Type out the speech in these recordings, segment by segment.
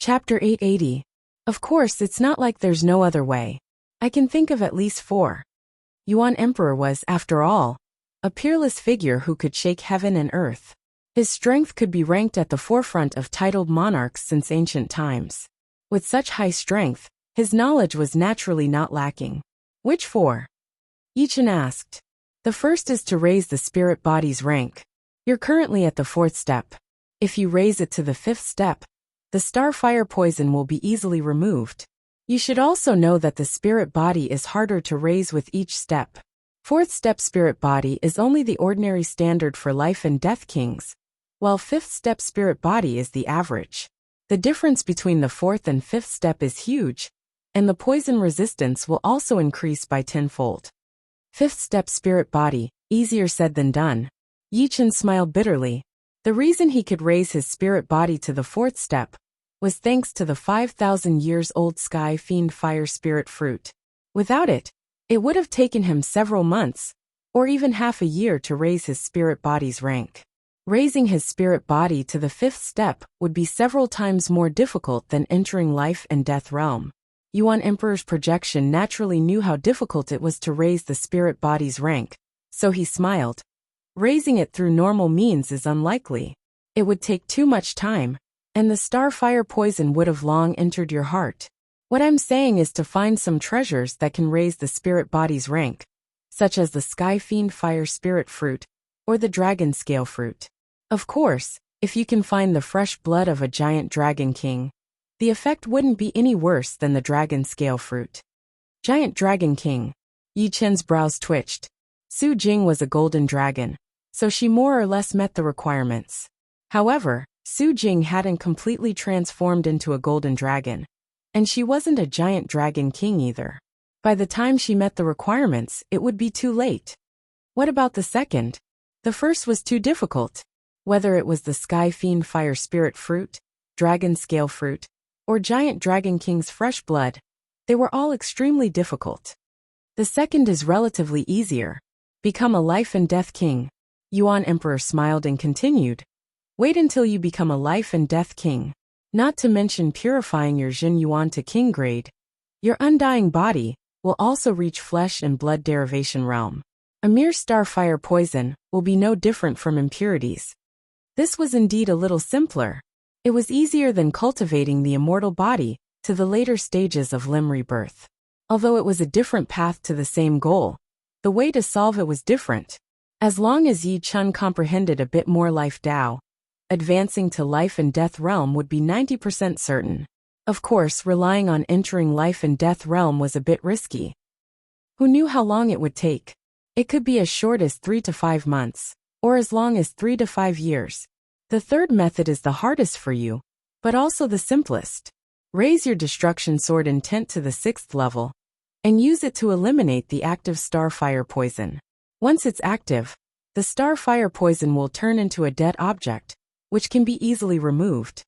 Chapter 880. Of course, it's not like there's no other way. I can think of at least 4. Yuan Emperor was, after all, a peerless figure who could shake heaven and earth. His strength could be ranked at the forefront of titled monarchs since ancient times. With such high strength, his knowledge was naturally not lacking. Which 4? Yichen asked. The first is to raise the spirit body's rank. You're currently at the 4th step. If you raise it to the 5th step, the starfire poison will be easily removed. You should also know that the spirit body is harder to raise with each step. 4th step spirit body is only the ordinary standard for life and death kings, while 5th step spirit body is the average. The difference between the 4th and 5th step is huge, and the poison resistance will also increase by 10-fold. 5th step spirit body, easier said than done. Yichen smiled bitterly. The reason he could raise his spirit body to the 4th step was thanks to the 5,000 years old Sky Fiend Fire Spirit fruit. Without it, it would have taken him several months, or even half a year to raise his spirit body's rank. Raising his spirit body to the 5th step would be several times more difficult than entering life and death realm. Yuan Emperor's projection naturally knew how difficult it was to raise the spirit body's rank, so he smiled. Raising it through normal means is unlikely. It would take too much time, and the starfire poison would have long entered your heart. What I'm saying is to find some treasures that can raise the spirit body's rank, such as the Sky Fiend Fire Spirit fruit, or the Dragon Scale fruit. Of course, if you can find the fresh blood of a giant dragon king, the effect wouldn't be any worse than the Dragon Scale fruit. Giant Dragon King. Yichen's brows twitched. Su Jing was a golden dragon, so she more or less met the requirements. However, Su Jing hadn't completely transformed into a golden dragon, and she wasn't a giant dragon king either. By the time she met the requirements, it would be too late. What about the second? The first was too difficult. Whether it was the Sky Fiend Fire Spirit fruit, Dragon Scale fruit, or Giant Dragon King's fresh blood, they were all extremely difficult. The second is relatively easier. Become a life and death king. Yuan Emperor smiled and continued. Wait until you become a life and death king. Not to mention purifying your Jin Yuan to king grade. Your undying body will also reach flesh and blood derivation realm. A mere starfire poison will be no different from impurities. This was indeed a little simpler. It was easier than cultivating the immortal body to the later stages of limb rebirth. Although it was a different path to the same goal, the way to solve it was different. As long as Yi Chun comprehended a bit more life Tao, advancing to life and death realm would be 90% certain. Of course, relying on entering life and death realm was a bit risky. Who knew how long it would take? It could be as short as 3 to 5 months, or as long as 3 to 5 years. The third method is the hardest for you, but also the simplest. Raise your destruction sword intent to the 6th level, and use it to eliminate the active starfire poison. Once it's active, the starfire poison will turn into a dead object, which can be easily removed.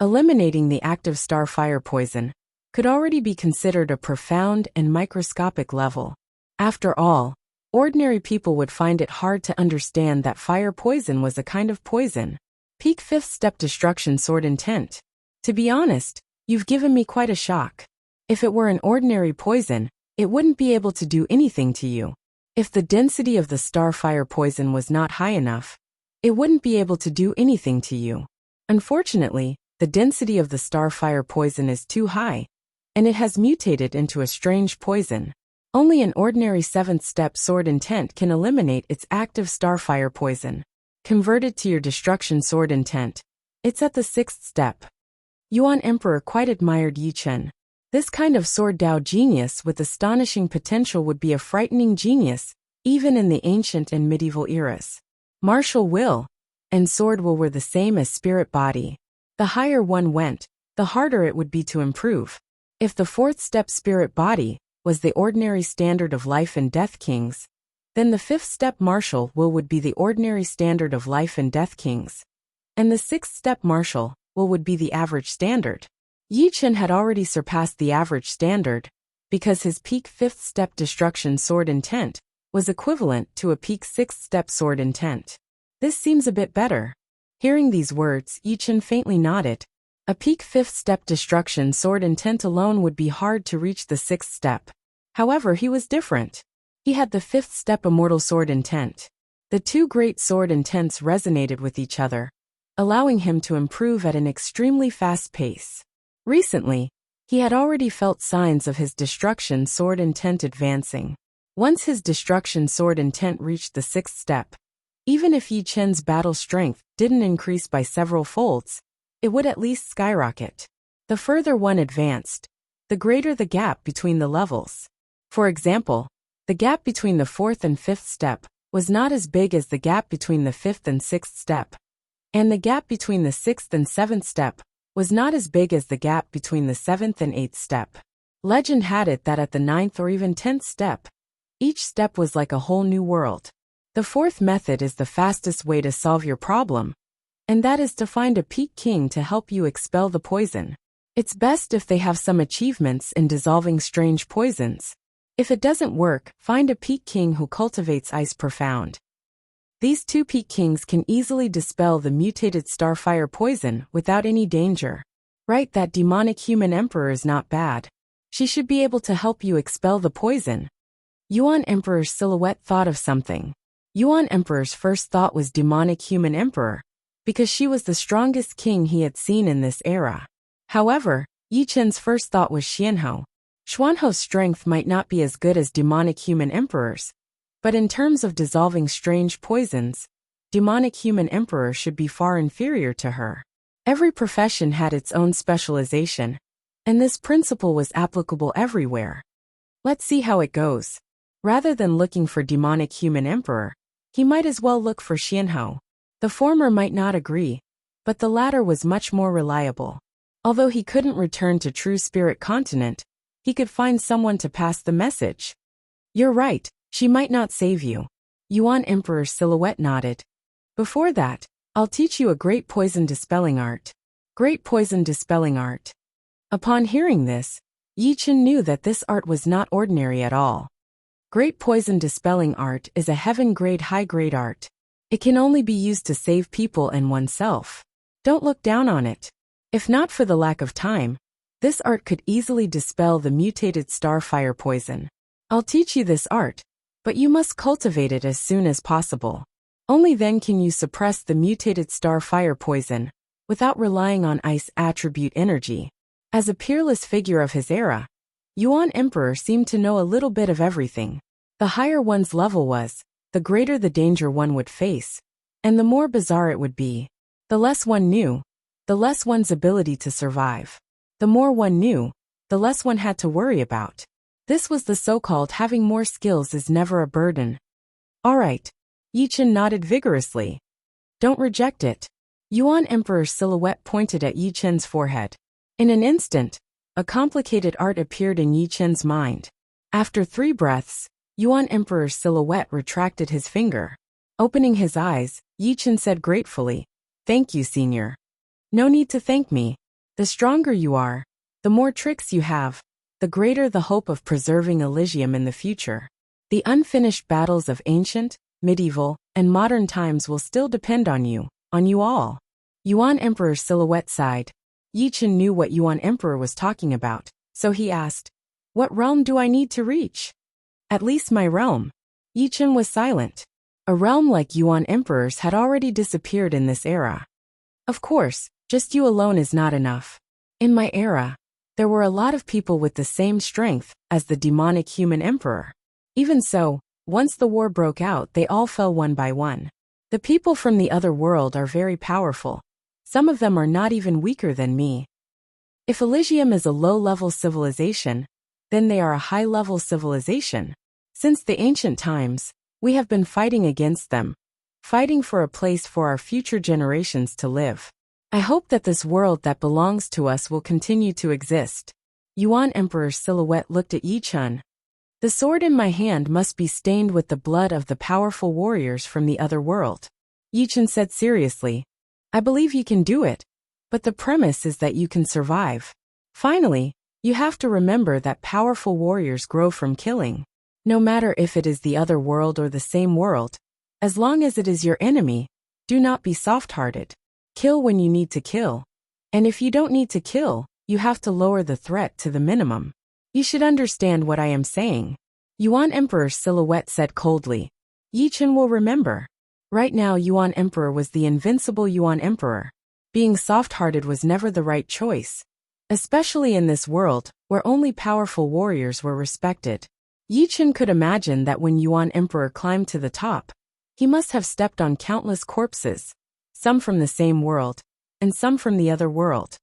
Eliminating the active starfire poison could already be considered a profound and microscopic level. After all, ordinary people would find it hard to understand that fire poison was a kind of poison. Peak 5th step destruction sword intent. To be honest, you've given me quite a shock. If it were an ordinary poison, it wouldn't be able to do anything to you. If the density of the starfire poison was not high enough, it wouldn't be able to do anything to you. Unfortunately, the density of the starfire poison is too high, and it has mutated into a strange poison. Only an ordinary 7th step sword intent can eliminate its active starfire poison. Convert it to your destruction sword intent. It's at the 6th step. Yuan Emperor quite admired Yichen. This kind of sword Dao genius with astonishing potential would be a frightening genius, even in the ancient and medieval eras. Martial will and sword will were the same as spirit body. The higher one went, the harder it would be to improve. If the 4th step spirit body was the ordinary standard of life and death kings, then the 5th step martial will would be the ordinary standard of life and death kings, and the 6th step martial will would be the average standard. Yichen had already surpassed the average standard, because his peak 5th step destruction sword intent was equivalent to a peak 6th step sword intent. This seems a bit better. Hearing these words, Yichen faintly nodded. A peak 5th step destruction sword intent alone would be hard to reach the 6th step. However, he was different. He had the 5th step immortal sword intent. The two great sword intents resonated with each other, allowing him to improve at an extremely fast pace. Recently, he had already felt signs of his destruction sword intent advancing. Once his destruction sword intent reached the 6th step, even if Yi Chen's battle strength didn't increase by several folds, it would at least skyrocket. The further one advanced, the greater the gap between the levels. For example, the gap between the 4th and 5th step was not as big as the gap between the 5th and 6th step, and the gap between the 6th and 7th step was not as big as the gap between the 7th and 8th step. Legend had it that at the 9th or even 10th step, each step was like a whole new world. The 4th method is the fastest way to solve your problem, and that is to find a peak king to help you expel the poison. It's best if they have some achievements in dissolving strange poisons. If it doesn't work, find a peak king who cultivates ice profound. These two peak kings can easily dispel the mutated starfire poison without any danger. Right, that demonic human emperor is not bad. She should be able to help you expel the poison. Yuan Emperor's silhouette thought of something. Yuan Emperor's first thought was demonic human emperor, because she was the strongest king he had seen in this era. However, Yi Chen's first thought was Xianhou. Xuanhou's strength might not be as good as demonic human emperors, but in terms of dissolving strange poisons, demonic human emperor should be far inferior to her. Every profession had its own specialization, and this principle was applicable everywhere. Let's see how it goes. Rather than looking for demonic human emperor, he might as well look for Xianhou. The former might not agree, but the latter was much more reliable. Although he couldn't return to True Spirit Continent, he could find someone to pass the message. You're right, she might not save you. Yuan Emperor's silhouette nodded. Before that, I'll teach you a great poison dispelling art. Great poison dispelling art. Upon hearing this, Yi Chen knew that this art was not ordinary at all. Great poison dispelling art is a heaven-grade high-grade art. It can only be used to save people and oneself. Don't look down on it. If not for the lack of time, this art could easily dispel the mutated starfire poison. I'll teach you this art, but you must cultivate it as soon as possible. Only then can you suppress the mutated starfire poison, without relying on ice attribute energy. As a peerless figure of his era, Yuan Emperor seemed to know a little bit of everything. The higher one's level was, the greater the danger one would face, and the more bizarre it would be. The less one knew, the less one's ability to survive. The more one knew, the less one had to worry about. This was the so-called having more skills is never a burden. All right. Yi Chen nodded vigorously. Don't reject it. Yuan Emperor's silhouette pointed at Yi Chen's forehead. In an instant, a complicated art appeared in Yi Chen's mind. After 3 breaths, Yuan Emperor's silhouette retracted his finger. Opening his eyes, Yi Chen said gratefully, "Thank you, senior." "No need to thank me. The stronger you are, the more tricks you have, the greater the hope of preserving Elysium in the future. The unfinished battles of ancient, medieval, and modern times will still depend on you all." Yuan Emperor's silhouette sighed. Yi Chen knew what Yuan Emperor was talking about, so he asked, "What realm do I need to reach?" "At least my realm." Yi Chen was silent. A realm like Yuan Emperor's had already disappeared in this era. Of course, just you alone is not enough. In my era, there were a lot of people with the same strength as the demonic human emperor. Even so, once the war broke out, they all fell one by one. The people from the other world are very powerful. Some of them are not even weaker than me. If Elysium is a low-level civilization, then they are a high-level civilization. Since the ancient times, we have been fighting against them, fighting for a place for our future generations to live. I hope that this world that belongs to us will continue to exist. Yuan Emperor's silhouette looked at Yi Chen. The sword in my hand must be stained with the blood of the powerful warriors from the other world. Yi Chen said seriously, "I believe you can do it, but the premise is that you can survive. Finally, you have to remember that powerful warriors grow from killing. No matter if it is the other world or the same world, as long as it is your enemy, do not be soft-hearted. Kill when you need to kill. And if you don't need to kill, you have to lower the threat to the minimum. You should understand what I am saying. Yuan Emperor's silhouette said coldly. Yi Chen will remember. Right now Yuan Emperor was the invincible Yuan Emperor. Being soft-hearted was never the right choice, especially in this world, where only powerful warriors were respected. Yi Chen could imagine that when Yuan Emperor climbed to the top, he must have stepped on countless corpses, some from the same world, and some from the other world.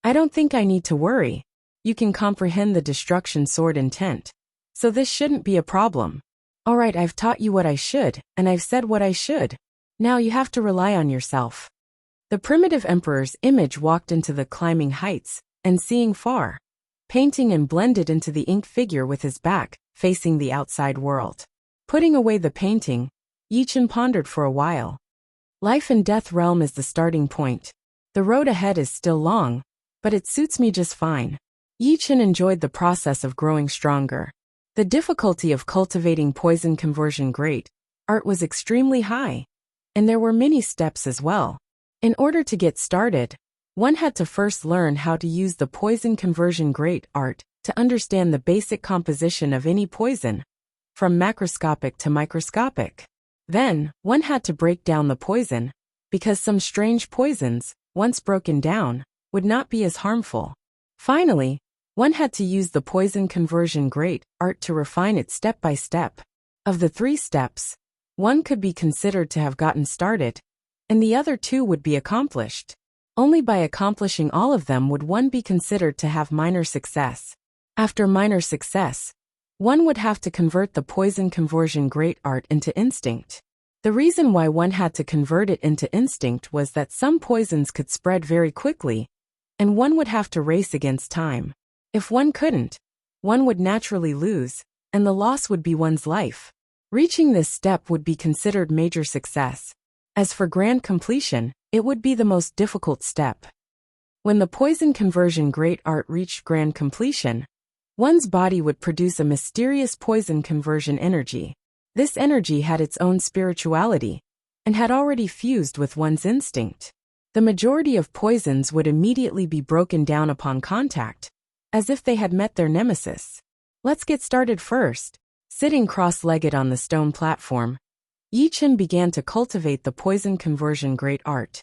I don't think I need to worry. You can comprehend the destruction sword intent, so this shouldn't be a problem. Alright, I've taught you what I should, and I've said what I should. Now you have to rely on yourself. The primitive emperor's image walked into the climbing heights, and seeing far, painting and blended into the inked figure with his back, facing the outside world. Putting away the painting, Yi Chen pondered for a while. Life and death realm is the starting point. The road ahead is still long, but it suits me just fine. Yi Chen enjoyed the process of growing stronger. The difficulty of cultivating poison conversion great art was extremely high, and there were many steps as well. In order to get started, one had to first learn how to use the poison conversion great art to understand the basic composition of any poison, from macroscopic to microscopic. Then, one had to break down the poison, because some strange poisons, once broken down, would not be as harmful. Finally, one had to use the poison conversion great art to refine it step by step. Of the 3 steps, one could be considered to have gotten started, and the other 2 would be accomplished. Only by accomplishing all of them would one be considered to have minor success. After minor success, one would have to convert the poison conversion great art into instinct. The reason why one had to convert it into instinct was that some poisons could spread very quickly, and one would have to race against time. If one couldn't, one would naturally lose, and the loss would be one's life. Reaching this step would be considered major success. As for grand completion, it would be the most difficult step. When the poison conversion great art reached grand completion, one's body would produce a mysterious poison conversion energy. This energy had its own spirituality, and had already fused with one's instinct. The majority of poisons would immediately be broken down upon contact, as if they had met their nemesis. Let's get started first. Sitting cross-legged on the stone platform, Yi Chen began to cultivate the poison conversion great art.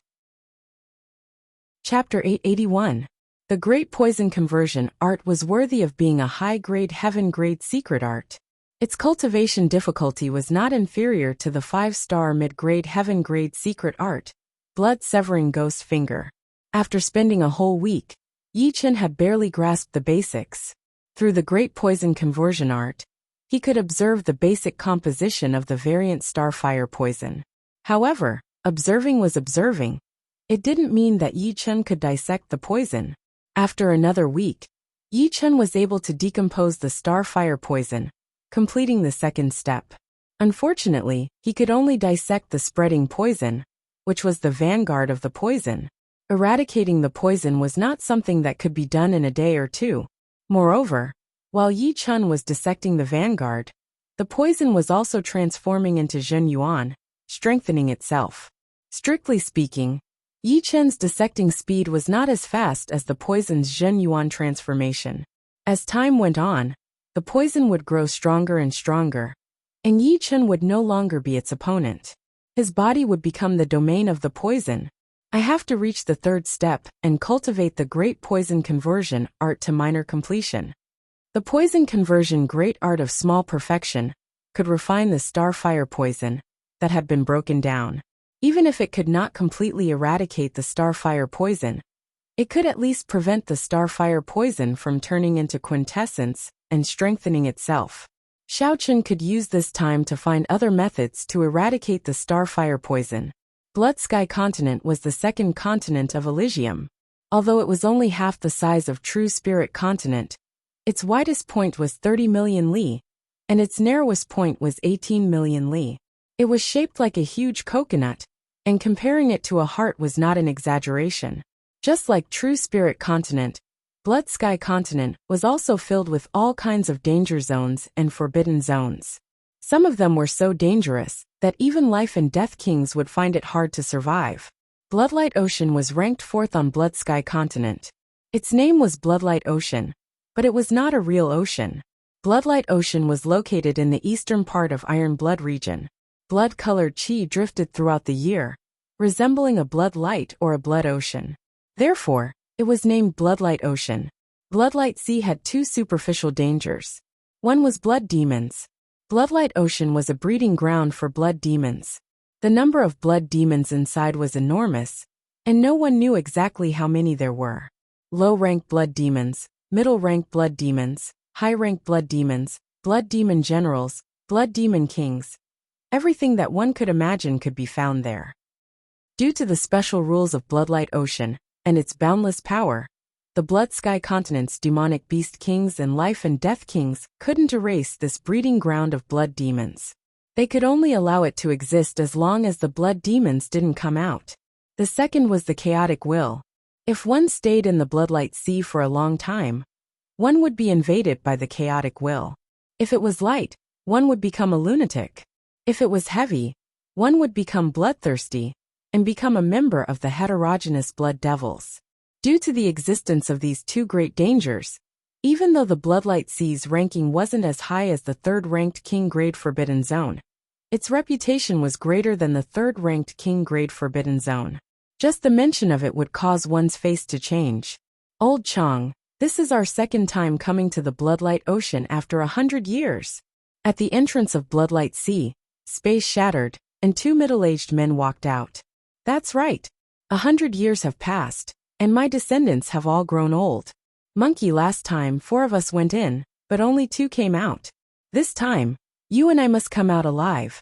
Chapter 881. The great poison conversion art was worthy of being a high-grade heaven-grade secret art. Its cultivation difficulty was not inferior to the 5-star mid-grade heaven-grade secret art, blood-severing ghost finger. After spending a whole week, Yi Chen had barely grasped the basics. Through the great poison conversion art, he could observe the basic composition of the variant starfire poison. However, observing was observing. It didn't mean that Yi Chen could dissect the poison. After another week, Yi Chen was able to decompose the starfire poison, completing the second step. Unfortunately, he could only dissect the spreading poison, which was the vanguard of the poison. Eradicating the poison was not something that could be done in a day or 2. Moreover, while Yi Chen was dissecting the vanguard, the poison was also transforming into Zhen Yuan, strengthening itself. Strictly speaking, Yi Chen's dissecting speed was not as fast as the poison's Zhen Yuan transformation. As time went on, the poison would grow stronger and stronger, and Yi Chen would no longer be its opponent. His body would become the domain of the poison. I have to reach the 3rd step and cultivate the great poison conversion art to minor completion. The poison conversion great art of small perfection could refine the starfire poison that had been broken down. Even if it could not completely eradicate the starfire poison, it could at least prevent the starfire poison from turning into quintessence and strengthening itself. Xiaochen could use this time to find other methods to eradicate the starfire poison. Blood Sky Continent was the 2nd continent of Elysium. Although it was only half the size of True Spirit Continent, its widest point was 30 million li, and its narrowest point was 18 million li. It was shaped like a huge coconut, and comparing it to a heart was not an exaggeration. Just like True Spirit Continent, Blood Sky Continent was also filled with all kinds of danger zones and forbidden zones. Some of them were so dangerous that even life and death kings would find it hard to survive. Bloodlight Ocean was ranked 4th on Blood Sky Continent. Its name was Bloodlight Ocean, but it was not a real ocean. Bloodlight Ocean was located in the eastern part of Iron Blood region. Blood-colored chi drifted throughout the year, resembling a blood light or a blood ocean. Therefore, it was named Bloodlight Ocean. Bloodlight Sea had 2 superficial dangers. One was blood demons. Bloodlight Ocean was a breeding ground for blood demons. The number of blood demons inside was enormous, and no one knew exactly how many there were. Low-rank blood demons, middle-rank blood demons, high-rank blood demon generals, blood demon kings. Everything that one could imagine could be found there. Due to the special rules of Bloodlight Ocean and its boundless power, the Blood Sky Continent's demonic beast kings and life and death kings couldn't erase this breeding ground of blood demons. They could only allow it to exist as long as the blood demons didn't come out. The second was the chaotic will. If one stayed in the Bloodlight Sea for a long time, one would be invaded by the chaotic will. If it was light, one would become a lunatic. If it was heavy, one would become bloodthirsty and become a member of the heterogeneous blood devils. Due to the existence of these 2 great dangers, even though the Bloodlight Sea's ranking wasn't as high as the 3rd-ranked King Grade Forbidden Zone, its reputation was greater than the 3rd-ranked King Grade Forbidden Zone. Just the mention of it would cause one's face to change. Old Chong, this is our 2nd time coming to the Bloodlight Ocean after 100 years. At the entrance of Bloodlight Sea, space shattered, and 2 middle-aged men walked out. That's right. 100 years have passed, and my descendants have all grown old. Monkey, last time 4 of us went in, but only 2 came out. This time, you and I must come out alive.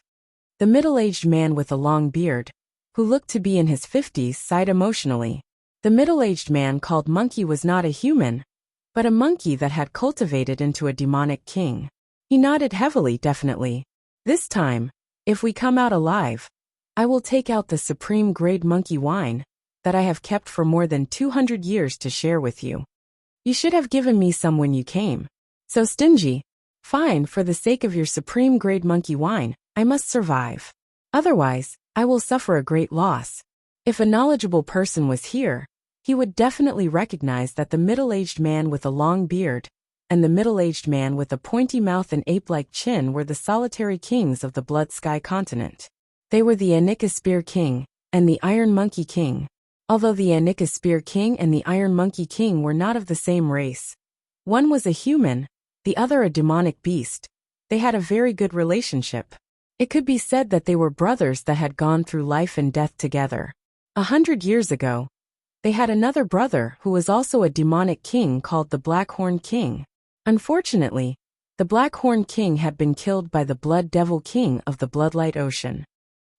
The middle-aged man with a long beard, who looked to be in his 50s, sighed emotionally. The middle-aged man called Monkey was not a human, but a monkey that had cultivated into a demonic king. He nodded heavily, definitely. This time, if we come out alive, I will take out the supreme grade monkey wine that I have kept for more than 200 years to share with you. You should have given me some when you came. So stingy. Fine, for the sake of your supreme grade monkey wine, I must survive. Otherwise, I will suffer a great loss. If a knowledgeable person was here, he would definitely recognize that the middle-aged man with a long beard and the middle-aged man with a pointy mouth and ape-like chin were the solitary kings of the Blood Sky Continent. They were the Anika Spear King and the Iron Monkey King. Although the Anika Spear King and the Iron Monkey King were not of the same race, one was a human, the other a demonic beast, they had a very good relationship. It could be said that they were brothers that had gone through life and death together. 100 years ago, they had another brother who was also a demonic king called the Blackhorn King. Unfortunately, the Blackhorn King had been killed by the Blood Devil King of the Bloodlight Ocean.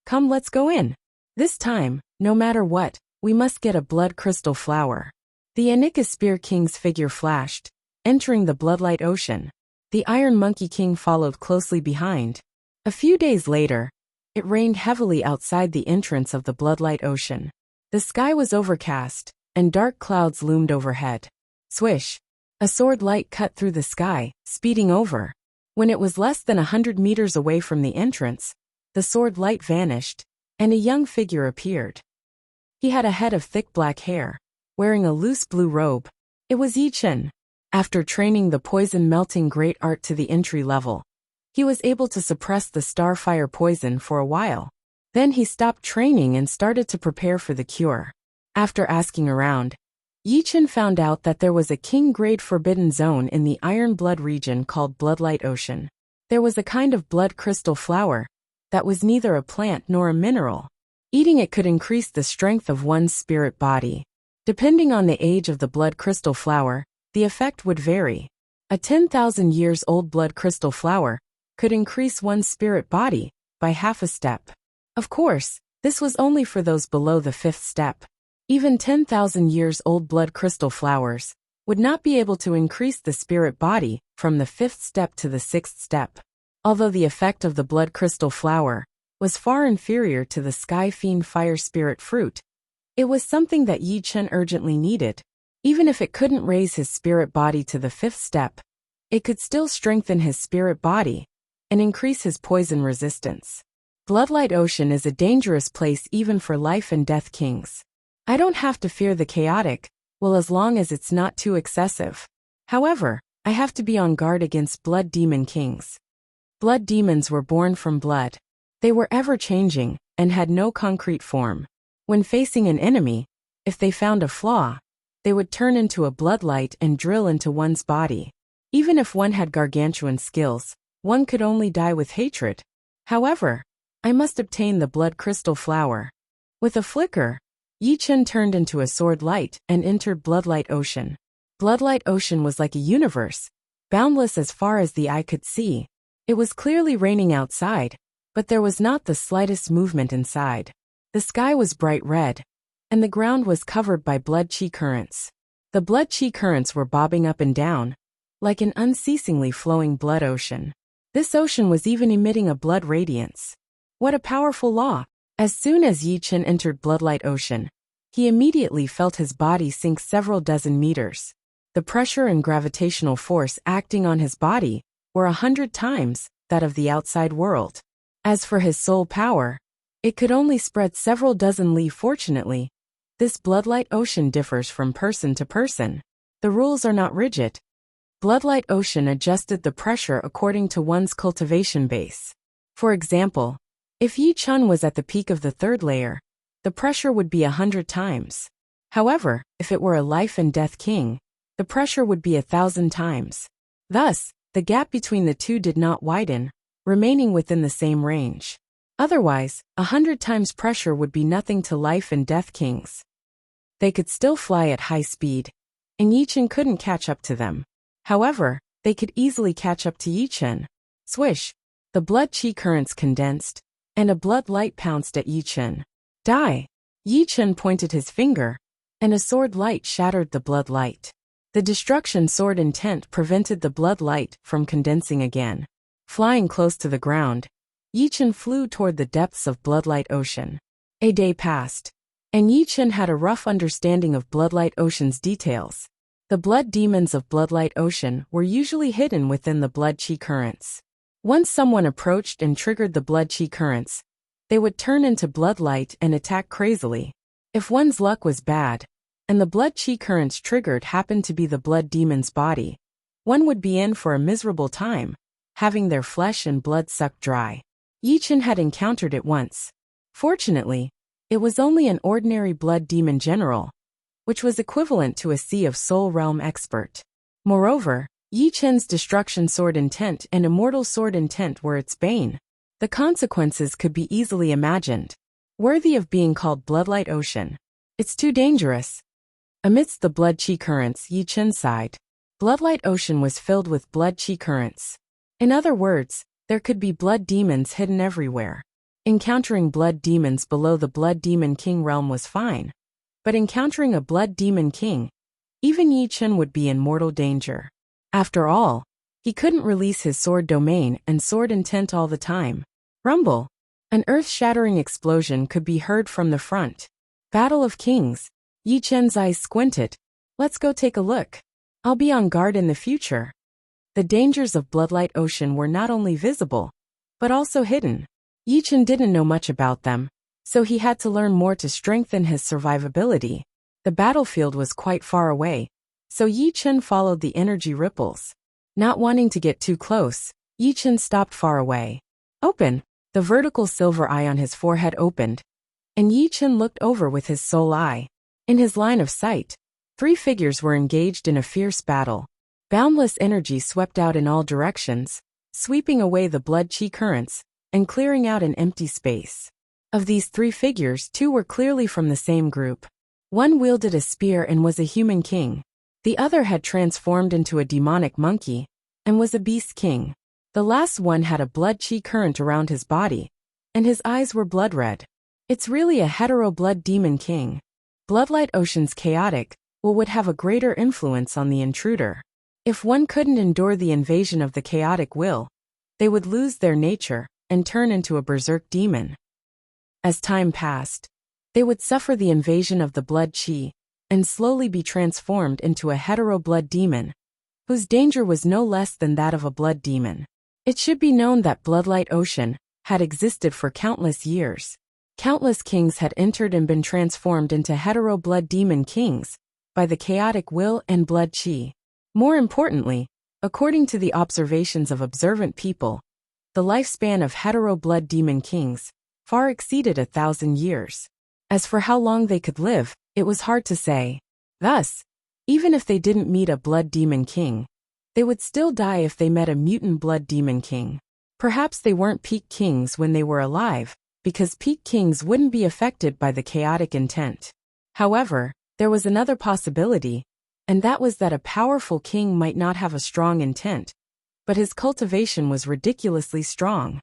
Come, let's go in. This time, no matter what, we must get a blood crystal flower. The Anika Spear King's figure flashed, entering the Bloodlight Ocean. The Iron Monkey King followed closely behind. A few days later, it rained heavily outside the entrance of the Bloodlight Ocean. The sky was overcast, and dark clouds loomed overhead. Swish! A sword light cut through the sky, speeding over. When it was less than 100 meters away from the entrance, the sword light vanished, and a young figure appeared. He had a head of thick black hair, wearing a loose blue robe. It was Yi Chen. After training the poison-melting great art to the entry level, he was able to suppress the starfire poison for a while. Then he stopped training and started to prepare for the cure. After asking around, Yi Chen found out that there was a king-grade forbidden zone in the Iron Blood region called Bloodlight Ocean. There was a kind of blood crystal flower that was neither a plant nor a mineral. Eating it could increase the strength of one's spirit body. Depending on the age of the blood crystal flower, the effect would vary. A 10,000 years old blood crystal flower could increase one's spirit body by half a step. Of course, this was only for those below the 5th step. Even 10,000 years old blood crystal flowers would not be able to increase the spirit body from the 5th step to the 6th step. Although the effect of the blood crystal flower was far inferior to the Sky Fiend Fire Spirit fruit, it was something that Yi Chen urgently needed. Even if it couldn't raise his spirit body to the 5th step, it could still strengthen his spirit body and increase his poison resistance. Bloodlight Ocean is a dangerous place even for life and death kings. I don't have to fear the chaotic, well, as long as it's not too excessive. However, I have to be on guard against blood demon kings. Blood demons were born from blood. They were ever-changing and had no concrete form. When facing an enemy, if they found a flaw, they would turn into a bloodlight and drill into one's body. Even if one had gargantuan skills, one could only die with hatred. However, I must obtain the blood crystal flower. With a flicker, Yi Chen turned into a sword light and entered Bloodlight Ocean. Bloodlight Ocean was like a universe, boundless as far as the eye could see. It was clearly raining outside, but there was not the slightest movement inside. The sky was bright red, and the ground was covered by blood chi currents. The blood chi currents were bobbing up and down, like an unceasingly flowing blood ocean. This ocean was even emitting a blood radiance. What a powerful law! As soon as Yi Chen entered Bloodlight Ocean, he immediately felt his body sink several dozen meters. The pressure and gravitational force acting on his body were 100 times that of the outside world. As for his soul power, it could only spread several dozen li. Fortunately, this Bloodlight Ocean differs from person to person. The rules are not rigid. Bloodlight Ocean adjusted the pressure according to one's cultivation base. For example, if Yi Chen was at the peak of the third layer, the pressure would be 100 times. However, if it were a life and death king, the pressure would be 1,000 times. Thus, the gap between the two did not widen, remaining within the same range. Otherwise, 100 times pressure would be nothing to life and death kings. They could still fly at high speed, and Yi Chen couldn't catch up to them. However, they could easily catch up to Yi Chen. Swish! The blood chi currents condensed, and a blood light pounced at Yi Chen. Die! Yi Chen pointed his finger, and a sword light shattered the blood light. The destruction sword intent prevented the blood light from condensing again. Flying close to the ground, Yi Chen flew toward the depths of Bloodlight Ocean. A day passed, and Yi Chen had a rough understanding of Bloodlight Ocean's details. The blood demons of Bloodlight Ocean were usually hidden within the blood chi currents. Once someone approached and triggered the blood chi currents, they would turn into bloodlight and attack crazily. If one's luck was bad, and the blood chi currents triggered happened to be the blood demon's body, one would be in for a miserable time, having their flesh and blood sucked dry. Yi Chen had encountered it once. Fortunately, it was only an ordinary blood demon general, which was equivalent to a Sea of Soul Realm expert. Moreover, Yi Chen's destruction sword intent and immortal sword intent were its bane. The consequences could be easily imagined. Worthy of being called Bloodlight Ocean. It's too dangerous. Amidst the blood chi currents, Yi Chen sighed. Bloodlight Ocean was filled with blood chi currents. In other words, there could be blood demons hidden everywhere. Encountering blood demons below the blood demon king realm was fine. But encountering a blood demon king, even Yi Chen would be in mortal danger. After all, he couldn't release his sword domain and sword intent all the time. Rumble! An earth-shattering explosion could be heard from the front. Battle of Kings. Yi Chen's eyes squinted. Let's go take a look. I'll be on guard in the future. The dangers of Bloodlight Ocean were not only visible, but also hidden. Yi Chen didn't know much about them, so he had to learn more to strengthen his survivability. The battlefield was quite far away, so Yi Chen followed the energy ripples. Not wanting to get too close, Yi Chen stopped far away. Open! The vertical silver eye on his forehead opened, and Yi Chen looked over with his soul eye. In his line of sight, 3 figures were engaged in a fierce battle. Boundless energy swept out in all directions, sweeping away the blood chi currents, and clearing out an empty space. Of these 3 figures, 2 were clearly from the same group. One wielded a spear and was a human king. The other had transformed into a demonic monkey, and was a beast king. The last one had a blood chi current around his body, and his eyes were blood red. It's really a hetero blood demon king. Bloodlight Ocean's chaotic would have a greater influence on the intruder. If one couldn't endure the invasion of the chaotic will, they would lose their nature and turn into a berserk demon. As time passed, they would suffer the invasion of the blood chi, and slowly be transformed into a hetero blood demon, whose danger was no less than that of a blood demon. It should be known that Bloodlight Ocean had existed for countless years. Countless kings had entered and been transformed into hetero blood demon kings by the chaotic will and blood chi. More importantly, according to the observations of observant people, the lifespan of hetero blood demon kings far exceeded 1,000 years. As for how long they could live, it was hard to say. Thus, even if they didn't meet a blood demon king, they would still die if they met a mutant blood demon king. Perhaps they weren't peak kings when they were alive, because peak kings wouldn't be affected by the chaotic intent. However, there was another possibility, and that was that a powerful king might not have a strong intent, but his cultivation was ridiculously strong.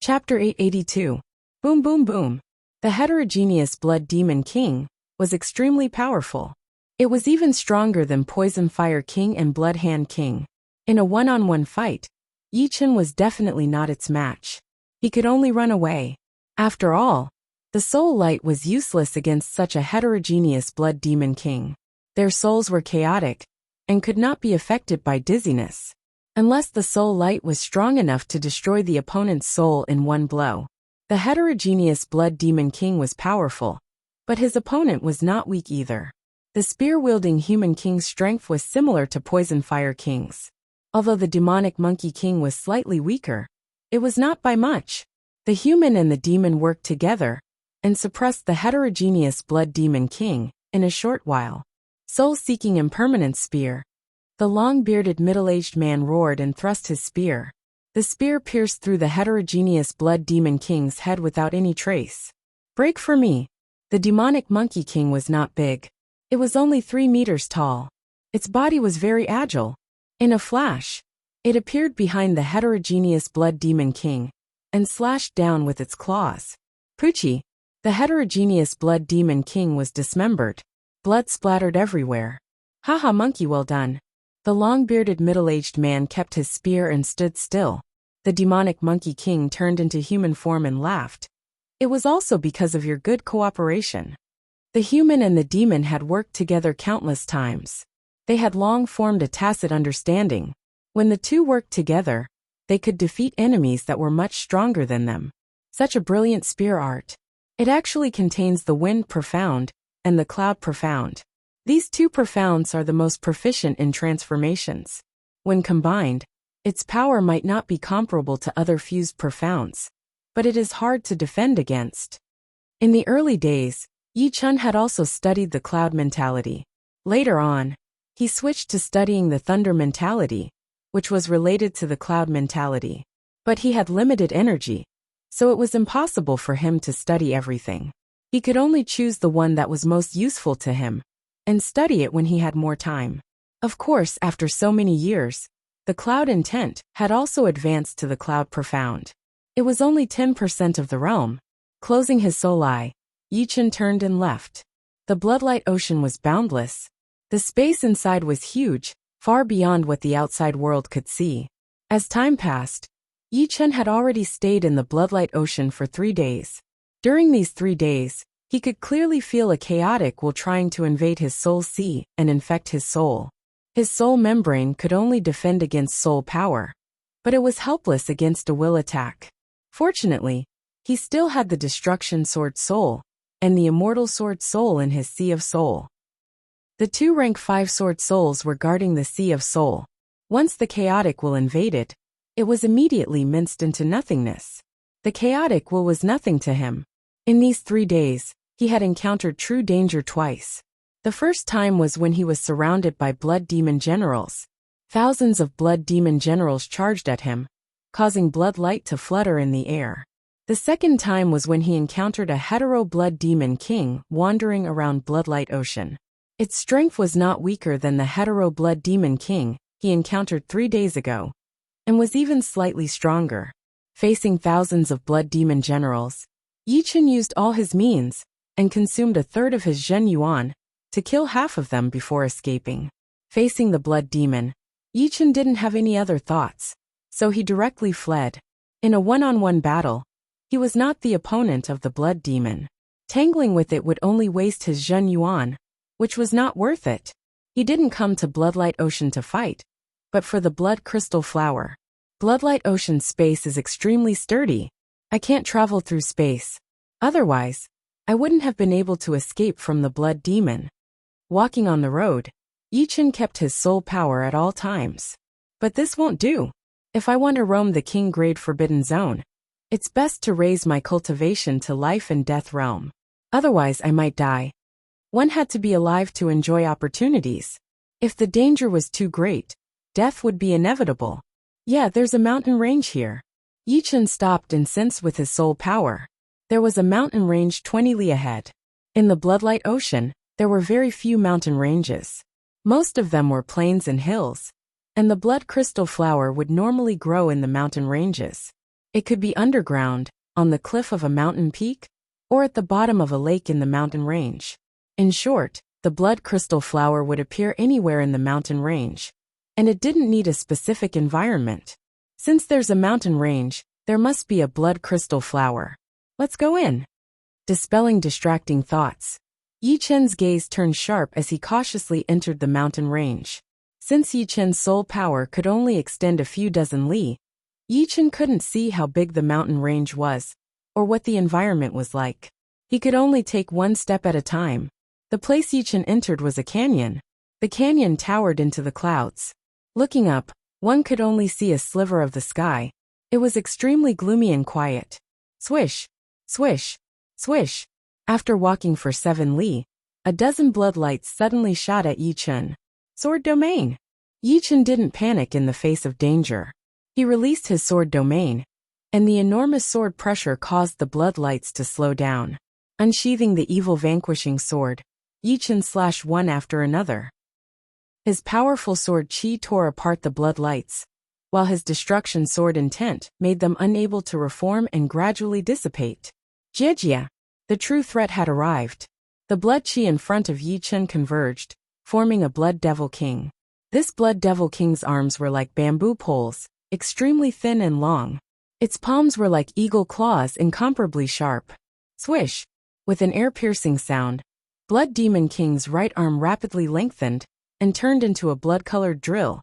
Chapter 882. Boom Boom Boom. The heterogeneous blood demon king was extremely powerful. It was even stronger than Poison Fire King and Blood Hand King. In a one-on-one fight, Yi Chen was definitely not its match. He could only run away. After all, the soul light was useless against such a heterogeneous blood demon king. Their souls were chaotic and could not be affected by dizziness, unless the soul light was strong enough to destroy the opponent's soul in one blow. The heterogeneous blood demon king was powerful, but his opponent was not weak either. The spear-wielding human king's strength was similar to Poison Fire King's. Although the demonic monkey king was slightly weaker, it was not by much. The human and the demon worked together and suppressed the heterogeneous blood demon king in a short while. Soul-seeking impermanence spear. The long-bearded middle-aged man roared and thrust his spear. The spear pierced through the heterogeneous blood demon king's head without any trace. Break for me. The demonic monkey king was not big. It was only 3 meters tall. Its body was very agile. In a flash, it appeared behind the heterogeneous blood demon king and slashed down with its claws. Poochie. The heterogeneous blood demon king was dismembered. Blood splattered everywhere. Haha monkey, well done. The long-bearded middle-aged man kept his spear and stood still. The demonic monkey king turned into human form and laughed. It was also because of your good cooperation. The human and the demon had worked together countless times. They had long formed a tacit understanding. When the two worked together, they could defeat enemies that were much stronger than them. Such a brilliant spear art. It actually contains the wind profound and the cloud profound. These two profounds are the most proficient in transformations. When combined, its power might not be comparable to other fused profounds, but it is hard to defend against. In the early days, Yi Chen had also studied the cloud mentality. Later on, he switched to studying the thunder mentality, which was related to the cloud mentality. But he had limited energy, so it was impossible for him to study everything. He could only choose the one that was most useful to him and study it when he had more time. Of course, after so many years, the cloud intent had also advanced to the cloud profound. It was only 10% of the realm. Closing his soul eye, Yi Chen turned and left. The bloodlight ocean was boundless. The space inside was huge, far beyond what the outside world could see. As time passed, Yi Chen had already stayed in the bloodlight ocean for 3 days. During these 3 days, he could clearly feel a chaotic will trying to invade his soul sea and infect his soul. His soul membrane could only defend against soul power, but it was helpless against a will attack. Fortunately, he still had the destruction sword soul and the immortal sword soul in his sea of soul. The 2 rank 5 sword souls were guarding the sea of soul. Once the chaotic will invaded, it was immediately minced into nothingness. The chaotic will was nothing to him. In these 3 days, he had encountered true danger twice. The first time was when he was surrounded by blood demon generals. Thousands of blood demon generals charged at him, causing blood light to flutter in the air. The second time was when he encountered a hetero blood demon king wandering around bloodlight ocean. Its strength was not weaker than the hetero blood demon king he encountered 3 days ago, and was even slightly stronger. Facing thousands of blood demon generals, Yi Chen used all his means and consumed a third of his Zhen Yuan to kill half of them before escaping. Facing the blood demon, Yi Chen didn't have any other thoughts, so he directly fled. In a one-on-one battle, he was not the opponent of the blood demon. Tangling with it would only waste his Zhen Yuan, which was not worth it. He didn't come to Bloodlight Ocean to fight, but for the blood crystal flower. Bloodlight Ocean space is extremely sturdy. I can't travel through space. Otherwise, I wouldn't have been able to escape from the blood demon. Walking on the road, Yichen kept his soul power at all times. But this won't do. If I want to roam the King Grade Forbidden Zone, it's best to raise my cultivation to life and death realm. Otherwise I might die. One had to be alive to enjoy opportunities. If the danger was too great, death would be inevitable. Yeah, there's a mountain range here. Yichen stopped and sensed with his soul power. There was a mountain range 20 li ahead. In the Bloodlight Ocean, there were very few mountain ranges. Most of them were plains and hills, and the blood crystal flower would normally grow in the mountain ranges. It could be underground, on the cliff of a mountain peak, or at the bottom of a lake in the mountain range. In short, the blood crystal flower would appear anywhere in the mountain range, and it didn't need a specific environment. Since there's a mountain range, there must be a blood crystal flower. Let's go in. Dispelling distracting thoughts, Yichen's gaze turned sharp as he cautiously entered the mountain range. Since Yichen's soul power could only extend a few dozen li, Yichen couldn't see how big the mountain range was, or what the environment was like. He could only take one step at a time. The place Yichen entered was a canyon. The canyon towered into the clouds. Looking up, one could only see a sliver of the sky. It was extremely gloomy and quiet. Swish, swish, swish. After walking for 7 li, a dozen bloodlights suddenly shot at Yichen. Sword domain. Yichen didn't panic in the face of danger. He released his sword domain, and the enormous sword pressure caused the bloodlights to slow down. Unsheathing the evil vanquishing sword, Yichen slashed one after another. His powerful sword Qi tore apart the bloodlights, while his destruction sword intent made them unable to reform and gradually dissipate. Jejia! The true threat had arrived. The blood Qi in front of Yichen converged, forming a Blood Devil King. This Blood Devil King's arms were like bamboo poles, extremely thin and long. Its palms were like eagle claws, incomparably sharp. Swish! With an ear-piercing sound, Blood Demon King's right arm rapidly lengthened and turned into a blood-colored drill,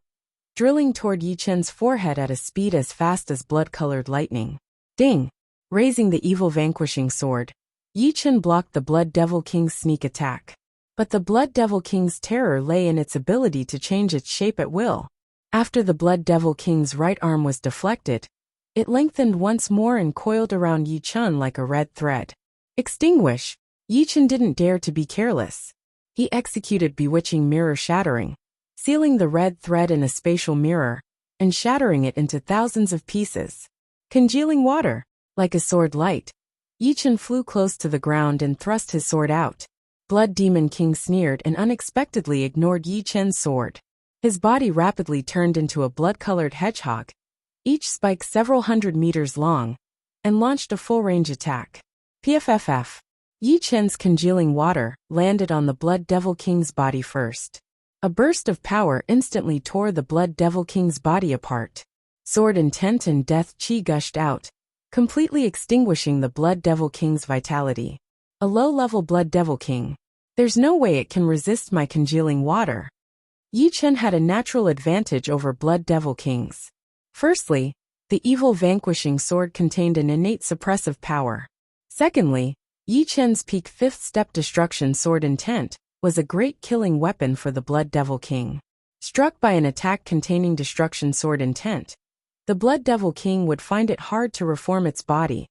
drilling toward Yichen's forehead at a speed as fast as blood-colored lightning. Ding! Raising the evil vanquishing sword, Yichen blocked the Blood Devil King's sneak attack. But the Blood Devil King's terror lay in its ability to change its shape at will. After the Blood Devil King's right arm was deflected, it lengthened once more and coiled around Yichen like a red thread. Extinguish! Yichen didn't dare to be careless. He executed bewitching mirror shattering, sealing the red thread in a spatial mirror, and shattering it into thousands of pieces. Congealing water. Like a sword light, Yichen flew close to the ground and thrust his sword out. Blood Demon King sneered and unexpectedly ignored Yichen's sword. His body rapidly turned into a blood-colored hedgehog, each spike several hundred meters long, and launched a full-range attack. PFFF. Yichen's congealing water landed on the Blood Devil King's body first. A burst of power instantly tore the Blood Devil King's body apart. Sword intent and death Qi gushed out, completely extinguishing the Blood Devil King's vitality. A low-level Blood Devil King. There's no way it can resist my congealing water. Yichen had a natural advantage over Blood Devil Kings. Firstly, the evil vanquishing sword contained an innate suppressive power. Secondly, Yichen's peak 5th step destruction sword intent was a great killing weapon for the Blood Devil King. Struck by an attack containing destruction sword intent, the Blood Devil King would find it hard to reform its body,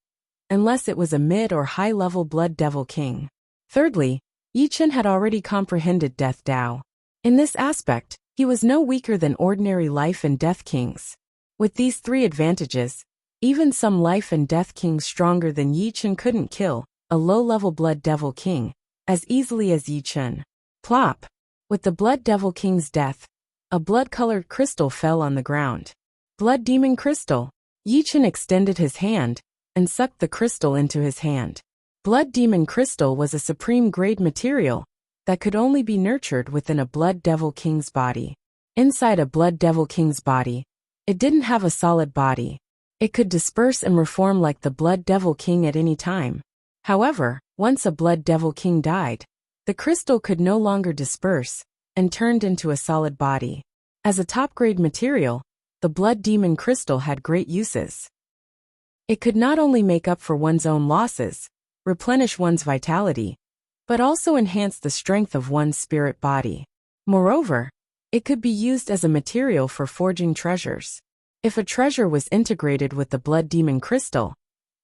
unless it was a mid or high-level Blood Devil King. Thirdly, Yichen had already comprehended Death Dao. In this aspect, he was no weaker than ordinary life and death kings. With these 3 advantages, even some life and death kings stronger than Yichen couldn't kill a low-level Blood Devil King as easily as Yichen. Plop! With the Blood Devil King's death, a blood-colored crystal fell on the ground. Blood Demon Crystal. Yichen extended his hand and sucked the crystal into his hand. Blood Demon Crystal was a supreme grade material that could only be nurtured within a Blood Devil King's body. Inside a Blood Devil King's body, it didn't have a solid body. It could disperse and reform like the Blood Devil King at any time. However, once a Blood Devil King died, the crystal could no longer disperse and turned into a solid body. As a top-grade material, the blood demon crystal had great uses. It could not only make up for one's own losses, replenish one's vitality, but also enhance the strength of one's spirit body. Moreover, it could be used as a material for forging treasures. If a treasure was integrated with the blood demon crystal,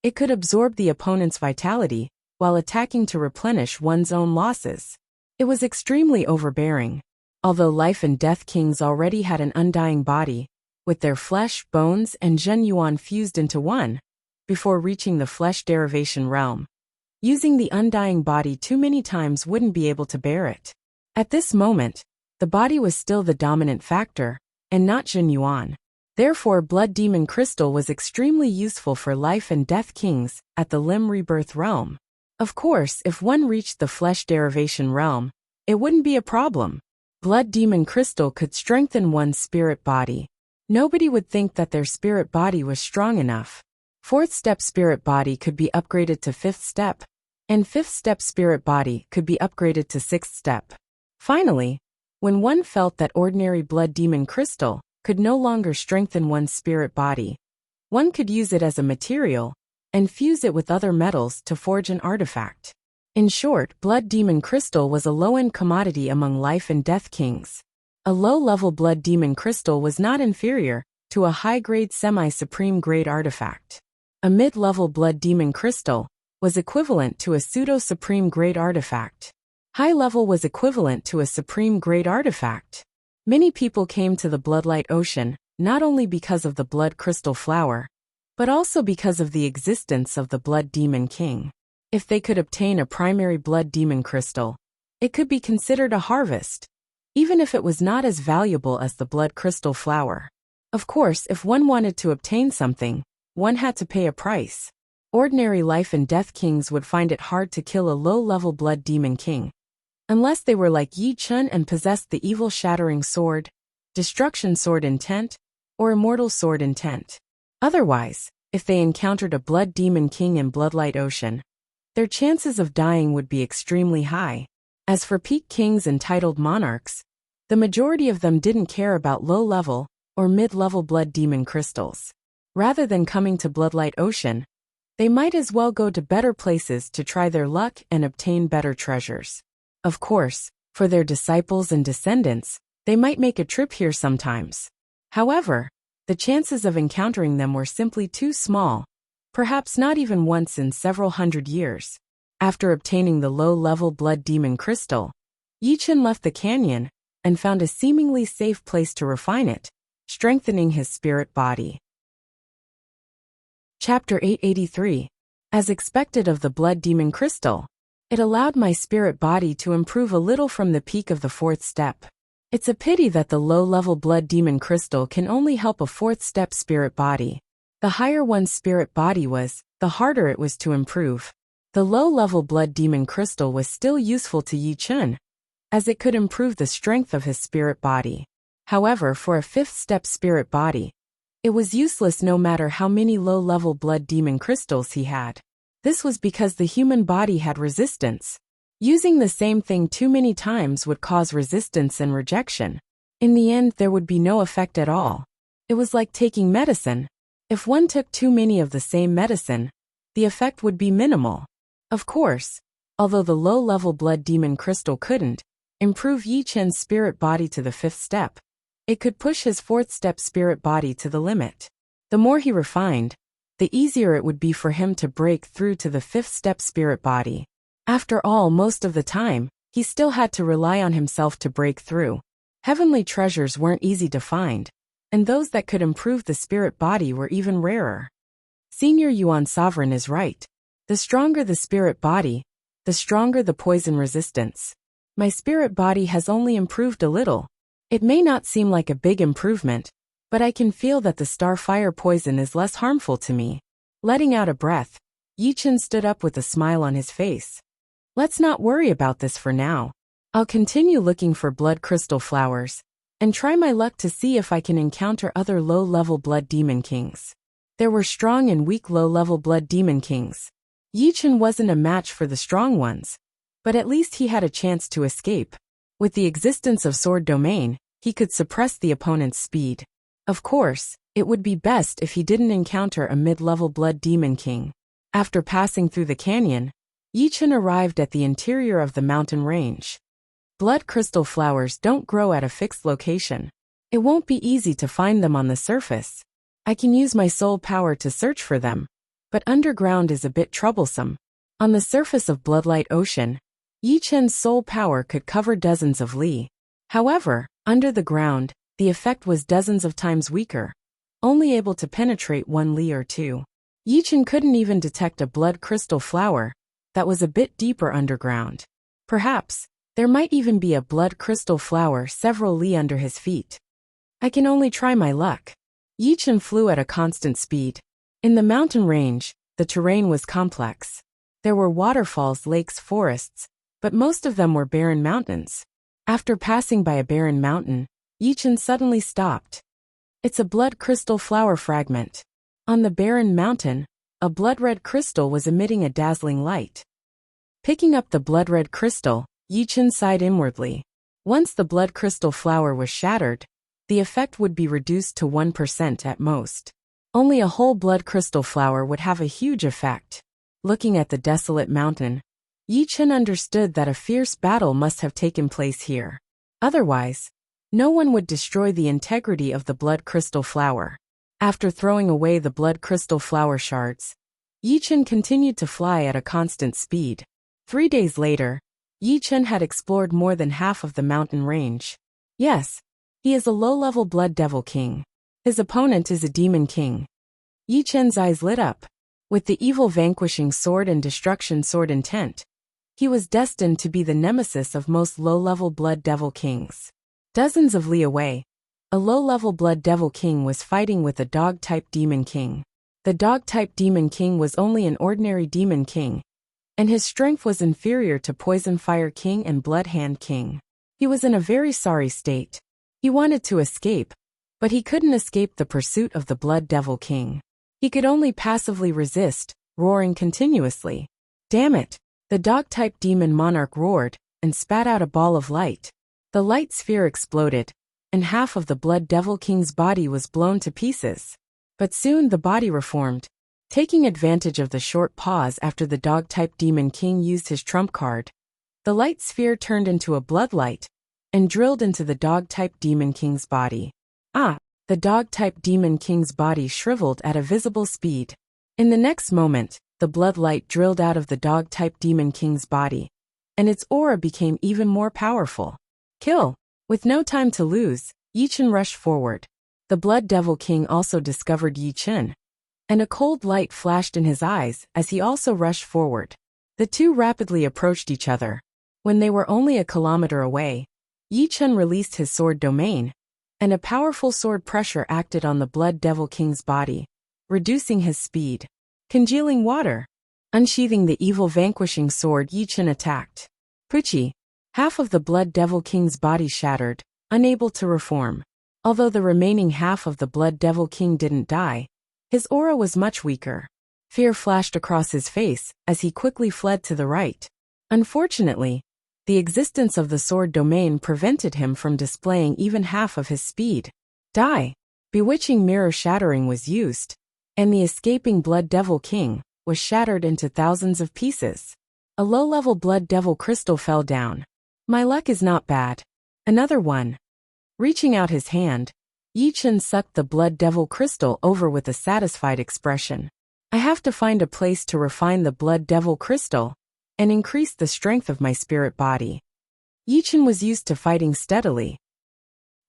it could absorb the opponent's vitality while attacking to replenish one's own losses. It was extremely overbearing. Although life and death kings already had an undying body, with their flesh, bones, and Zhen Yuan fused into one, before reaching the flesh derivation realm, using the undying body too many times wouldn't be able to bear it. At this moment, the body was still the dominant factor, and not Zhen Yuan. Therefore, blood demon crystal was extremely useful for life and death kings at the limb rebirth realm. Of course, if one reached the flesh derivation realm, it wouldn't be a problem. Blood demon crystal could strengthen one's spirit body. Nobody would think that their spirit body was strong enough. Fourth step spirit body could be upgraded to fifth step, and fifth step spirit body could be upgraded to sixth step. Finally, when one felt that ordinary blood demon crystal could no longer strengthen one's spirit body, one could use it as a material and fuse it with other metals to forge an artifact. In short, blood demon crystal was a low-end commodity among life and death kings. A low-level blood demon crystal was not inferior to a high-grade semi-supreme grade artifact. A mid-level blood demon crystal was equivalent to a pseudo-supreme grade artifact. High level was equivalent to a supreme grade artifact. Many people came to the Bloodlight Ocean not only because of the blood crystal flower, but also because of the existence of the blood demon king. If they could obtain a primary blood demon crystal, it could be considered a harvest, even if it was not as valuable as the blood crystal flower. Of course, if one wanted to obtain something, one had to pay a price. Ordinary life and death kings would find it hard to kill a low-level blood demon king, unless they were like Yi Chun and possessed the evil shattering sword, destruction sword intent, or immortal sword intent. Otherwise, if they encountered a blood demon king in Bloodlight Ocean, their chances of dying would be extremely high. As for peak kings and titled monarchs, the majority of them didn't care about low-level or mid-level blood demon crystals. Rather than coming to Bloodlight Ocean, they might as well go to better places to try their luck and obtain better treasures. Of course, for their disciples and descendants, they might make a trip here sometimes. However, the chances of encountering them were simply too small, perhaps not even once in several hundred years. After obtaining the low-level blood demon crystal, Yi Chun left the canyon and found a seemingly safe place to refine it, strengthening his spirit body. Chapter 883. As expected of the blood demon crystal, it allowed my spirit body to improve a little from the peak of the fourth step. It's a pity that the low-level blood demon crystal can only help a fourth step spirit body. The higher one's spirit body was, the harder it was to improve. The low-level blood demon crystal was still useful to Yi Chun, as it could improve the strength of his spirit body. However, for a fifth step spirit body, it was useless no matter how many low-level blood demon crystals he had. This was because the human body had resistance. Using the same thing too many times would cause resistance and rejection. In the end, there would be no effect at all. It was like taking medicine. If one took too many of the same medicine, the effect would be minimal. Of course, although the low-level blood demon crystal couldn't improve Yi Chun's spirit body to the fifth step, it could push his fourth step spirit body to the limit. The more he refined, the easier it would be for him to break through to the fifth step spirit body. After all, most of the time, he still had to rely on himself to break through. Heavenly treasures weren't easy to find, and those that could improve the spirit body were even rarer. Senior Yuan Sovereign is right. The stronger the spirit body, the stronger the poison resistance. My spirit body has only improved a little. It may not seem like a big improvement, but I can feel that the starfire poison is less harmful to me. Letting out a breath, Yi Chun stood up with a smile on his face. Let's not worry about this for now. I'll continue looking for blood crystal flowers, and try my luck to see if I can encounter other low-level blood demon kings. There were strong and weak low-level blood demon kings. Yi Chun wasn't a match for the strong ones, but at least he had a chance to escape. With the existence of Sword Domain, he could suppress the opponent's speed. Of course, it would be best if he didn't encounter a mid-level blood demon king. After passing through the canyon, Yichen arrived at the interior of the mountain range. Blood crystal flowers don't grow at a fixed location. It won't be easy to find them on the surface. I can use my soul power to search for them, but underground is a bit troublesome. On the surface of Bloodlight Ocean, Yichen's soul power could cover dozens of li. However, under the ground, the effect was dozens of times weaker, only able to penetrate 1 li or 2. Yichen couldn't even detect a blood crystal flower that was a bit deeper underground. Perhaps, there might even be a blood crystal flower several li under his feet. I can only try my luck. Yichen flew at a constant speed. In the mountain range, the terrain was complex. There were waterfalls, lakes, forests, but most of them were barren mountains. After passing by a barren mountain, Yichen suddenly stopped. It's a blood crystal flower fragment. On the barren mountain, a blood-red crystal was emitting a dazzling light. Picking up the blood-red crystal, Yichen sighed inwardly. Once the blood crystal flower was shattered, the effect would be reduced to 1% at most. Only a whole blood crystal flower would have a huge effect. Looking at the desolate mountain, Yichen understood that a fierce battle must have taken place here. Otherwise, no one would destroy the integrity of the blood crystal flower. After throwing away the blood crystal flower shards, Yichen continued to fly at a constant speed. 3 days later, Yichen had explored more than half of the mountain range. Yes, he is a low-level blood devil king. His opponent is a demon king. Yichen's eyes lit up. With the evil vanquishing sword and destruction sword intent, he was destined to be the nemesis of most low-level blood devil kings. Dozens of li away, a low-level blood devil king was fighting with a dog-type demon king. The dog-type demon king was only an ordinary demon king, and his strength was inferior to Poison Fire King and Blood Hand King. He was in a very sorry state. He wanted to escape, but he couldn't escape the pursuit of the Blood Devil King. He could only passively resist, roaring continuously. Damn it! The dog-type demon monarch roared and spat out a ball of light. The light sphere exploded, and half of the Blood Devil King's body was blown to pieces. But soon the body reformed. Taking advantage of the short pause after the dog-type demon king used his trump card, the light sphere turned into a bloodlight and drilled into the dog-type demon king's body. The dog-type demon king's body shriveled at a visible speed. In the next moment, the bloodlight drilled out of the dog-type demon king's body, and its aura became even more powerful. Kill! With no time to lose, Yichen rushed forward. The Blood Devil King also discovered Yichen, and a cold light flashed in his eyes as he also rushed forward. The two rapidly approached each other. When they were only a kilometer away, Yichen released his sword domain, and a powerful sword pressure acted on the Blood Devil King's body, reducing his speed. Congealing water. Unsheathing the evil vanquishing sword, Yichen attacked. Puchi. Half of the Blood Devil King's body shattered, unable to reform. Although the remaining half of the Blood Devil King didn't die, his aura was much weaker. Fear flashed across his face as he quickly fled to the right. Unfortunately, the existence of the sword domain prevented him from displaying even half of his speed. Die! Bewitching mirror shattering was used, and the escaping Blood Devil King was shattered into thousands of pieces. A low-level Blood Devil crystal fell down. My luck is not bad. Another one. Reaching out his hand, Yichen sucked the Blood Devil crystal over with a satisfied expression. I have to find a place to refine the Blood Devil crystal and increase the strength of my spirit body. Yichen was used to fighting steadily.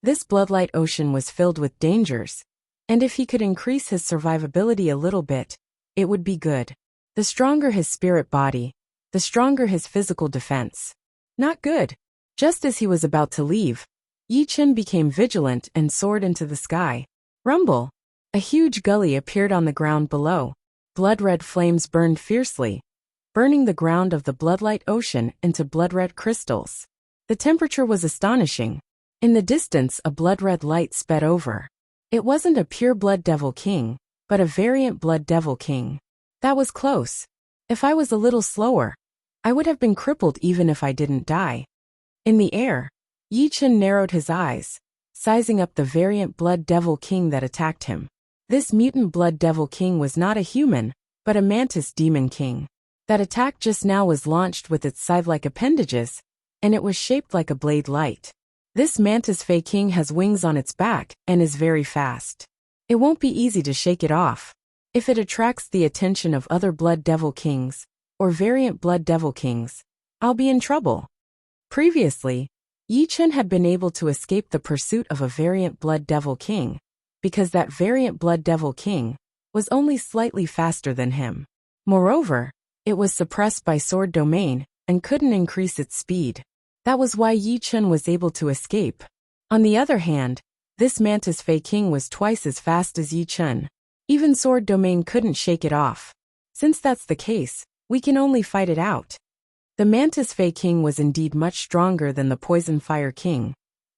This Bloodlight Ocean was filled with dangers, and if he could increase his survivability a little bit, it would be good. The stronger his spirit body, the stronger his physical defense. Not good. Just as he was about to leave, Yichen became vigilant and soared into the sky. Rumble! A huge gully appeared on the ground below. Blood-red flames burned fiercely, burning the ground of the Bloodlight Ocean into blood-red crystals. The temperature was astonishing. In the distance, a blood-red light sped over. It wasn't a pure Blood Devil King, but a variant Blood Devil King. That was close. If I was a little slower, I would have been crippled even if I didn't die. In the air, Yichen narrowed his eyes, sizing up the variant Blood Devil King that attacked him. This mutant Blood Devil King was not a human, but a mantis demon king. That attack just now was launched with its scythe-like appendages, and it was shaped like a blade light. This mantis Fey King has wings on its back and is very fast. It won't be easy to shake it off. If it attracts the attention of other Blood Devil Kings, or variant Blood Devil Kings, I'll be in trouble. Previously, Yi Chen had been able to escape the pursuit of a variant Blood Devil King, because that variant Blood Devil King was only slightly faster than him. Moreover, it was suppressed by sword domain and couldn't increase its speed. That was why Yi Chen was able to escape. On the other hand, this Mantis Fey King was twice as fast as Yi Chen. Even sword domain couldn't shake it off. Since that's the case, we can only fight it out. The Mantis Fey King was indeed much stronger than the Poison Fire King,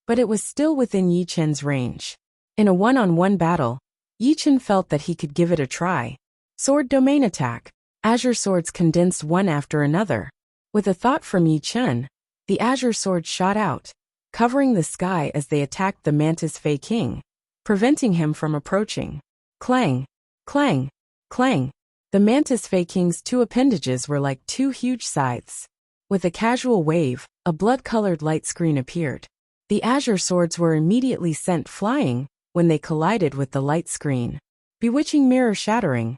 but it was still within Yi Chen's range. In a one-on-one battle, Yi Chen felt that he could give it a try. Sword domain attack. Azure swords condensed one after another. With a thought from Yi Chen, the azure sword shot out, covering the sky as they attacked the Mantis Fey King, preventing him from approaching. Clang, clang, clang. The Mantis Fey King's two appendages were like two huge scythes. With a casual wave, a blood-colored light screen appeared. The azure swords were immediately sent flying when they collided with the light screen. Bewitching mirror shattering.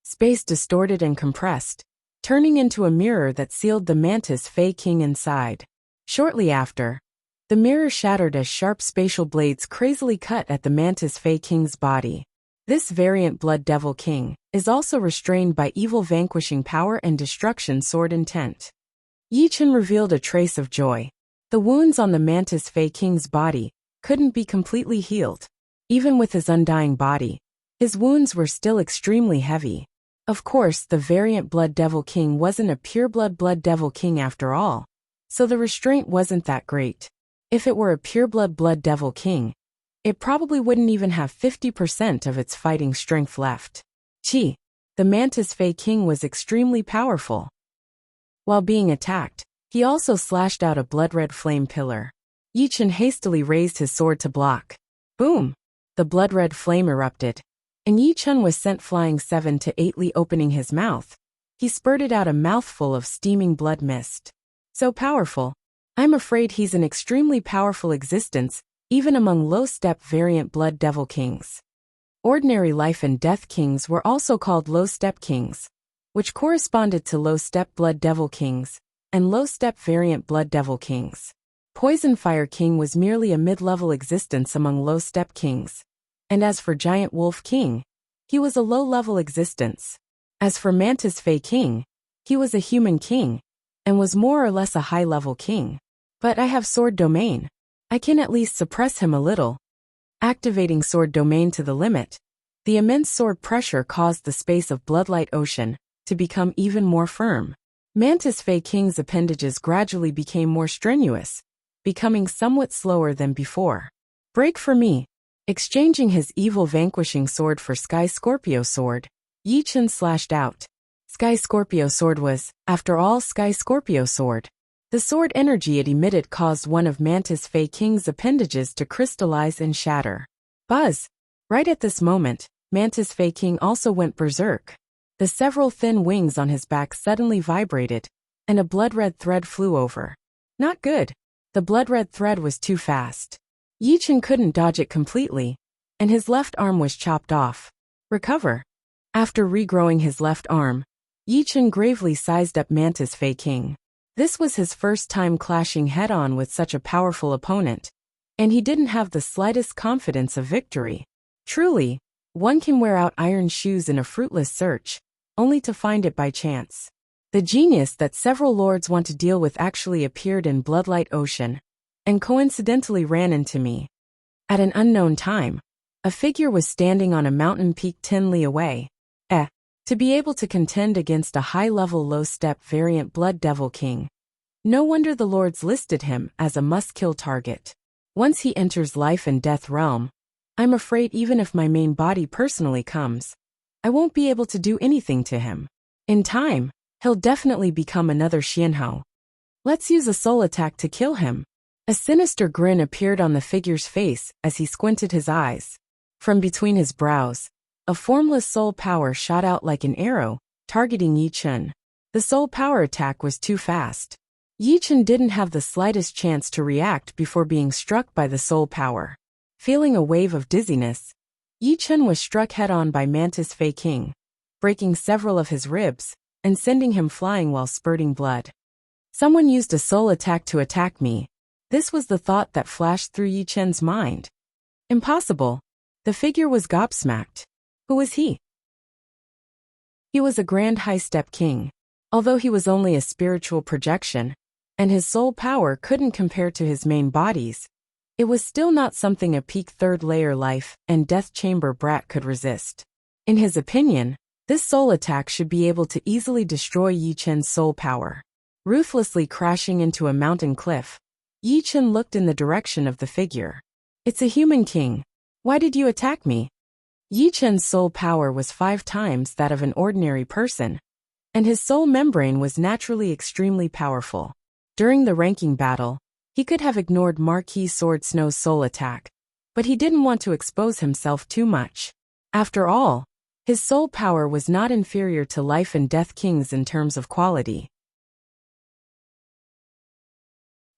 Space distorted and compressed, turning into a mirror that sealed the Mantis Fey King inside. Shortly after, the mirror shattered as sharp spatial blades crazily cut at the Mantis Fey King's body. This variant Blood Devil King is also restrained by evil vanquishing power and destruction sword intent. Yi Chen revealed a trace of joy. The wounds on the Mantis Fey King's body couldn't be completely healed. Even with his undying body, his wounds were still extremely heavy. Of course, the variant Blood Devil King wasn't a pureblood Blood Devil King after all, so the restraint wasn't that great. If it were a pureblood Blood Devil King, it probably wouldn't even have 50% of its fighting strength left. Chi. The Mantis Fey King was extremely powerful. While being attacked, he also slashed out a blood-red flame pillar. Yi Chen hastily raised his sword to block. Boom! The blood-red flame erupted, and Yi Chen was sent flying 7 to 8, opening his mouth. He spurted out a mouthful of steaming blood mist. So powerful. I'm afraid he's an extremely powerful existence, even among low-step variant Blood Devil Kings. Ordinary life and death kings were also called low-step kings, which corresponded to low-step Blood Devil Kings and low-step variant Blood Devil Kings. Poison Fire King was merely a mid-level existence among low-step kings, and as for Giant Wolf King, he was a low-level existence. As for Mantis Fey King, he was a human king, and was more or less a high-level king. But I have sword domain. I can at least suppress him a little. Activating sword domain to the limit, the immense sword pressure caused the space of Bloodlight Ocean to become even more firm. Mantis Fey King's appendages gradually became more strenuous, becoming somewhat slower than before. Break for me. Exchanging his evil vanquishing sword for Sky Scorpio sword, Yi Chen slashed out. Sky Scorpio sword was, after all, Sky Scorpio sword. The sword energy it emitted caused one of Mantis Fey King's appendages to crystallize and shatter. Buzz! Right at this moment, Mantis Fey King also went berserk. The several thin wings on his back suddenly vibrated, and a blood-red thread flew over. Not good. The blood-red thread was too fast. Yi Chen couldn't dodge it completely, and his left arm was chopped off. Recover. After regrowing his left arm, Yi Chen gravely sized up Mantis Fey King. This was his first time clashing head-on with such a powerful opponent, and he didn't have the slightest confidence of victory. Truly, one can wear out iron shoes in a fruitless search, only to find it by chance. The genius that several lords want to deal with actually appeared in Bloodlight Ocean, and coincidentally ran into me. At an unknown time, a figure was standing on a mountain peak 10 li away. To be able to contend against a high-level low-step variant Blood Devil King. No wonder the lords listed him as a must-kill target. Once he enters life and death realm, I'm afraid even if my main body personally comes, I won't be able to do anything to him. In time, he'll definitely become another Xianhou. Let's use a soul attack to kill him. A sinister grin appeared on the figure's face as he squinted his eyes. From between his brows, a formless soul power shot out like an arrow, targeting Yi Chen. The soul power attack was too fast. Yi Chen didn't have the slightest chance to react before being struck by the soul power. Feeling a wave of dizziness, Yi Chen was struck head-on by Mantis Fei King, breaking several of his ribs and sending him flying while spurting blood. Someone used a soul attack to attack me. This was the thought that flashed through Yi Chen's mind. Impossible. The figure was gobsmacked. Who was he? He was a grand high-step king. Although he was only a spiritual projection, and his soul power couldn't compare to his main bodies, it was still not something a peak third-layer life and death chamber brat could resist. In his opinion, this soul attack should be able to easily destroy Yi Chen's soul power. Ruthlessly crashing into a mountain cliff, Yi Chen looked in the direction of the figure. It's a human king. Why did you attack me? Yi Chen's soul power was 5 times that of an ordinary person, and his soul membrane was naturally extremely powerful. During the ranking battle, he could have ignored Marquis Sword Snow's soul attack, but he didn't want to expose himself too much. After all, his soul power was not inferior to Life and Death Kings in terms of quality.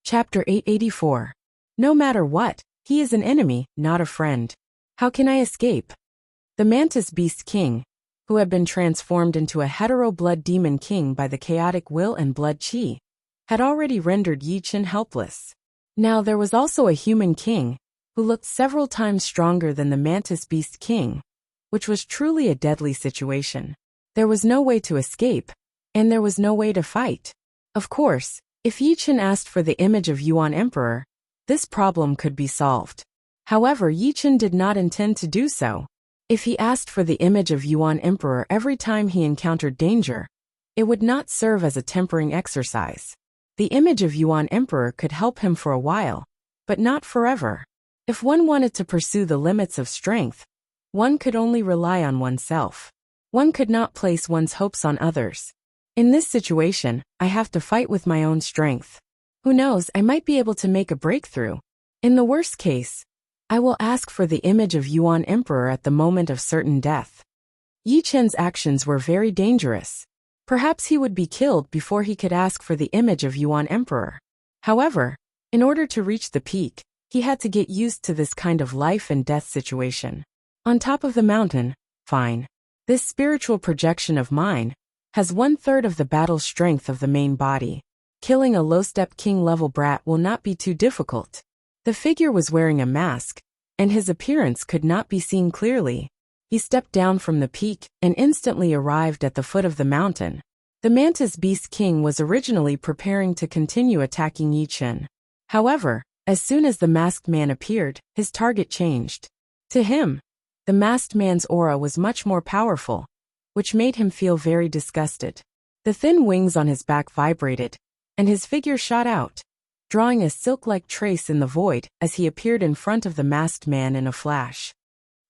Chapter 884. No matter what, he is an enemy, not a friend. How can I escape? The Mantis Beast King, who had been transformed into a hetero-blood demon king by the chaotic will and blood chi, had already rendered Yi Chen helpless. Now there was also a human king, who looked several times stronger than the Mantis Beast King, which was truly a deadly situation. There was no way to escape, and there was no way to fight. Of course, if Yi Chen asked for the image of Yuan Emperor, this problem could be solved. However, Yi Chen did not intend to do so. If he asked for the image of Yuan Emperor every time he encountered danger, it would not serve as a tempering exercise. The image of Yuan Emperor could help him for a while, but not forever. If one wanted to pursue the limits of strength, one could only rely on oneself. One could not place one's hopes on others. In this situation, I have to fight with my own strength. Who knows, I might be able to make a breakthrough. In the worst case, I will ask for the image of Yuan Emperor at the moment of certain death. Yi Chen's actions were very dangerous. Perhaps he would be killed before he could ask for the image of Yuan Emperor. However, in order to reach the peak, he had to get used to this kind of life and death situation. On top of the mountain, fine. This spiritual projection of mine has 1/3 of the battle strength of the main body. Killing a low-step king-level brat will not be too difficult. The figure was wearing a mask, and his appearance could not be seen clearly. He stepped down from the peak and instantly arrived at the foot of the mountain. The Mantis Beast King was originally preparing to continue attacking Yi Chen. However, as soon as the masked man appeared, his target changed. To him, the masked man's aura was much more powerful, which made him feel very disgusted. The thin wings on his back vibrated, and his figure shot out, drawing a silk-like trace in the void as he appeared in front of the masked man in a flash.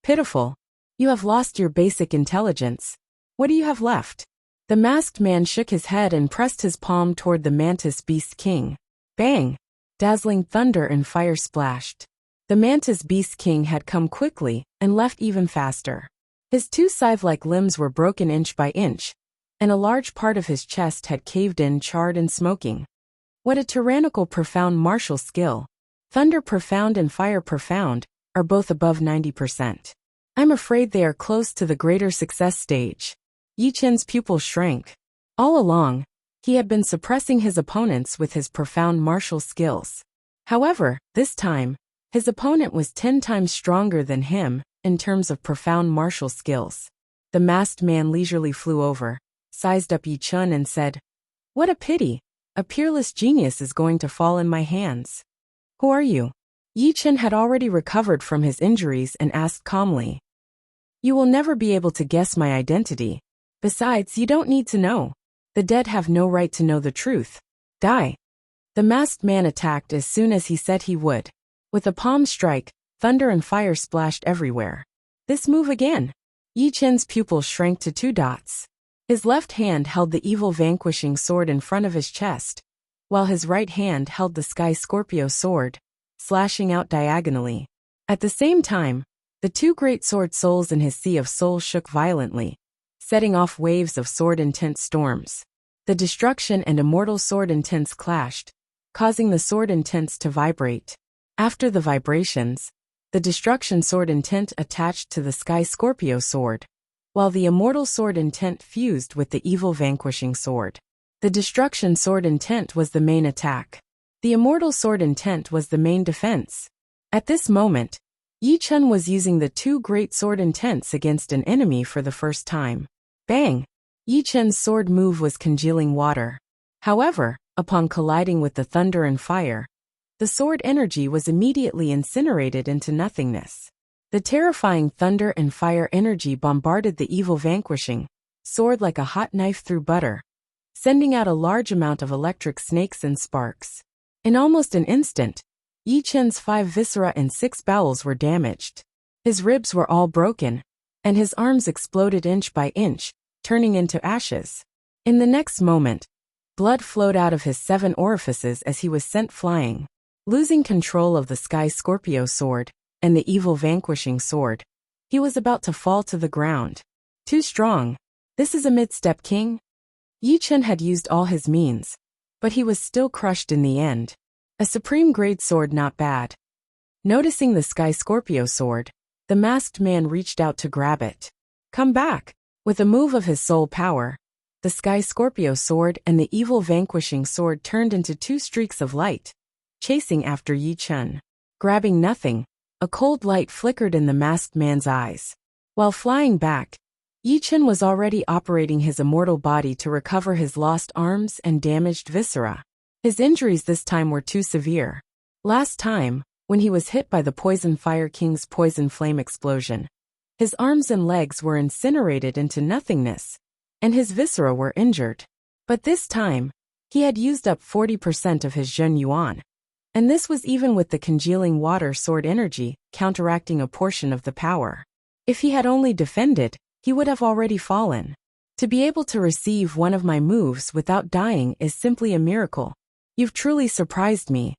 Pitiful. You have lost your basic intelligence. What do you have left? The masked man shook his head and pressed his palm toward the Mantis Beast King. Bang! Dazzling thunder and fire splashed. The Mantis Beast King had come quickly and left even faster. His 2 scythe-like limbs were broken inch by inch, and a large part of his chest had caved in, charred and smoking. What a tyrannical profound martial skill. Thunder profound and fire profound are both above 90%. I'm afraid they are close to the greater success stage. Yi Chen's pupil shrank. All along, he had been suppressing his opponents with his profound martial skills. However, this time, his opponent was 10 times stronger than him in terms of profound martial skills. The masked man leisurely flew over, sized up Yi Chen and said, "What a pity. A peerless genius is going to fall in my hands." "Who are you?" Yi Chen had already recovered from his injuries and asked calmly. "You will never be able to guess my identity. Besides, you don't need to know. The dead have no right to know the truth. Die." The masked man attacked as soon as he said he would. With a palm strike, thunder and fire splashed everywhere. This move again. Yi Chen's pupil shrank to 2 dots. His left hand held the evil vanquishing sword in front of his chest, while his right hand held the Sky Scorpio sword, slashing out diagonally. At the same time, the two great sword souls in his sea of souls shook violently, setting off waves of sword-intense storms. The destruction and immortal sword-intense clashed, causing the sword-intense to vibrate. After the vibrations, the destruction sword-intent attached to the Sky Scorpio sword, while the immortal sword-intent fused with the evil vanquishing sword. The destruction sword-intent was the main attack. The immortal sword-intent was the main defense. At this moment, Yi Chen was using the two great sword-intents against an enemy for the first time. Bang! Yi Chen's sword move was congealing water. However, upon colliding with the thunder and fire, the sword energy was immediately incinerated into nothingness. The terrifying thunder and fire energy bombarded the evil vanquishing sword like a hot knife through butter, sending out a large amount of electric snakes and sparks. In almost an instant, Yi Chen's 5 viscera and 6 bowels were damaged. His ribs were all broken, and his arms exploded inch by inch, turning into ashes. In the next moment, blood flowed out of his 7 orifices as he was sent flying. Losing control of the Sky Scorpio sword and the evil vanquishing sword, he was about to fall to the ground. Too strong. This is a mid-step king? Yi Chen had used all his means, but he was still crushed in the end. A supreme grade sword, not bad. Noticing the Sky Scorpio sword, the masked man reached out to grab it. Come back! With a move of his soul power, the Sky Scorpio sword and the evil vanquishing sword turned into 2 streaks of light, chasing after Yi Chen. Grabbing nothing, a cold light flickered in the masked man's eyes. While flying back, Yi Chen was already operating his immortal body to recover his lost arms and damaged viscera. His injuries this time were too severe. Last time, when he was hit by the Poison Fire King's poison flame explosion, his arms and legs were incinerated into nothingness, and his viscera were injured. But this time, he had used up 40% of his Zhen Yuan, and this was even with the congealing water sword energy counteracting a portion of the power. If he had only defended, he would have already fallen. To be able to receive one of my moves without dying is simply a miracle. You've truly surprised me.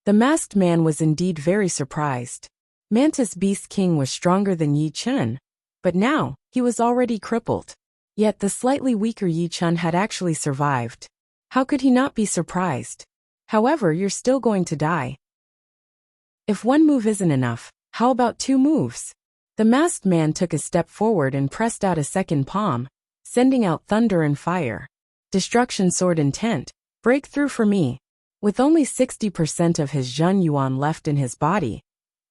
The masked man was indeed very surprised. Mantis Beast King was stronger than Yi Chen, but now, he was already crippled. Yet the slightly weaker Yi Chen had actually survived. How could he not be surprised? However, you're still going to die. If one move isn't enough, how about 2 moves? The masked man took a step forward and pressed out a second palm, sending out thunder and fire. Destruction sword intent, breakthrough for me. With only 60% of his Zhen Yuan left in his body,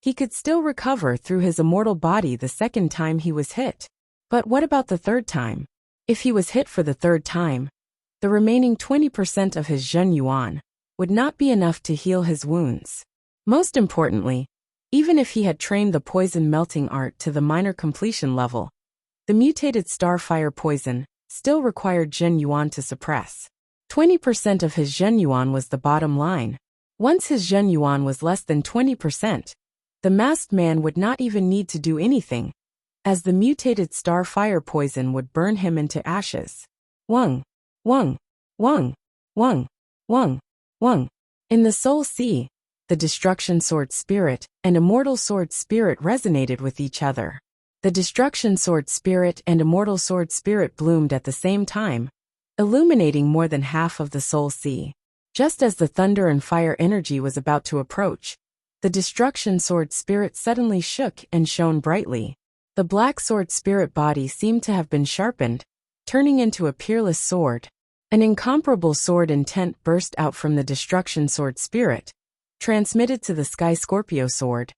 he could still recover through his immortal body the second time he was hit. But what about the third time? If he was hit for the third time, the remaining 20% of his Zhen Yuan would not be enough to heal his wounds. Most importantly, even if he had trained the poison melting art to the minor completion level, the mutated starfire poison still required Zhen Yuan to suppress. 20% of his Zhen Yuan was the bottom line. Once his Zhen Yuan was less than 20%, the masked man would not even need to do anything, as the mutated starfire poison would burn him into ashes. Wang, Wang, Wang, Wang, Wang, Wang. In the Soul Sea, the Destruction Sword Spirit and Immortal Sword Spirit resonated with each other. The Destruction Sword Spirit and Immortal Sword Spirit bloomed at the same time, illuminating more than half of the Soul Sea. Just as the thunder and fire energy was about to approach, the Destruction Sword Spirit suddenly shook and shone brightly. The Black Sword Spirit body seemed to have been sharpened, turning into a peerless sword. An incomparable sword intent burst out from the Destruction Sword Spirit, transmitted to the Sky Scorpio sword,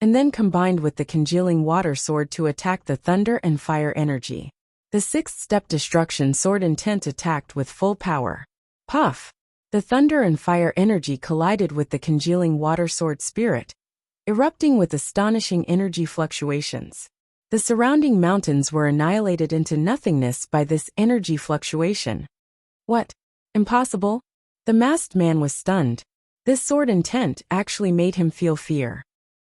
and then combined with the congealing water sword to attack the thunder and fire energy. The 6th-step Destruction Sword intent attacked with full power. Puff! The thunder and fire energy collided with the congealing water sword spirit, erupting with astonishing energy fluctuations. The surrounding mountains were annihilated into nothingness by this energy fluctuation. What? Impossible? The masked man was stunned. This sword intent actually made him feel fear.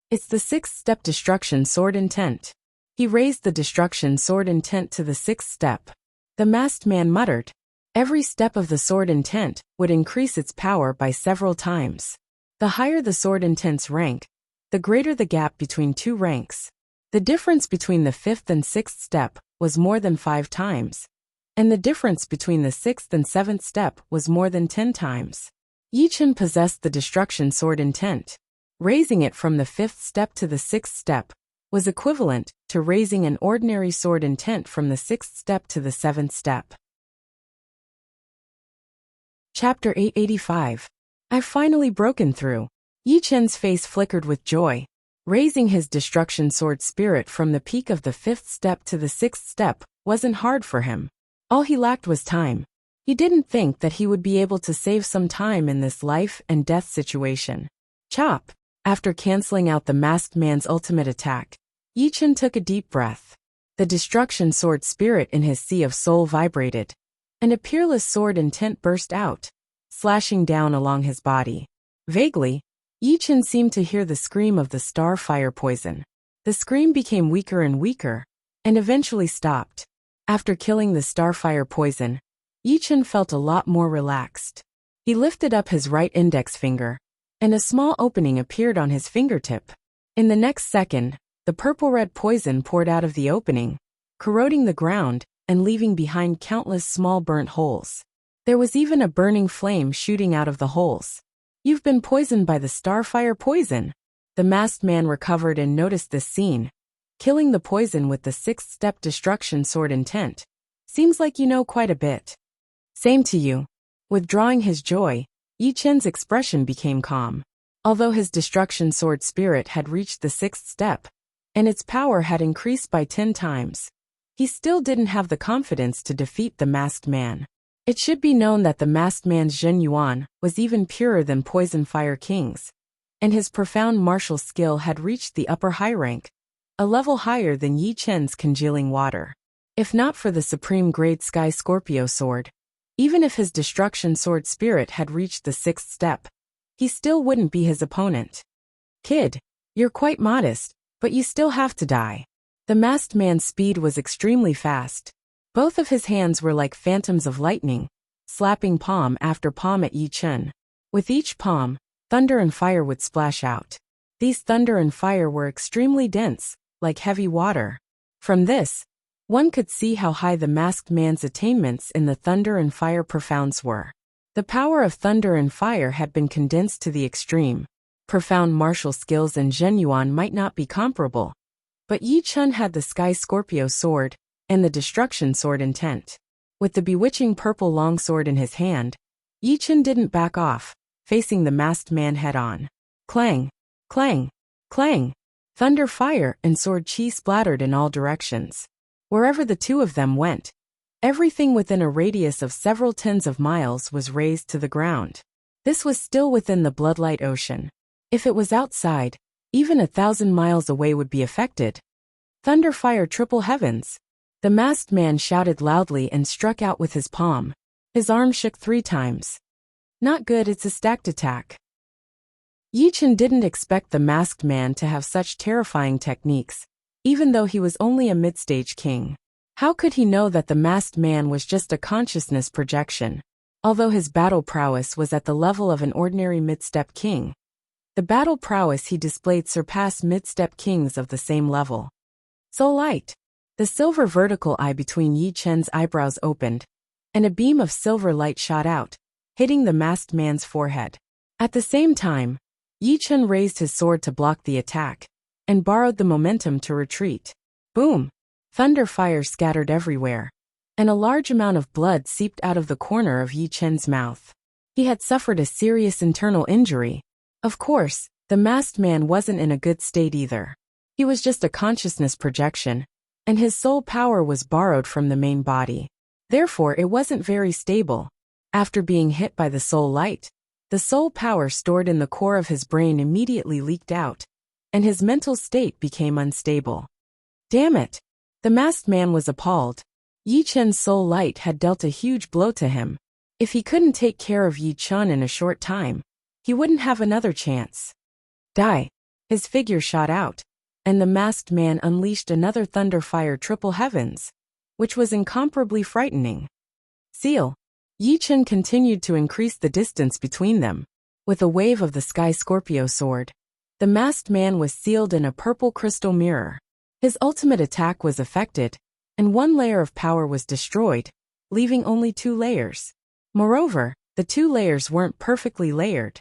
It's the 6th-step Destruction Sword intent. He raised the Destruction Sword intent to the 6th step. The masked man muttered, Every step of the sword intent would increase its power by several times. The higher the sword intent's rank, the greater the gap between two ranks. The difference between the 5th and 6th step was more than 5 times, and the difference between the 6th and 7th step was more than 10 times. Yi Chen possessed the destruction sword intent. Raising it from the 5th step to the 6th step was equivalent to raising an ordinary sword intent from the 6th step to the 7th step. Chapter 885. I've finally broken through. Yi Chen's face flickered with joy. Raising his destruction sword spirit from the peak of the 5th step to the 6th step wasn't hard for him. All he lacked was time. He didn't think that he would be able to save some time in this life and death situation. Chop! After canceling out the masked man's ultimate attack, Yi Chen took a deep breath. The destruction sword spirit in his sea of soul vibrated, and a peerless sword intent burst out, slashing down along his body. Vaguely, Yi Chen seemed to hear the scream of the star fire poison. The scream became weaker and weaker, and eventually stopped. After killing the starfire poison, Yi Chen felt a lot more relaxed. He lifted up his right index finger, and a small opening appeared on his fingertip. In the next second, the purple-red poison poured out of the opening, corroding the ground and leaving behind countless small burnt holes. There was even a burning flame shooting out of the holes. You've been poisoned by the starfire poison. The masked man recovered and noticed this scene. Killing the poison with the 6th step destruction sword intent. Seems like you know quite a bit. Same to you. Withdrawing his joy, Yi Chen's expression became calm. Although his destruction sword spirit had reached the 6th step, and its power had increased by 10 times, he still didn't have the confidence to defeat the masked man. It should be known that the masked man's Zhen Yuan was even purer than Poison Fire King's, and his profound martial skill had reached the upper high rank, a level higher than Yi Chen's congealing water. If not for the supreme grade Sky Scorpio sword, even if his destruction sword spirit had reached the 6th step, he still wouldn't be his opponent. Kid, you're quite modest, but you still have to die. The masked man's speed was extremely fast. Both of his hands were like phantoms of lightning, slapping palm after palm at Yi Chen. With each palm, thunder and fire would splash out. These thunder and fire were extremely dense, like heavy water. From this, one could see how high the masked man's attainments in the thunder and fire profounds were. The power of thunder and fire had been condensed to the extreme. Profound martial skills and Zhen Yuan might not be comparable, but Yi Chen had the Sky Scorpio sword and the destruction sword intent. With the bewitching purple longsword in his hand, Yi Chen didn't back off, facing the masked man head-on. Clang! Clang! Clang! Thunder, fire, and sword chi splattered in all directions. Wherever the two of them went, everything within a radius of several tens of miles was razed to the ground. This was still within the Bloodlight Ocean. If it was outside, even 1,000 miles away would be affected. Thunder, fire, triple heavens! The masked man shouted loudly and struck out with his palm. His arm shook 3 times. Not good, it's a stacked attack. Yi Chen didn't expect the masked man to have such terrifying techniques, even though he was only a mid-stage king. How could he know that the masked man was just a consciousness projection? Although his battle prowess was at the level of an ordinary mid-step king, the battle prowess he displayed surpassed mid-step kings of the same level. Soul Light! The silver vertical eye between Yi Chen's eyebrows opened, and a beam of silver light shot out, hitting the masked man's forehead. At the same time, Yi Chen raised his sword to block the attack, and borrowed the momentum to retreat. Boom! Thunder fire scattered everywhere, and a large amount of blood seeped out of the corner of Yi Chen's mouth. He had suffered a serious internal injury. Of course, the masked man wasn't in a good state either. He was just a consciousness projection, and his soul power was borrowed from the main body. Therefore, it wasn't very stable. After being hit by the soul light, the soul power stored in the core of his brain immediately leaked out, and his mental state became unstable. Damn it! The masked man was appalled. Yi Chen's soul light had dealt a huge blow to him. If he couldn't take care of Yi Chen in a short time, he wouldn't have another chance. Die! His figure shot out, and the masked man unleashed another thunder fire triple heavens, which was incomparably frightening. Seal! Yi Chen continued to increase the distance between them. With a wave of the Sky Scorpio sword, the masked man was sealed in a purple crystal mirror. His ultimate attack was effected, and one layer of power was destroyed, leaving only 2 layers. Moreover, the 2 layers weren't perfectly layered.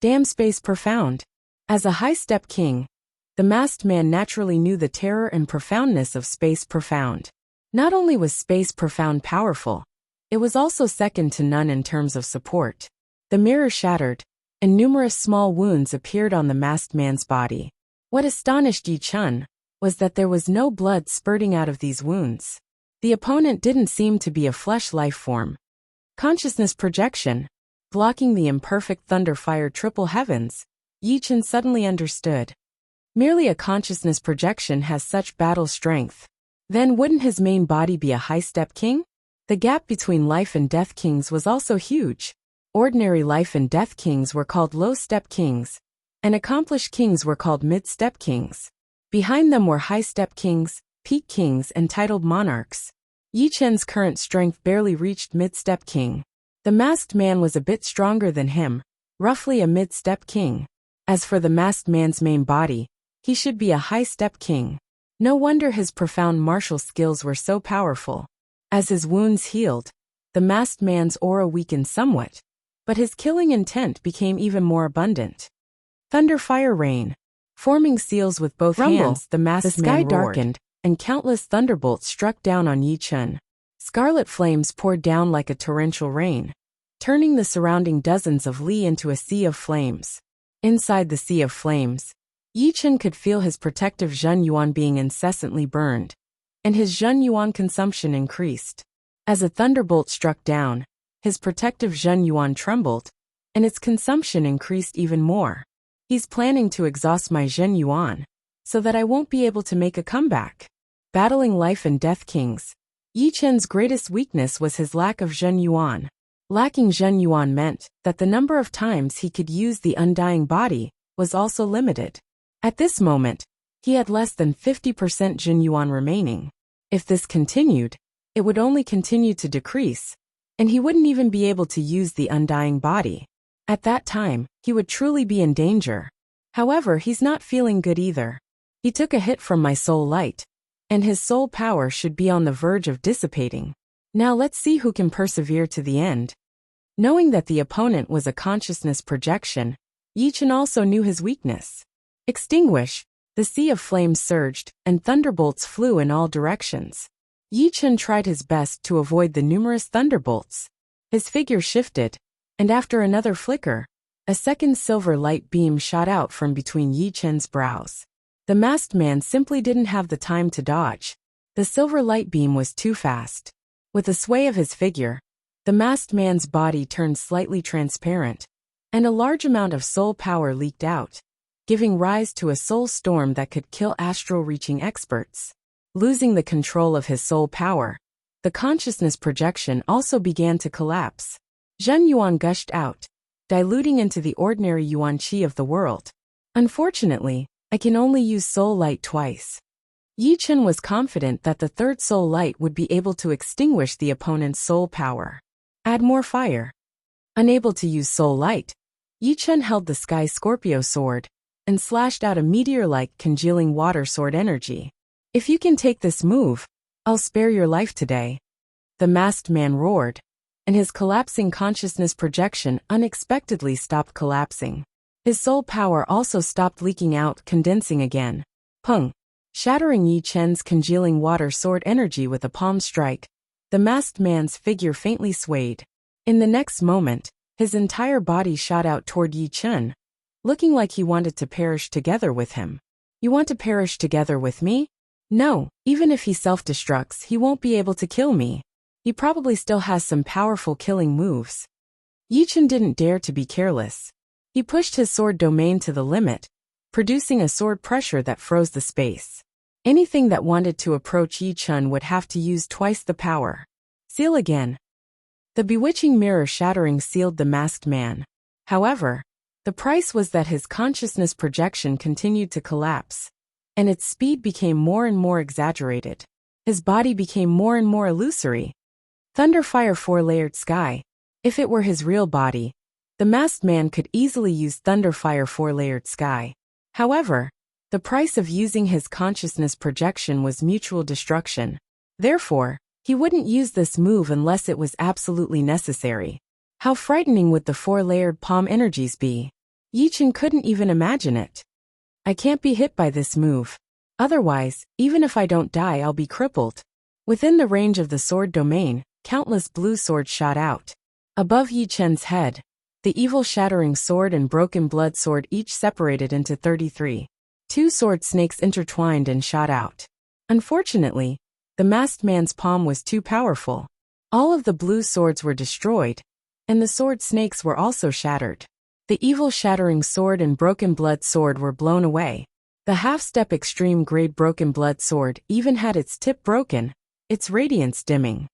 Damn Space Profound. As a high-step king, the masked man naturally knew the terror and profoundness of Space Profound. Not only was Space Profound powerful, it was also second to none in terms of support. The mirror shattered, and numerous small wounds appeared on the masked man's body. What astonished Yi Chen was that there was no blood spurting out of these wounds. The opponent didn't seem to be a flesh life form. Consciousness projection. Blocking the imperfect thunder-fire triple heavens, Yi Chen suddenly understood. Merely a consciousness projection has such battle strength. Then wouldn't his main body be a high-step king? The gap between life and death kings was also huge. Ordinary life and death kings were called low-step kings, and accomplished kings were called mid-step kings. Behind them were high-step kings, peak kings, and titled monarchs. Yi Chen's current strength barely reached mid-step king. The masked man was a bit stronger than him, roughly a mid-step king. As for the masked man's main body, he should be a high-step king. No wonder his profound martial skills were so powerful. As his wounds healed, the masked man's aura weakened somewhat, but his killing intent became even more abundant. Thunder Fire Rain. Forming seals with both hands, the masked man roared. The sky darkened, and countless thunderbolts struck down on Yi Chen. Scarlet flames poured down like a torrential rain, turning the surrounding dozens of li into a sea of flames. Inside the sea of flames, Yi Chen could feel his protective Zhen Yuan being incessantly burned, and his Zhen Yuan consumption increased. As a thunderbolt struck down, his protective Zhen Yuan trembled, and its consumption increased even more. He's planning to exhaust my Zhen Yuan, so that I won't be able to make a comeback. Battling life and death kings, Yi Chen's greatest weakness was his lack of Zhen Yuan. Lacking Zhen Yuan meant that the number of times he could use the undying body was also limited. At this moment, he had less than 50% Zhen Yuan remaining. If this continued, it would only continue to decrease, and he wouldn't even be able to use the undying body. At that time, he would truly be in danger. However, he's not feeling good either. He took a hit from my soul light, and his soul power should be on the verge of dissipating. Now let's see who can persevere to the end. Knowing that the opponent was a consciousness projection, Yi Chen also knew his weakness. Extinguish. The sea of flames surged, and thunderbolts flew in all directions. Yi Chen tried his best to avoid the numerous thunderbolts. His figure shifted, and after another flicker, a second silver light beam shot out from between Yi Chen's brows. The masked man simply didn't have the time to dodge. The silver light beam was too fast. With a sway of his figure, the masked man's body turned slightly transparent, and a large amount of soul power leaked out, giving rise to a soul storm that could kill astral-reaching experts. Losing the control of his soul power, the consciousness projection also began to collapse. Zhen Yuan gushed out, diluting into the ordinary Yuan Qi of the world. Unfortunately, I can only use soul light twice. Yi Chen was confident that the third soul light would be able to extinguish the opponent's soul power. Add more fire. Unable to use soul light, Yi Chen held the Sky Scorpio sword and slashed out a meteor-like congealing water sword energy. If you can take this move, I'll spare your life today. The masked man roared, and his collapsing consciousness projection unexpectedly stopped collapsing. His soul power also stopped leaking out, condensing again. Pung! Shattering Yi Chen's congealing water sword energy with a palm strike, the masked man's figure faintly swayed. In the next moment, his entire body shot out toward Yi Chen, looking like he wanted to perish together with him. You want to perish together with me? No, even if he self-destructs, he won't be able to kill me. He probably still has some powerful killing moves. Yi Chen didn't dare to be careless. He pushed his sword domain to the limit, producing a sword pressure that froze the space. Anything that wanted to approach Yi Chen would have to use twice the power. Seal again. The bewitching mirror shattering sealed the masked man. However, the price was that his consciousness projection continued to collapse, and its speed became more and more exaggerated. His body became more and more illusory. Thunderfire four-layered sky. If it were his real body, the masked man could easily use Thunderfire four-layered sky. However, the price of using his consciousness projection was mutual destruction. Therefore, he wouldn't use this move unless it was absolutely necessary. How frightening would the four-layered palm energies be? Yi Chen couldn't even imagine it. I can't be hit by this move. Otherwise, even if I don't die, I'll be crippled. Within the range of the sword domain, countless blue swords shot out. Above Yi Chen's head, the evil shattering sword and broken blood sword each separated into 33. Two sword snakes intertwined and shot out. Unfortunately, the masked man's palm was too powerful. All of the blue swords were destroyed, and the sword snakes were also shattered. The evil shattering sword and broken blood sword were blown away. The half-step extreme grade broken blood sword even had its tip broken, its radiance dimming.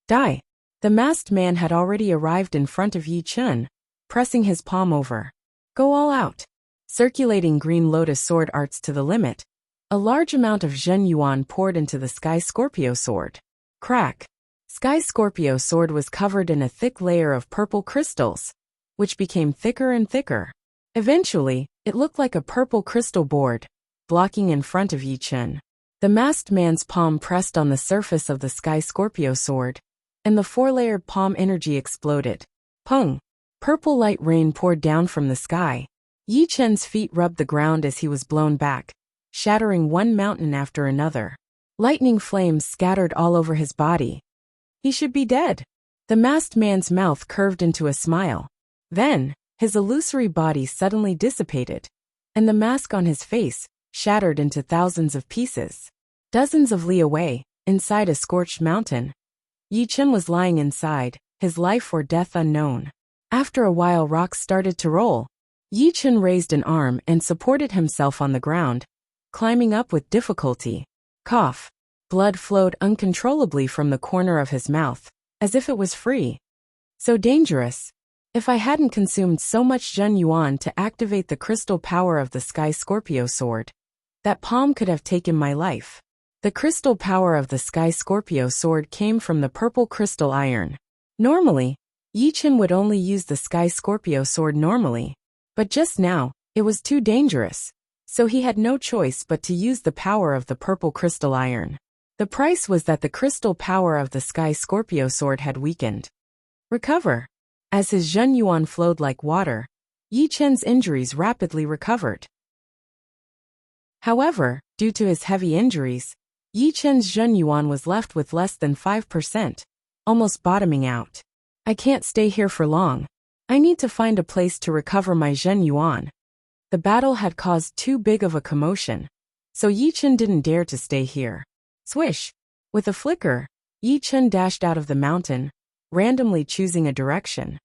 Die! The masked man had already arrived in front of Yi Chen, pressing his palm over. Go all out. Circulating green lotus sword arts to the limit, a large amount of Zhen Yuan poured into the Sky Scorpio sword. Crack! Sky Scorpio sword was covered in a thick layer of purple crystals, which became thicker and thicker. Eventually, it looked like a purple crystal board, blocking in front of Yi Chen. The masked man's palm pressed on the surface of the Sky Scorpio sword, and the four-layered palm energy exploded. Pung! Purple light rain poured down from the sky. Yi Chen's feet rubbed the ground as he was blown back, shattering one mountain after another. Lightning flames scattered all over his body. He should be dead. The masked man's mouth curved into a smile. Then, his illusory body suddenly dissipated, and the mask on his face shattered into thousands of pieces. Dozens of li away, inside a scorched mountain, Yi Chen was lying inside, his life or death unknown. After a while, rocks started to roll. Yi Chen raised an arm and supported himself on the ground, climbing up with difficulty. Cough. Blood flowed uncontrollably from the corner of his mouth, as if it was free. So dangerous. If I hadn't consumed so much Zhen Yuan to activate the crystal power of the Sky Scorpio sword, that palm could have taken my life. The crystal power of the Sky Scorpio sword came from the purple crystal iron. Normally, Yi Chen would only use the Sky Scorpio sword normally, but just now, it was too dangerous, so he had no choice but to use the power of the purple crystal iron. The price was that the crystal power of the Sky Scorpio sword had weakened. Recover. As his Zhen Yuan flowed like water, Yi Chen's injuries rapidly recovered. However, due to his heavy injuries, Yi Chen's Zhen Yuan was left with less than 5%, almost bottoming out. I can't stay here for long. I need to find a place to recover my Zhen Yuan. The battle had caused too big of a commotion, so Yi Chen didn't dare to stay here. Swish! With a flicker, Yi Chen dashed out of the mountain, randomly choosing a direction.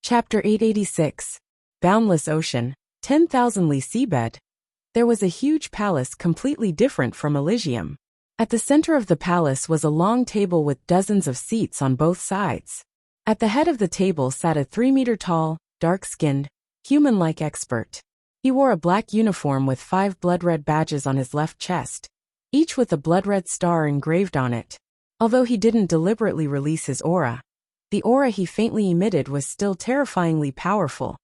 Chapter 886. Boundless Ocean, 10,000-li seabed. There was a huge palace completely different from Elysium. At the center of the palace was a long table with dozens of seats on both sides. At the head of the table sat a 3-meter-tall, dark-skinned, human-like expert. He wore a black uniform with 5 blood-red badges on his left chest, each with a blood-red star engraved on it. Although he didn't deliberately release his aura, the aura he faintly emitted was still terrifyingly powerful,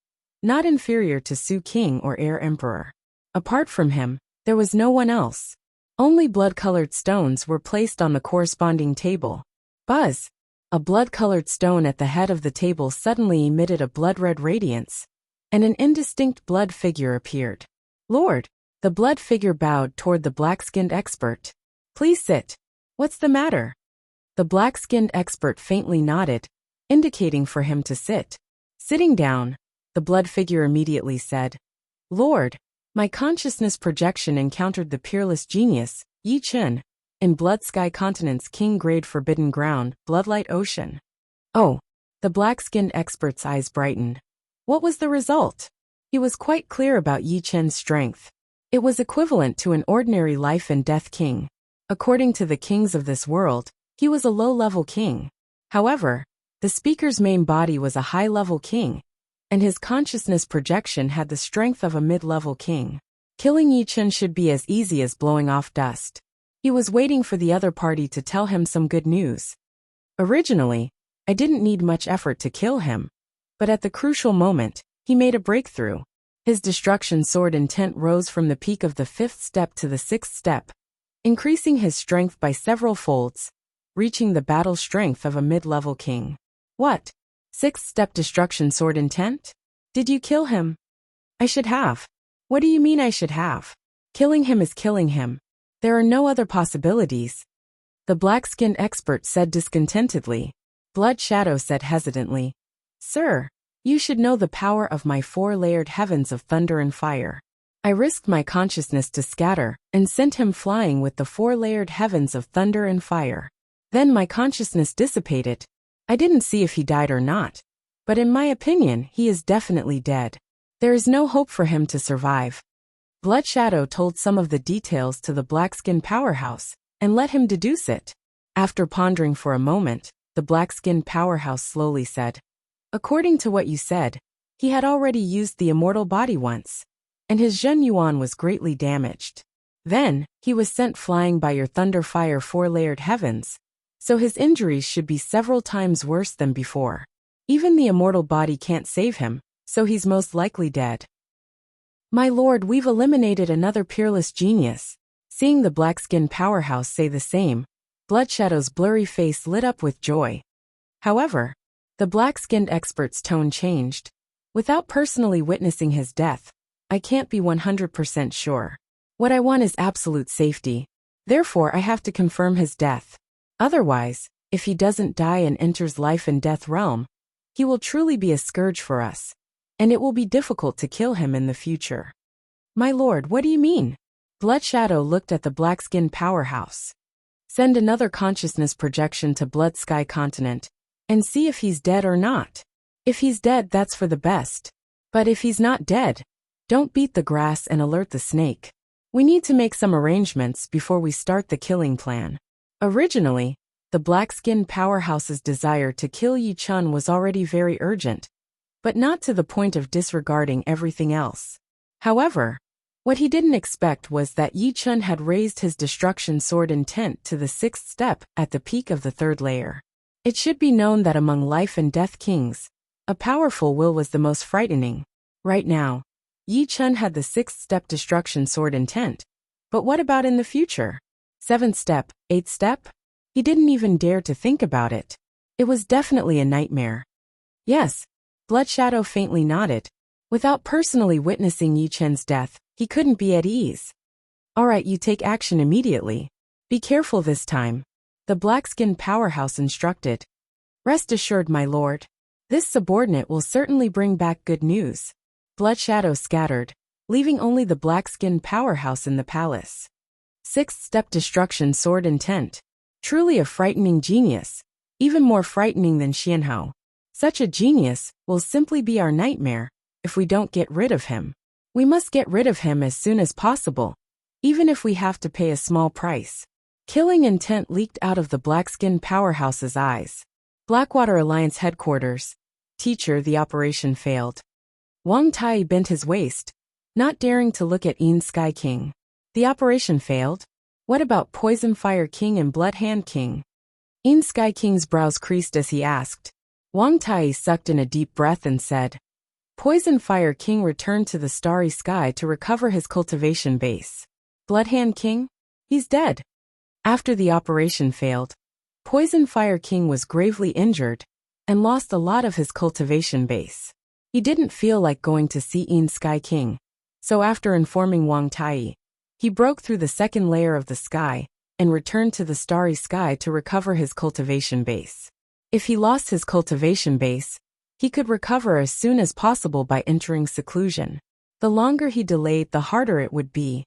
not inferior to Su King or Air Emperor. Apart from him, there was no one else. Only blood-colored stones were placed on the corresponding table. Buzz! A blood-colored stone at the head of the table suddenly emitted a blood-red radiance, and an indistinct blood figure appeared. Lord! The blood figure bowed toward the black-skinned expert. Please sit. What's the matter? The black-skinned expert faintly nodded, indicating for him to sit. Sitting down, the blood figure immediately said, Lord, my consciousness projection encountered the peerless genius, Yi Chen, in Blood Sky Continent's King-grade Forbidden Ground, Bloodlight Ocean. Oh, the black-skinned expert's eyes brightened. What was the result? He was quite clear about Yi Chen's strength. It was equivalent to an ordinary life and death king. According to the kings of this world, he was a low-level king. However, the speaker's main body was a high-level king, and his consciousness projection had the strength of a mid-level king. Killing Yi Chen should be as easy as blowing off dust. He was waiting for the other party to tell him some good news. Originally, I didn't need much effort to kill him, but at the crucial moment, he made a breakthrough. His destruction sword intent rose from the peak of the 5th step to the 6th step, increasing his strength by several folds, reaching the battle strength of a mid-level king. What? 6th step destruction sword intent? Did you kill him? I should have. What do you mean I should have? Killing him is killing him. There are no other possibilities. The black-skinned expert said discontentedly. Blood Shadow said hesitantly, Sir, you should know the power of my 4-layered heavens of thunder and fire. I risked my consciousness to scatter and sent him flying with the 4-layered heavens of thunder and fire. Then my consciousness dissipated. I didn't see if he died or not, but in my opinion, he is definitely dead. There is no hope for him to survive. Blood Shadow told some of the details to the black-skinned powerhouse, and let him deduce it. After pondering for a moment, the black-skinned powerhouse slowly said, According to what you said, he had already used the immortal body once, and his Zhen Yuan was greatly damaged. Then, he was sent flying by your thunder-fire 4-layered heavens, so his injuries should be several times worse than before. Even the immortal body can't save him, so he's most likely dead. My lord, we've eliminated another peerless genius. Seeing the black-skinned powerhouse say the same, Blood Shadow's blurry face lit up with joy. However, the black-skinned expert's tone changed. Without personally witnessing his death, I can't be 100% sure. What I want is absolute safety. Therefore, I have to confirm his death. Otherwise, if he doesn't die and enters life and death realm, he will truly be a scourge for us, and it will be difficult to kill him in the future. My lord, what do you mean? Blood Shadow looked at the black-skinned powerhouse. Send another consciousness projection to Blood Sky Continent, and see if he's dead or not. If he's dead, that's for the best. But if he's not dead, don't beat the grass and alert the snake. We need to make some arrangements before we start the killing plan. Originally, the black-skinned powerhouse's desire to kill Yi Chen was already very urgent, but not to the point of disregarding everything else. However, what he didn't expect was that Yi Chen had raised his destruction sword intent to the 6th step at the peak of the 3rd layer. It should be known that among life and death kings, a powerful will was the most frightening. Right now, Yi Chen had the 6th step destruction sword intent, but what about in the future? 7th step, 8th step? He didn't even dare to think about it. It was definitely a nightmare. Yes, Blood Shadow faintly nodded. Without personally witnessing Yi Chen's death, he couldn't be at ease. Alright, you take action immediately. Be careful this time. The black-skinned powerhouse instructed. Rest assured, my lord. This subordinate will certainly bring back good news. Blood Shadow scattered, leaving only the black-skinned powerhouse in the palace. 6th step destruction sword intent. Truly a frightening genius, even more frightening than Xianhou. Such a genius will simply be our nightmare if we don't get rid of him. We must get rid of him as soon as possible, even if we have to pay a small price. Killing intent leaked out of the black-skinned powerhouse's eyes. Blackwater Alliance headquarters. Teacher, the operation failed. Wang Tai bent his waist, not daring to look at Yin Sky King. The operation failed? What about Poison Fire King and Blood Hand King? Yin Sky King's brows creased as he asked. Wang Tai sucked in a deep breath and said, Poison Fire King returned to the starry sky to recover his cultivation base. Blood Hand King? He's dead. After the operation failed, Poison Fire King was gravely injured and lost a lot of his cultivation base. He didn't feel like going to see Yin Sky King, so after informing Wang Tai, he broke through the second layer of the sky and returned to the starry sky to recover his cultivation base. If he lost his cultivation base, he could recover as soon as possible by entering seclusion. The longer he delayed, the harder it would be.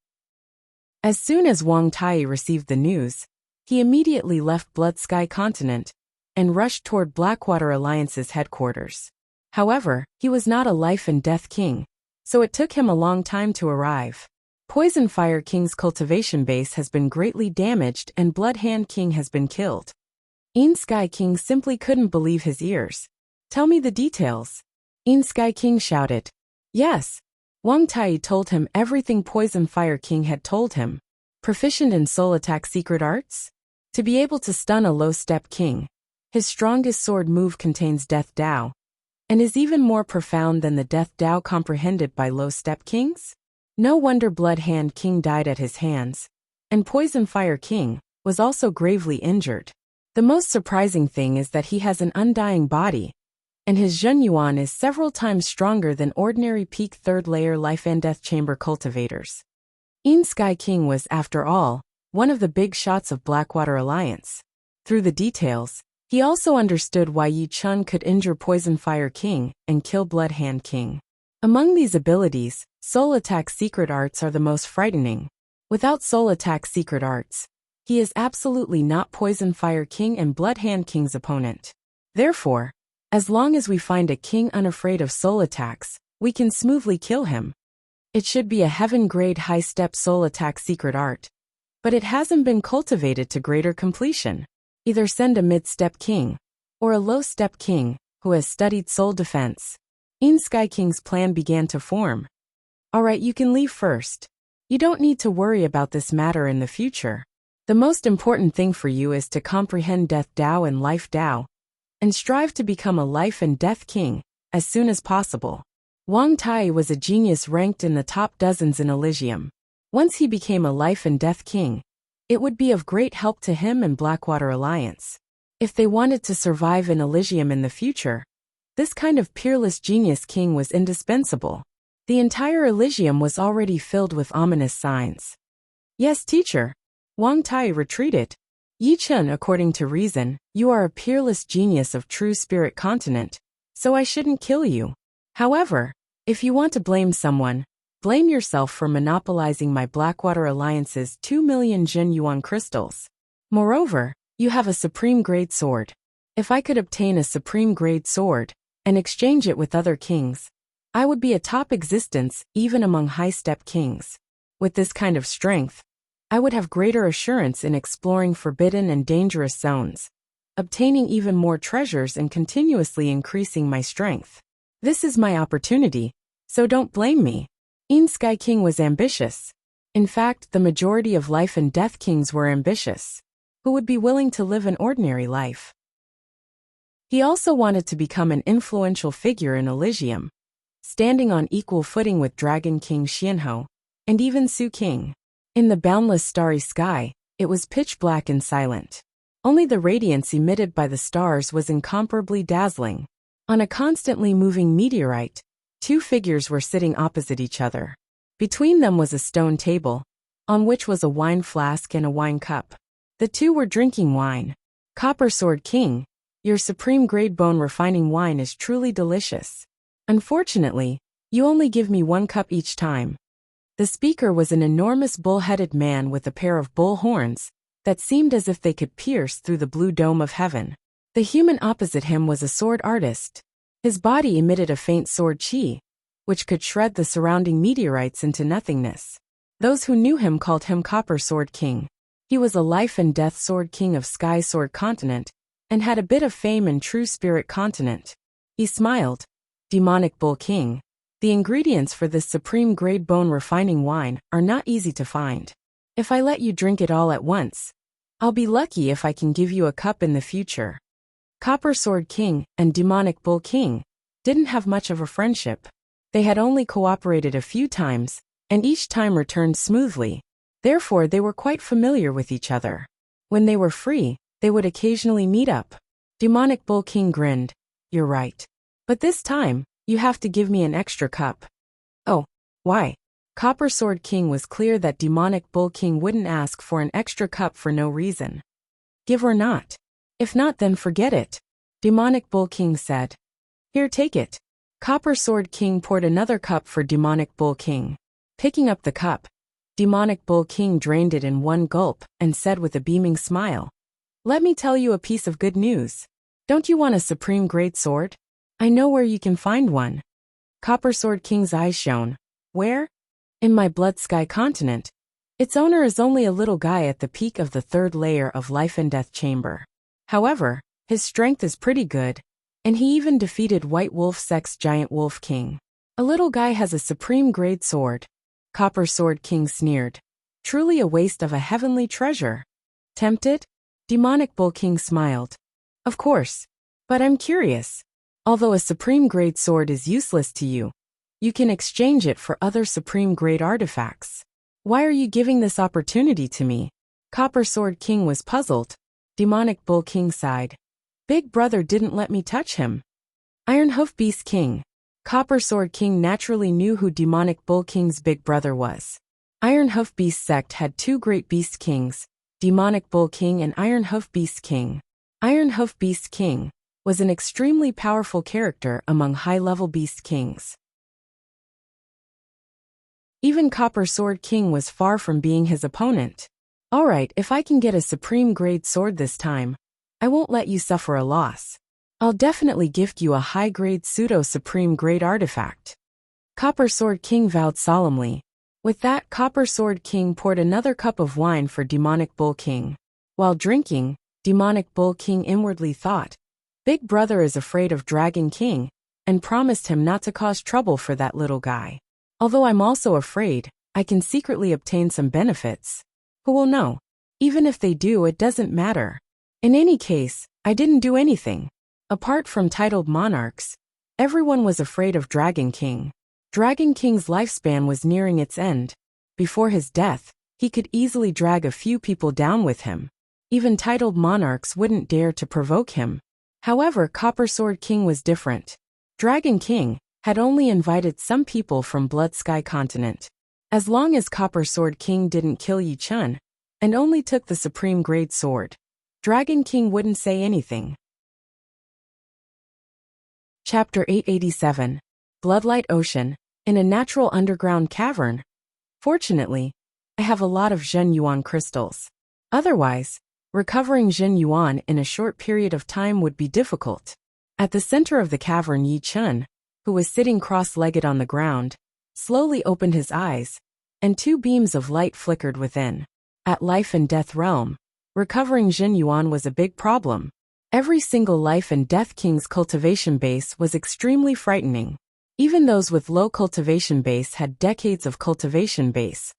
As soon as Wang Tai received the news, he immediately left Blood Sky Continent and rushed toward Blackwater Alliance's headquarters. However, he was not a life and death king, so it took him a long time to arrive. Poison Fire King's cultivation base has been greatly damaged and Blood Hand King has been killed. Yin Sky King simply couldn't believe his ears. Tell me the details. Yin Sky King shouted. Yes. Wang Tai told him everything Poison Fire King had told him. Proficient in soul attack secret arts? To be able to stun a low-step king. His strongest sword move contains Death Dao, and is even more profound than the Death Dao comprehended by low-step kings? No wonder Blood Hand King died at his hands, and Poison Fire King was also gravely injured. The most surprising thing is that he has an undying body, and his Zhen Yuan is several times stronger than ordinary peak third-layer life and death chamber cultivators. Yin Sky King was, after all, one of the big shots of Blackwater Alliance. Through the details, he also understood why Yi Chun could injure Poison Fire King and kill Blood Hand King. Among these abilities, Soul Attack secret arts are the most frightening. Without Soul Attack secret arts, he is absolutely not Poison Fire King and Blood Hand King's opponent. Therefore, as long as we find a king unafraid of soul attacks, we can smoothly kill him. It should be a heaven-grade high-step soul attack secret art, but it hasn't been cultivated to greater completion. Either send a mid-step king, or a low-step king, who has studied soul defense. Yin Sky King's plan began to form. Alright, you can leave first. You don't need to worry about this matter in the future. The most important thing for you is to comprehend Death Dao and Life Dao, and strive to become a life and death king, as soon as possible. Wang Tai was a genius ranked in the top dozens in Elysium. Once he became a life and death king, it would be of great help to him and Blackwater Alliance. If they wanted to survive in Elysium in the future, this kind of peerless genius king was indispensable. The entire Elysium was already filled with ominous signs. Yes, teacher. Wang Tai retreated. Yi Chun, according to reason, you are a peerless genius of true spirit continent, so I shouldn't kill you. However, if you want to blame someone, blame yourself for monopolizing my Blackwater Alliance's 2 million Zhen Yuan crystals. Moreover, you have a supreme-grade sword. If I could obtain a supreme-grade sword and exchange it with other kings, I would be a top existence even among high-step kings. With this kind of strength, I would have greater assurance in exploring forbidden and dangerous zones, obtaining even more treasures and continuously increasing my strength. This is my opportunity, so don't blame me. Yin Sky King was ambitious. In fact, the majority of life and death kings were ambitious, who would be willing to live an ordinary life. He also wanted to become an influential figure in Elysium, standing on equal footing with Dragon King Xianhou, and even Su King. In the boundless starry sky, it was pitch black and silent. Only the radiance emitted by the stars was incomparably dazzling. On a constantly moving meteorite, two figures were sitting opposite each other. Between them was a stone table, on which was a wine flask and a wine cup. The two were drinking wine. Copper Sword King, your supreme grade bone refining wine is truly delicious. Unfortunately, you only give me one cup each time. The speaker was an enormous bull-headed man with a pair of bull horns that seemed as if they could pierce through the blue dome of heaven. The human opposite him was a sword artist. His body emitted a faint sword chi, which could shred the surrounding meteorites into nothingness. Those who knew him called him Copper Sword King. He was a life and death sword king of Sky Sword Continent, and had a bit of fame in True Spirit Continent. He smiled. Demonic Bull King. The ingredients for this supreme grade bone refining wine are not easy to find. If I let you drink it all at once, I'll be lucky if I can give you a cup in the future. Copper Sword King and Demonic Bull King didn't have much of a friendship. They had only cooperated a few times, and each time returned smoothly. Therefore, they were quite familiar with each other. When they were free, they would occasionally meet up. Demonic Bull King grinned. You're right. But this time, you have to give me an extra cup. Oh, why? Copper Sword King was clear that Demonic Bull King wouldn't ask for an extra cup for no reason. Give or not. If not, then forget it, Demonic Bull King said. Here, take it. Copper Sword King poured another cup for Demonic Bull King. Picking up the cup, Demonic Bull King drained it in one gulp and said with a beaming smile, Let me tell you a piece of good news. Don't you want a supreme great sword? I know where you can find one. Copper Sword King's eyes shone. Where? In my Blood Sky Continent. Its owner is only a little guy at the peak of the third layer of Life and Death Chamber. However, his strength is pretty good, and he even defeated White Wolf Sex Giant Wolf King. A little guy has a supreme grade sword. Copper Sword King sneered. Truly a waste of a heavenly treasure. Tempted? Demonic Bull King smiled. Of course. But I'm curious. Although a supreme grade sword is useless to you, you can exchange it for other supreme grade artifacts. Why are you giving this opportunity to me? Copper Sword King was puzzled. Demonic Bull King sighed. Big brother didn't let me touch him. Iron Hoof Beast King. Copper Sword King naturally knew who Demonic Bull King's big brother was. Iron Hoof Beast sect had two great beast kings, Demonic Bull King and Iron Hoof Beast King. Iron Hoof Beast King was an extremely powerful character among high-level beast kings. Even Copper Sword King was far from being his opponent. Alright, if I can get a supreme grade sword this time, I won't let you suffer a loss. I'll definitely gift you a high-grade pseudo-supreme grade artifact. Copper Sword King vowed solemnly. With that, Copper Sword King poured another cup of wine for Demonic Bull King. While drinking, Demonic Bull King inwardly thought, Big brother is afraid of Dragon King, and promised him not to cause trouble for that little guy. Although I'm also afraid, I can secretly obtain some benefits. Who will know? Even if they do, it doesn't matter. In any case, I didn't do anything. Apart from titled monarchs, everyone was afraid of Dragon King. Dragon King's lifespan was nearing its end. Before his death, he could easily drag a few people down with him. Even titled monarchs wouldn't dare to provoke him. However, Copper Sword King was different. Dragon King had only invited some people from Blood Sky Continent. As long as Copper Sword King didn't kill Yi Chun, and only took the supreme grade sword, Dragon King wouldn't say anything. Chapter 887. Bloodlight Ocean. In a natural underground cavern. Fortunately, I have a lot of Zhen Yuan crystals. Otherwise, recovering Zhen Yuan in a short period of time would be difficult. At the center of the cavern, Yi Chun, who was sitting cross-legged on the ground, slowly opened his eyes, and two beams of light flickered within. At Life and Death Realm, recovering Zhen Yuan was a big problem. Every single Life and Death King's cultivation base was extremely frightening. Even those with low cultivation base had decades of cultivation base,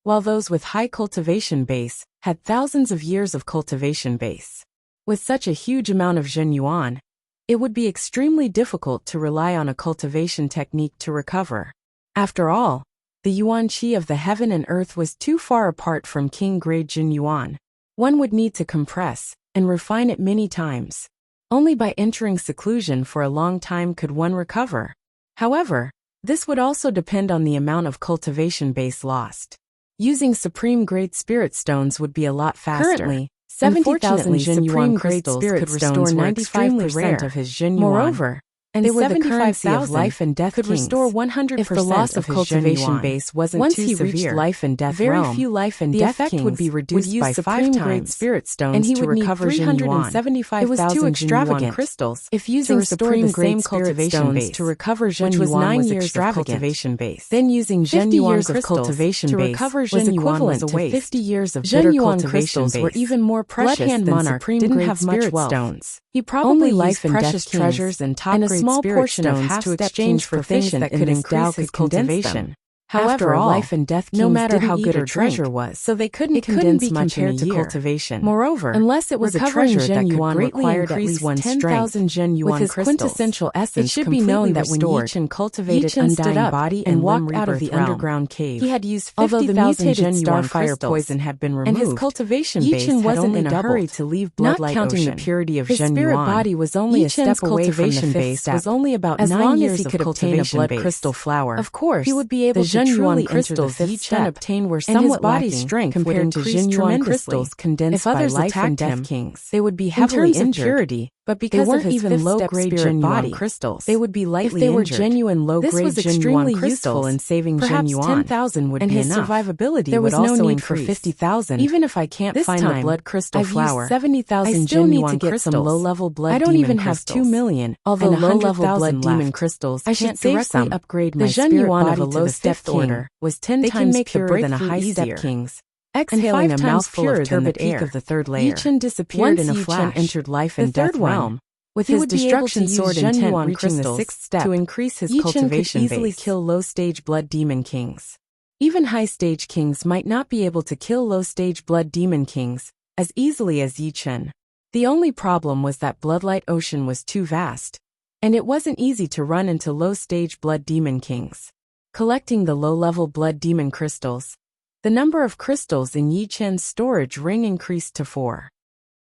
while those with high cultivation base had thousands of years of cultivation base. With such a huge amount of Zhen Yuan, it would be extremely difficult to rely on a cultivation technique to recover. After all, the Yuan Qi of the heaven and earth was too far apart from King-grade Zhen Yuan. One would need to compress and refine it many times. Only by entering seclusion for a long time could one recover. However, this would also depend on the amount of cultivation base lost. Using supreme-grade spirit stones would be a lot faster. Currently, 70,000 Zhen Yuan crystals could restore 95% of his Zhen Yuan. Moreover, and they were the 75,000 currency of life and death could kings. restore 100% If the loss of cultivation base wasn't Once too he severe, reached life and death very realm, few life and the death effect kings would be reduced use by supreme 5 grade times, spirit stones and he to would need recover Zhenyuan. 375,000 It was too extravagant Zhenyuan crystals if using to restore supreme the grade same spirit cultivation stones base, to recover Zhenyuan which was 9 was years extravagant. of cultivation base. Then using 50 Zhenyuan years of crystals cultivation to base recover was Zhenyuan equivalent was a to waste. 50 years of bitter Zhenyuan cultivation crystals base. were even more precious Bloodhand than Monarch supreme didn't grade have much spirit wealth. stones. He probably Only used life and precious death treasures kings and top and a grade small spirit portion of stones half to step exchange kings for things proficient that in could this Tao increase his could condense cultivation. them. However, After all, life and death no kings matter didn't how eat good or a treasure drink, was, so they couldn't it couldn't be compared to year. cultivation. Moreover, unless it was a recovering treasure that could Zhenyuan greatly required at increase least one's 10,000 strength. Zhenyuan With his crystals. quintessential essence It should be known that when restored, Yichen cultivated Yichen stood undying up body and and walked limb out of the rebirth realm, underground cave. he had used Although the 50,000 mutated Zhenyuan starfire crystals, poison had been removed, and his cultivation base Yichen had wasn't only in a hurry doubled. to leave Not Bloodlight counting Ocean. the purity of His Zhenyuan, spirit body was only a step Yichen's away from the cultivation fifth base step. was only about As 9 long years as he of could obtain a cultivation blood base. crystal flower, Of course, he would be able the to Zhenyuan truly crystals enter the fifth Yichen step, obtained were and his somewhat body's lacking strength compared would to increase Zhenyuan tremendously. crystals condensed If others by life attacked and death him, kings, they would be in heavily terms of injured. purity, but They because weren't of his even fifth-step low-grade spirit Zhenyuan body, crystals. they would be lightly If they were injured. genuine low-grade This was Zhenyuan extremely crystals, useful in saving perhaps Zhenyuan, 10,000 would and be his enough. survivability There would was no also need for increase. 50,000. Even if I can't This find time, the blood crystal I've flower, used 70,000 I still need Zhenyuan to get crystals. some low-level blood I don't demon even crystals. have 2 million, although and low-level 100,000 blood demon left. crystals I should can't save directly some. upgrade The my spirit Zhenyuan body of a to low the step fifth order king was 10 they can times make the purer than a breakthrough high-step easier. king's. Exhaling Exhaling a a mouthful mouthful of turbid the peak air, of the third layer, Yichen disappeared Once in a Yichen flash. entered life The and death third one, realm. With he his would be able to destruction use sword intent Zhenyuan reaching the crystals sixth step to increase his Yichen cultivation could easily base. kill low-stage blood demon kings. Even high-stage kings might not be able to kill low-stage blood demon kings as easily as Yichen. The only problem was that Bloodlight Ocean was too vast, and it wasn't easy to run into low-stage blood demon kings. Collecting the low-level blood demon crystals, the number of crystals in Yichen's storage ring increased to 4.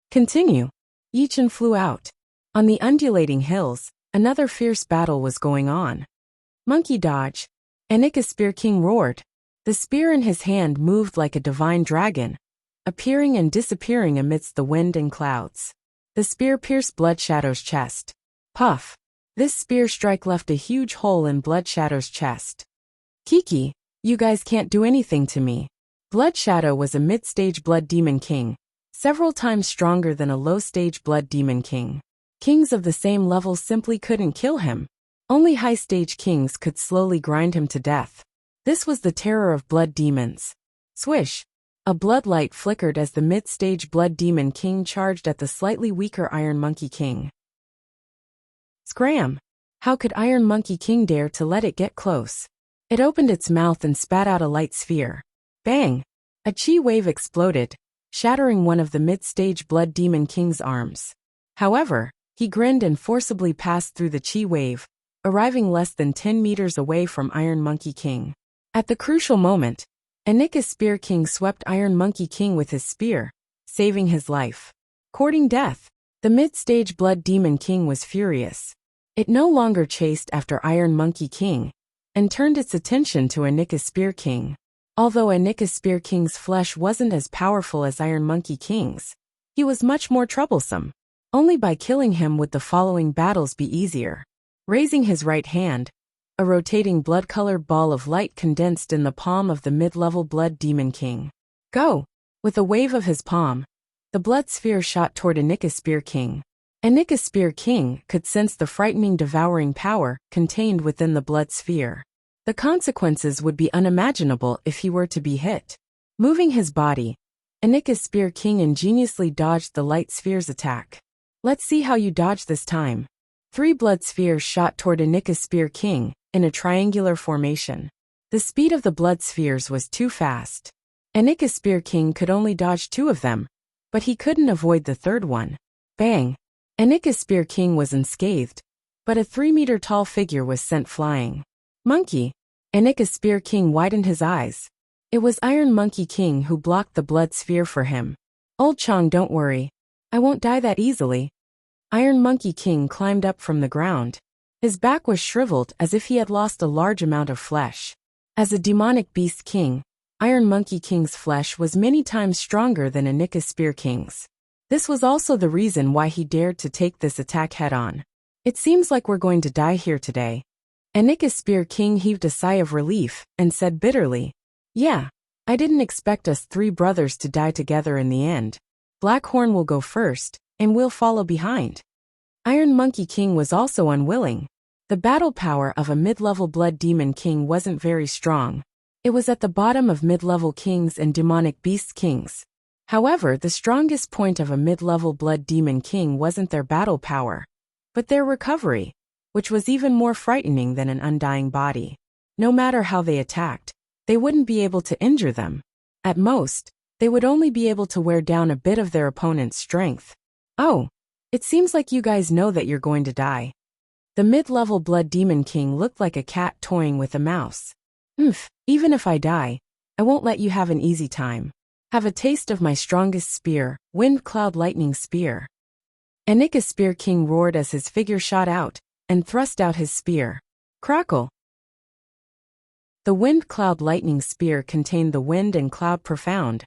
Continue. Yichen flew out. On the undulating hills, another fierce battle was going on. Monkey dodge. Anika's Spear King roared. The spear in his hand moved like a divine dragon, appearing and disappearing amidst the wind and clouds. The spear pierced Bloodshadow's chest. Puff. This spear strike left a huge hole in Bloodshadow's chest. Kiki, you guys can't do anything to me. Bloodshadow was a mid-stage blood demon king, several times stronger than a low-stage blood demon king. Kings of the same level simply couldn't kill him. Only high-stage kings could slowly grind him to death. This was the terror of blood demons. Swish! A blood light flickered as the mid-stage blood demon king charged at the slightly weaker Iron Monkey King. Scram! How could Iron Monkey King dare to let it get close? It opened its mouth and spat out a light sphere. Bang! A chi wave exploded, shattering one of the mid-stage blood demon king's arms. However, he grinned and forcibly passed through the chi wave, arriving less than 10 meters away from Iron Monkey King. At the crucial moment, Anika's Spear King swept Iron Monkey King with his spear, saving his life. Courting death, the mid-stage Blood Demon King was furious. It no longer chased after Iron Monkey King, and turned its attention to Anika's Spear King. Although Anika's Spear King's flesh wasn't as powerful as Iron Monkey King's, he was much more troublesome. Only by killing him would the following battles be easier. Raising his right hand, a rotating blood-colored ball of light condensed in the palm of the mid-level Blood Demon King. Go! With a wave of his palm, the blood sphere shot toward Anika's Spear King. Anika's Spear King could sense the frightening devouring power contained within the blood sphere. The consequences would be unimaginable if he were to be hit. Moving his body, Anika's Spear King ingeniously dodged the light sphere's attack. Let's see how you dodge this time. 3 blood spheres shot toward Anika's Spear King, in a triangular formation. The speed of the blood spheres was too fast. Anika's Spear King could only dodge 2 of them, but he couldn't avoid the third one. Bang! Anika's Spear King was unscathed, but a 3-meter-tall figure was sent flying. Monkey! Anika's Spear King widened his eyes. It was Iron Monkey King who blocked the blood sphere for him. Old Chong, don't worry. I won't die that easily. Iron Monkey King climbed up from the ground. His back was shriveled as if he had lost a large amount of flesh. As a demonic beast king, Iron Monkey King's flesh was many times stronger than Anika's Spear King's. This was also the reason why he dared to take this attack head-on. It seems like we're going to die here today. Anika's Spear King heaved a sigh of relief and said bitterly, "Yeah, I didn't expect us 3 brothers to die together in the end. Blackhorn will go first, and we'll follow behind." Iron Monkey King was also unwilling. The battle power of a mid-level Blood Demon King wasn't very strong. It was at the bottom of mid-level kings and demonic beast kings. However, the strongest point of a mid-level Blood Demon King wasn't their battle power, but their recovery, which was even more frightening than an undying body. No matter how they attacked, they wouldn't be able to injure them. At most, they would only be able to wear down a bit of their opponent's strength. "Oh, it seems like you guys know that you're going to die." The mid-level Blood Demon King looked like a cat toying with a mouse. Even if I die, I won't let you have an easy time. Have a taste of my strongest spear, Wind Cloud Lightning Spear." Anika's Spear King roared as his figure shot out and thrust out his spear. Crackle! The Wind Cloud Lightning Spear contained the Wind and Cloud Profound,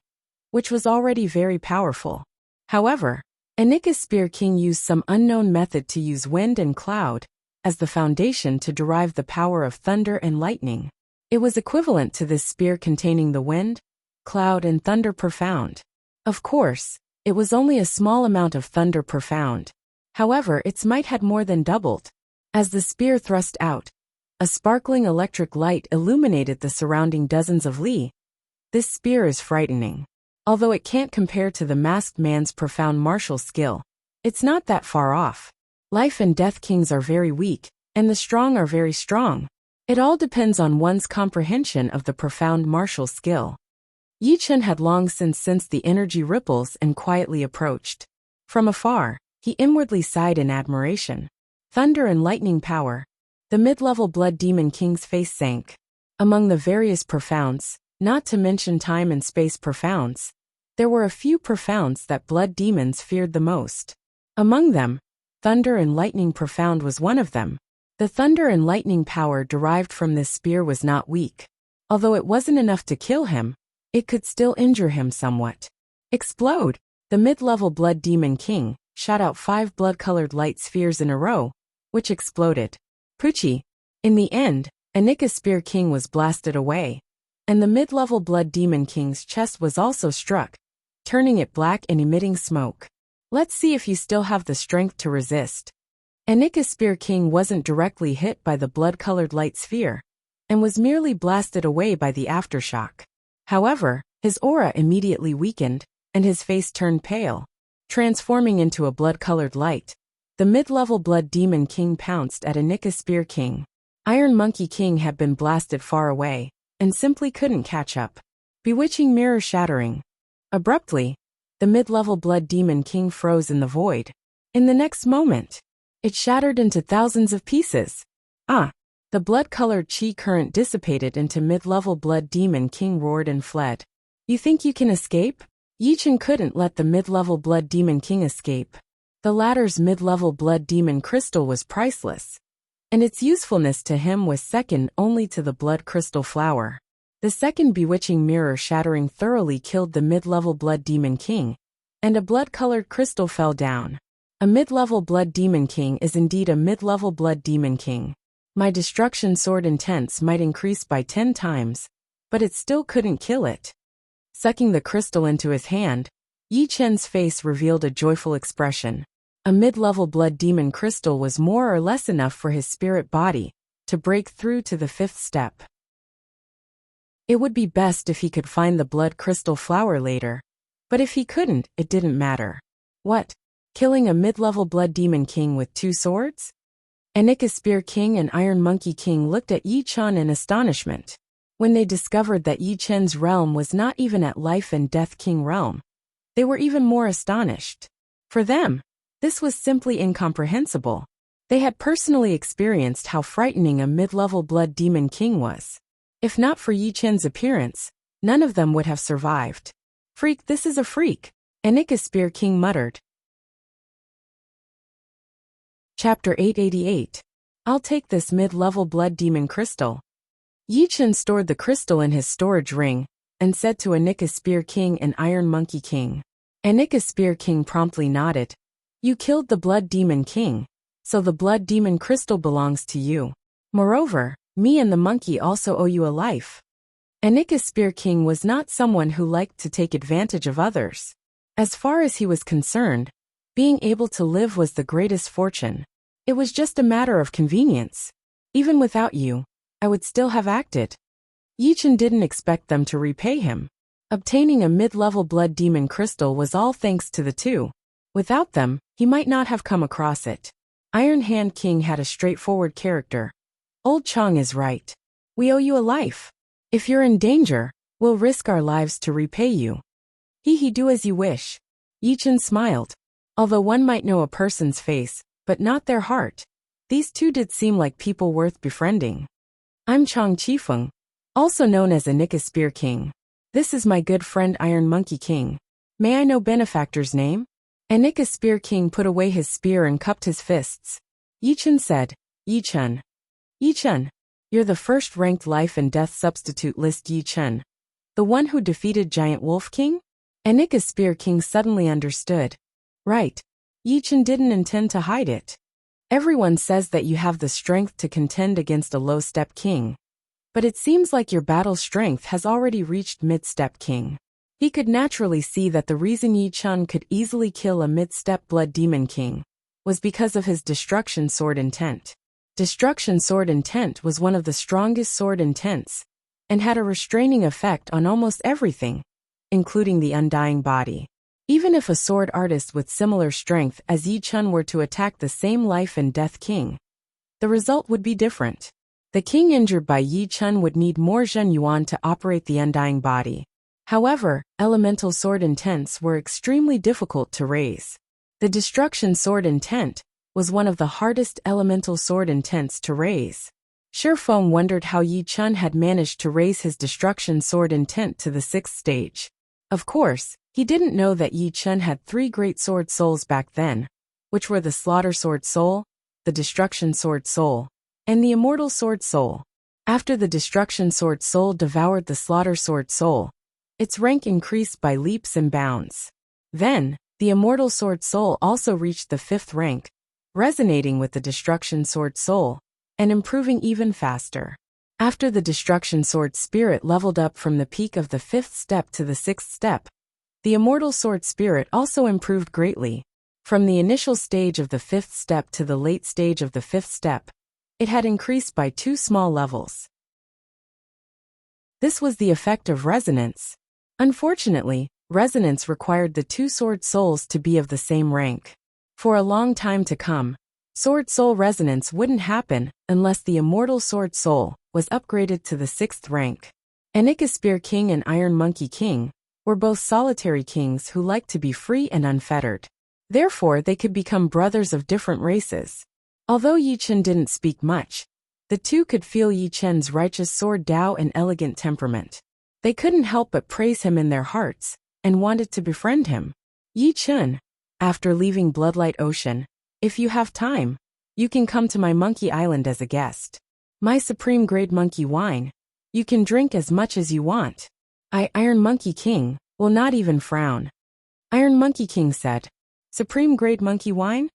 which was already very powerful. However, Anika's Spear King used some unknown method to use wind and cloud as the foundation to derive the power of thunder and lightning. It was equivalent to this spear containing the wind, cloud and thunder profound. Of course, it was only a small amount of thunder profound. However, its might had more than doubled. As the spear thrust out, a sparkling electric light illuminated the surrounding dozens of li. This spear is frightening. Although it can't compare to the masked man's profound martial skill, it's not that far off. Life and death kings are very weak, and the strong are very strong. It all depends on one's comprehension of the profound martial skill. Yi Chen had long since sensed the energy ripples and quietly approached. From afar, he inwardly sighed in admiration. Thunder and lightning power. The mid-level Blood Demon King's face sank. Among the various profounds, not to mention time and space profounds, there were a few profounds that blood demons feared the most. Among them, thunder and lightning profound was one of them. The thunder and lightning power derived from this spear was not weak. Although it wasn't enough to kill him, it could still injure him somewhat. Explode! The mid-level Blood Demon King shot out 5 blood-colored light spheres in a row, which exploded. Poochie! In the end, Anika's Spear King was blasted away, and the mid-level Blood Demon King's chest was also struck, turning it black and emitting smoke. Let's see if you still have the strength to resist. Anika's Spear King wasn't directly hit by the blood-colored light sphere, and was merely blasted away by the aftershock. However, his aura immediately weakened, and his face turned pale. Transforming into a blood-colored light, the mid-level Blood Demon King pounced at Anika's Spear King. Iron Monkey King had been blasted far away, and simply couldn't catch up. Bewitching mirror shattering. Abruptly, the mid-level Blood Demon King froze in the void. In the next moment, it shattered into thousands of pieces. The blood-colored chi current dissipated into mid-level Blood Demon King roared and fled. You think you can escape? Yi Chen couldn't let the mid-level Blood Demon King escape. The latter's mid-level Blood Demon Crystal was priceless, and its usefulness to him was second only to the Blood Crystal Flower. The second bewitching mirror shattering thoroughly killed the mid-level Blood Demon King, and a blood-colored crystal fell down. A mid-level Blood Demon King is indeed a mid-level Blood Demon King. My destruction sword intense might increase by 10 times, but it still couldn't kill it. Sucking the crystal into his hand, Yi Chen's face revealed a joyful expression. A mid-level Blood Demon Crystal was more or less enough for his spirit body to break through to the 5th step. It would be best if he could find the Blood Crystal Flower later, but if he couldn't, it didn't matter. What? Killing a mid-level Blood Demon King with 2 swords? Anika's Spear King and Iron Monkey King looked at Yi Chen in astonishment. When they discovered that Yi Chen's realm was not even at Life and Death King realm, they were even more astonished. For them, this was simply incomprehensible. They had personally experienced how frightening a mid-level Blood Demon King was. If not for Yi Chen's appearance, none of them would have survived. Freak, this is a freak, Anika's Spear King muttered. Chapter 888. I'll take this mid-level Blood Demon Crystal. Yi Chen stored the crystal in his storage ring, and said to Anika's Spear King and Iron Monkey King. Anika's Spear King promptly nodded. You killed the Blood Demon King, so the blood demon crystal belongs to you. Moreover, me and the monkey also owe you a life. Anika Spear King was not someone who liked to take advantage of others. As far as he was concerned, being able to live was the greatest fortune. It was just a matter of convenience. Even without you, I would still have acted. Yichen didn't expect them to repay him. Obtaining a mid-level blood demon crystal was all thanks to the two. Without them, he might not have come across it. Iron Hand King had a straightforward character. Old Chong is right. We owe you a life. If you're in danger, we'll risk our lives to repay you. He do as you wish. Yichen smiled. Although one might know a person's face, but not their heart, these two did seem like people worth befriending. I'm Chong Qifeng, also known as Anika Spear King. This is my good friend Iron Monkey King. May I know benefactor's name? Anika Spear King put away his spear and cupped his fists. Yichen said, Yichen. Yichen. You're the first-ranked life and death substitute list Yichen. The one who defeated Giant Wolf King? Anika Spear King suddenly understood. Right. Yichen didn't intend to hide it. Everyone says that you have the strength to contend against a low-step king. But it seems like your battle strength has already reached mid-step king. He could naturally see that the reason Yichen could easily kill a mid-step blood demon king was because of his destruction sword intent. Destruction sword intent was one of the strongest sword intents, and had a restraining effect on almost everything, including the undying body. Even if a sword artist with similar strength as Yichen were to attack the same life and death king, the result would be different. The king injured by Yichen would need more Zhen Yuan to operate the undying body. However, elemental sword intents were extremely difficult to raise. The destruction sword intent was one of the hardest elemental sword intents to raise. Shifeng wondered how Yichen had managed to raise his destruction sword intent to the 6th stage. Of course, he didn't know that Yichen had 3 great sword souls back then, which were the Slaughter Sword Soul, the Destruction Sword Soul, and the Immortal Sword Soul. After the Destruction Sword Soul devoured the Slaughter Sword Soul, its rank increased by leaps and bounds. Then, the Immortal Sword Soul also reached the 5th rank, resonating with the Destruction Sword Soul, and improving even faster. After the Destruction Sword Spirit leveled up from the peak of the 5th step to the 6th step, the Immortal Sword Spirit also improved greatly. From the initial stage of the 5th step to the late stage of the 5th step, it had increased by 2 small levels. This was the effect of resonance. Unfortunately, resonance required the 2 sword souls to be of the same rank. For a long time to come, sword soul resonance wouldn't happen unless the Immortal Sword Soul was upgraded to the 6th rank. Anika Spear King and Iron Monkey King were both solitary kings who liked to be free and unfettered. Therefore, they could become brothers of different races. Although Yichen didn't speak much, the two could feel Yichen's righteous sword Dao and elegant temperament. They couldn't help but praise him in their hearts, and wanted to befriend him. Yichen, after leaving Bloodlight Ocean, if you have time, you can come to my monkey island as a guest. My supreme grade monkey wine. You can drink as much as you want. Iron Monkey King will not even frown. Iron Monkey King said, Supreme grade monkey wine?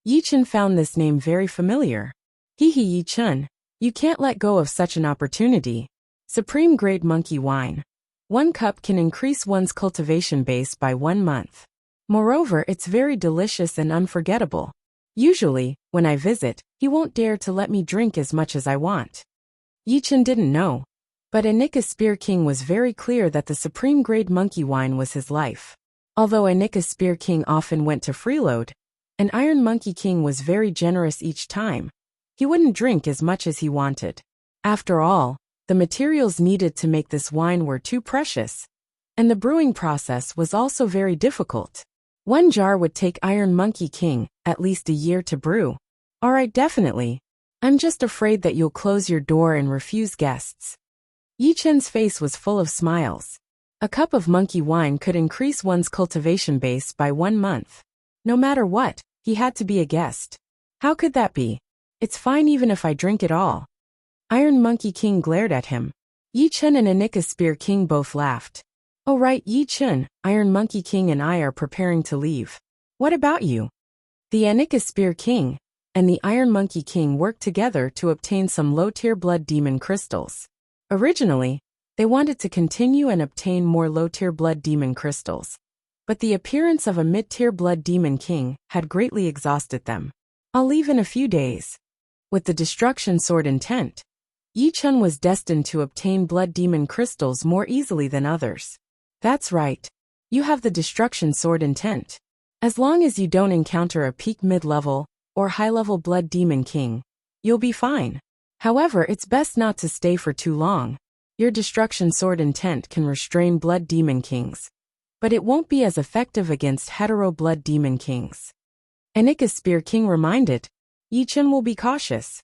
Yichen found this name very familiar. Yichen, you can't let go of such an opportunity. Supreme grade monkey wine. 1 cup can increase one's cultivation base by 1 month. Moreover, it's very delicious and unforgettable. Usually, when I visit, he won't dare to let me drink as much as I want. Yichen didn't know, but Anika Spear King was very clear that the supreme grade monkey wine was his life. Although Anika Spear King often went to freeload, and Iron Monkey King was very generous each time, he wouldn't drink as much as he wanted. After all, the materials needed to make this wine were too precious, and the brewing process was also very difficult. 1 jar would take Iron Monkey King at least a year to brew. Alright, definitely. I'm just afraid that you'll close your door and refuse guests. Yichen's face was full of smiles. A cup of monkey wine could increase one's cultivation base by 1 month. No matter what, he had to be a guest. How could that be? It's fine even if I drink it all. Iron Monkey King glared at him. Yichen and Anika Spear King both laughed. Oh right, Yichen, Iron Monkey King and I are preparing to leave. What about you? The Anika Spear King, and the Iron Monkey King worked together to obtain some low-tier blood demon crystals. Originally, they wanted to continue and obtain more low-tier blood demon crystals, but the appearance of a mid-tier blood demon king had greatly exhausted them. I'll leave in a few days. With the destruction sword intent, Yi Chun was destined to obtain blood demon crystals more easily than others. That's right. You have the destruction sword intent. As long as you don't encounter a peak mid-level or high-level blood demon king, you'll be fine. However, it's best not to stay for too long. Your destruction sword intent can restrain blood demon kings, but it won't be as effective against hetero blood demon kings. Anika's Spear King reminded, Yi Chun will be cautious.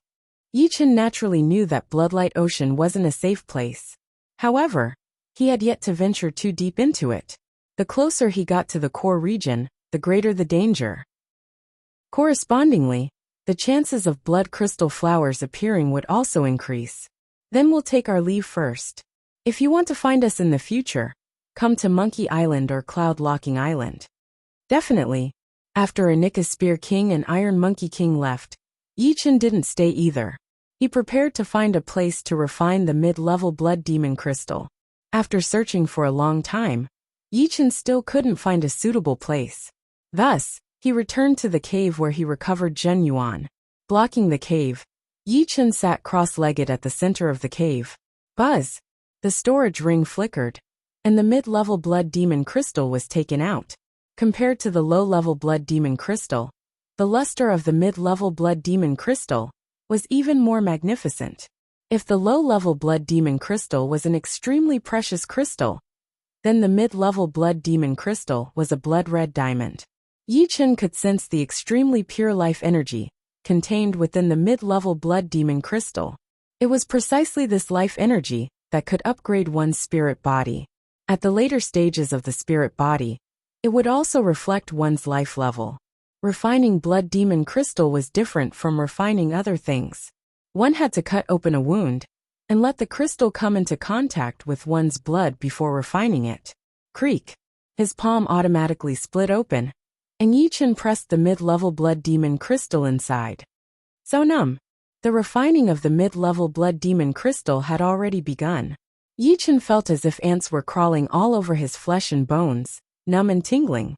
Yi Chun naturally knew that Bloodlight Ocean wasn't a safe place. However, he had yet to venture too deep into it. The closer he got to the core region, the greater the danger. Correspondingly, the chances of blood crystal flowers appearing would also increase. Then we'll take our leave first. If you want to find us in the future, come to Monkey Island or Cloud Locking Island. Definitely. After Anika's Spear King and Iron Monkey King left, Yi Chun didn't stay either. He prepared to find a place to refine the mid-level blood demon crystal. After searching for a long time, Yi Chun still couldn't find a suitable place. Thus, he returned to the cave where he recovered Zhen Yuan. Blocking the cave, Yi Chun sat cross-legged at the center of the cave. Buzz! The storage ring flickered, and the mid-level blood demon crystal was taken out. Compared to the low-level blood demon crystal, the luster of the mid-level blood demon crystal was even more magnificent. If the low-level blood demon crystal was an extremely precious crystal, then the mid-level blood demon crystal was a blood-red diamond. Yi Chun could sense the extremely pure life energy contained within the mid-level blood demon crystal. It was precisely this life energy that could upgrade one's spirit body. At the later stages of the spirit body, it would also reflect one's life level. Refining blood demon crystal was different from refining other things. One had to cut open a wound and let the crystal come into contact with one's blood before refining it. Creak! His palm automatically split open, and Yi Chun pressed the mid-level blood demon crystal inside. So numb. The refining of the mid-level blood demon crystal had already begun. Yi Chun felt as if ants were crawling all over his flesh and bones, numb and tingling.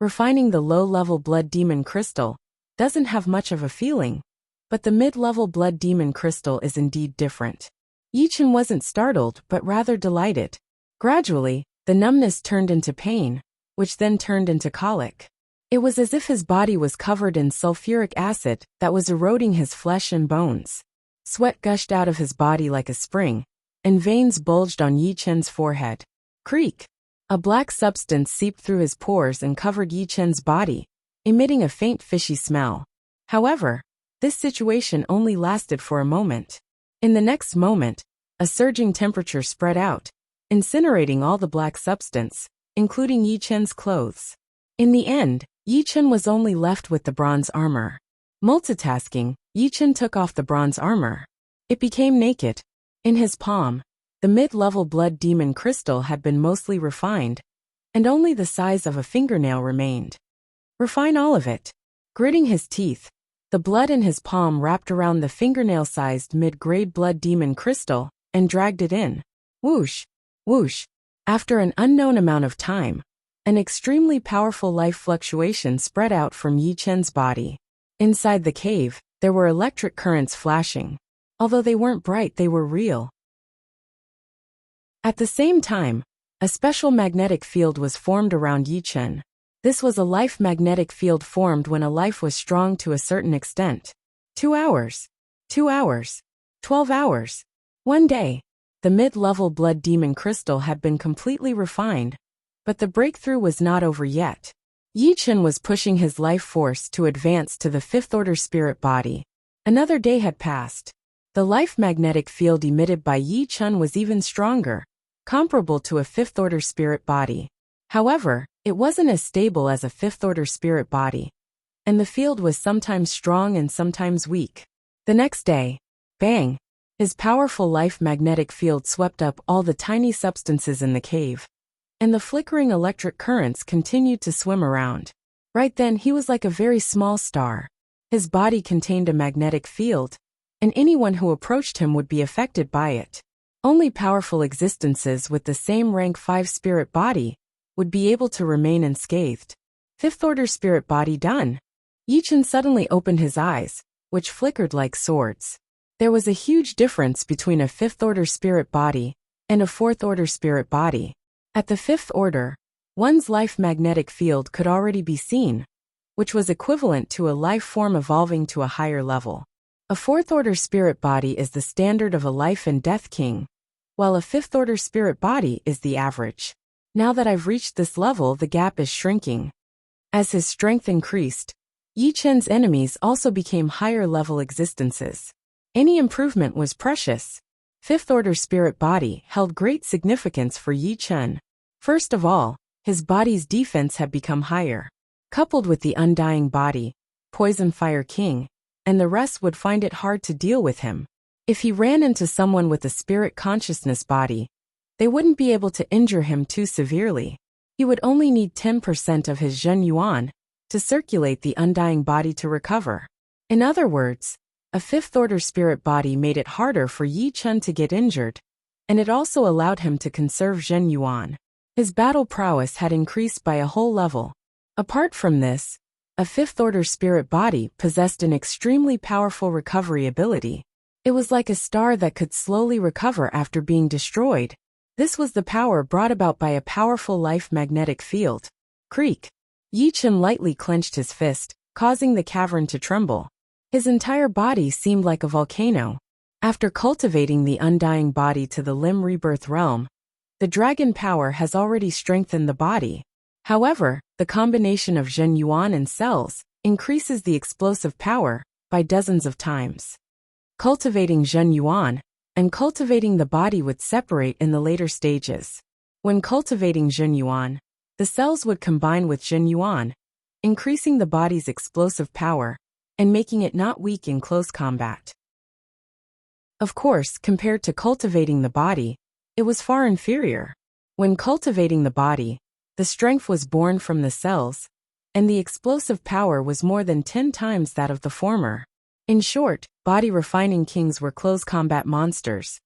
Refining the low-level blood demon crystal doesn't have much of a feeling, but the mid-level blood demon crystal is indeed different. Yi Chun wasn't startled but rather delighted. Gradually, the numbness turned into pain, which then turned into colic. It was as if his body was covered in sulfuric acid that was eroding his flesh and bones. Sweat gushed out of his body like a spring, and veins bulged on Yi Chun's forehead. Creak! A black substance seeped through his pores and covered Yi Chun's body, emitting a faint fishy smell. However, this situation only lasted for a moment. In the next moment, a surging temperature spread out, incinerating all the black substance, including Yi Chun's clothes. In the end, Yi Chun was only left with the bronze armor. Multitasking, Yi Chun took off the bronze armor. It became naked. In his palm, the mid-level blood demon crystal had been mostly refined, and only the size of a fingernail remained. Refine all of it. Gritting his teeth, the blood in his palm wrapped around the fingernail-sized mid-grade blood demon crystal and dragged it in. Whoosh! Whoosh! After an unknown amount of time, an extremely powerful life fluctuation spread out from Yi Chun's body. Inside the cave, there were electric currents flashing. Although they weren't bright, they were real. At the same time, a special magnetic field was formed around Yi Chun. This was a life magnetic field formed when a life was strong to a certain extent. 2 hours. 2 hours. 12 hours. 1 day. The mid-level blood demon crystal had been completely refined, but the breakthrough was not over yet. Yi Chun was pushing his life force to advance to the fifth-order spirit body. Another day had passed. The life magnetic field emitted by Yi Chun was even stronger, comparable to a fifth-order spirit body. However, it wasn't as stable as a fifth-order spirit body, and the field was sometimes strong and sometimes weak. The next day, bang! His powerful life magnetic field swept up all the tiny substances in the cave, and the flickering electric currents continued to swim around. Right then he was like a very small star. His body contained a magnetic field, and anyone who approached him would be affected by it. Only powerful existences with the same rank 5 spirit body would be able to remain unscathed. 5th order spirit body done. Yi Chen suddenly opened his eyes, which flickered like swords. There was a huge difference between a 5th order spirit body and a 4th order spirit body. At the 5th order, one's life magnetic field could already be seen, which was equivalent to a life form evolving to a higher level. A 4th order spirit body is the standard of a life and death king, while a 5th order spirit body is the average. Now that I've reached this level, the gap is shrinking. As his strength increased, Yi Chen's enemies also became higher level existences. Any improvement was precious. 5th order spirit body held great significance for Yi Chen. First of all, his body's defense had become higher. Coupled with the undying body, Poison Fire King, and the rest would find it hard to deal with him. If he ran into someone with a spirit consciousness body, they wouldn't be able to injure him too severely. He would only need 10% of his Zhen Yuan to circulate the undying body to recover. In other words, a 5th order spirit body made it harder for Yi Chen to get injured, and it also allowed him to conserve Zhen Yuan. His battle prowess had increased by a whole level. Apart from this, a 5th order spirit body possessed an extremely powerful recovery ability. It was like a star that could slowly recover after being destroyed. This was the power brought about by a powerful life magnetic field. Creak. Yi Chen lightly clenched his fist, causing the cavern to tremble. His entire body seemed like a volcano. After cultivating the undying body to the limb rebirth realm, the dragon power has already strengthened the body. However, the combination of Zhen Yuan and cells increases the explosive power by dozens of times. Cultivating Zhen Yuan and cultivating the body would separate in the later stages. When cultivating Zhen Yuan, the cells would combine with Zhen Yuan, increasing the body's explosive power and making it not weak in close combat. Of course, compared to cultivating the body, it was far inferior. When cultivating the body, the strength was born from the cells, and the explosive power was more than 10 times that of the former. In short, body refining kings were close combat monsters.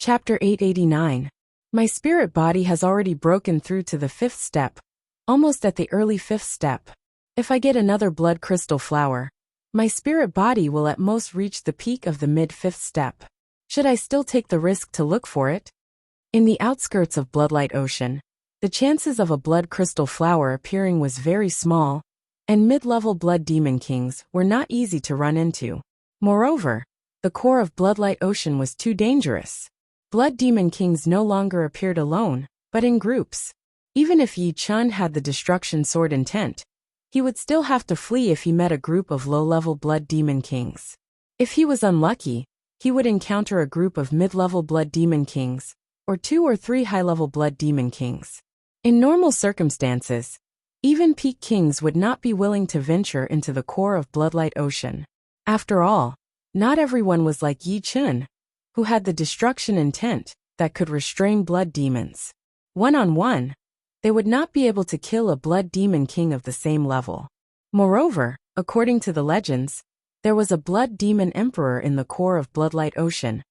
Chapter 889. My spirit body has already broken through to the 5th step, almost at the early 5th step. If I get another blood crystal flower, my spirit body will at most reach the peak of the mid-5th step. Should I still take the risk to look for it? In the outskirts of Bloodlight Ocean, the chances of a blood crystal flower appearing was very small, and mid-level blood demon kings were not easy to run into. Moreover, the core of Bloodlight Ocean was too dangerous. Blood demon kings no longer appeared alone, but in groups. Even if Yi Chun had the destruction sword intent, he would still have to flee if he met a group of low-level blood demon kings. If he was unlucky, he would encounter a group of mid-level blood demon kings, or 2 or 3 high-level blood demon kings. In normal circumstances, even peak kings would not be willing to venture into the core of Bloodlight Ocean. After all, not everyone was like Yi Chun, who had the destruction intent that could restrain blood demons. One-on-one, they would not be able to kill a blood demon king of the same level. Moreover, according to the legends, there was a blood demon emperor in the core of Bloodlight Ocean,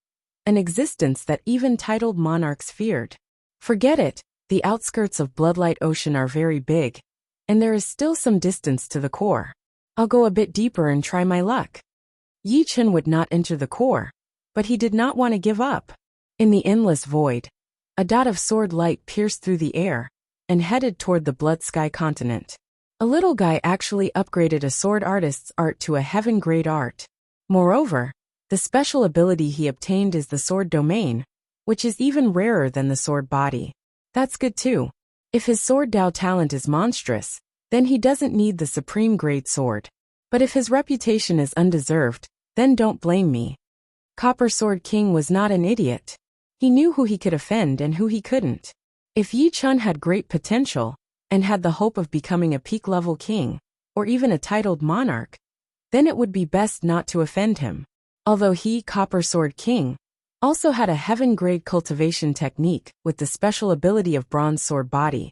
an existence that even titled monarchs feared. Forget it, the outskirts of Bloodlight Ocean are very big, and there is still some distance to the core. I'll go a bit deeper and try my luck. Yi Chun would not enter the core, but he did not want to give up. In the endless void, a dot of sword light pierced through the air and headed toward the Blood Sky continent. A little guy actually upgraded a sword artist's art to a heaven-grade art. Moreover, the special ability he obtained is the sword domain, which is even rarer than the sword body. That's good too. If his sword Dao talent is monstrous, then he doesn't need the supreme grade sword. But if his reputation is undeserved, then don't blame me. Copper Sword King was not an idiot. He knew who he could offend and who he couldn't. If Yi Chun had great potential, and had the hope of becoming a peak-level king, or even a titled monarch, then it would be best not to offend him. Although he, Copper Sword King, also had a heaven-grade cultivation technique with the special ability of Bronze Sword Body,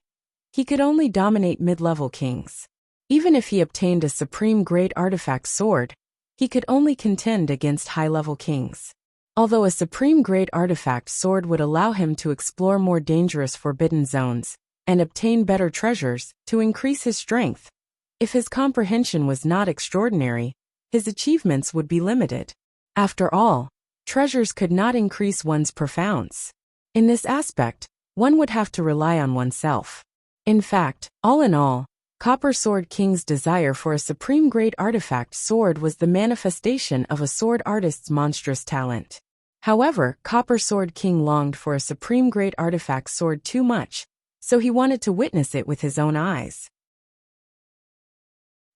he could only dominate mid-level kings. Even if he obtained a supreme-grade artifact sword, he could only contend against high-level kings. Although a supreme-grade artifact sword would allow him to explore more dangerous forbidden zones and obtain better treasures to increase his strength, if his comprehension was not extraordinary, his achievements would be limited. After all, treasures could not increase one's profounds. In this aspect, one would have to rely on oneself. In fact, all in all, Copper Sword King's desire for a supreme-grade artifact sword was the manifestation of a sword artist's monstrous talent. However, Copper Sword King longed for a supreme-grade artifact sword too much, so he wanted to witness it with his own eyes.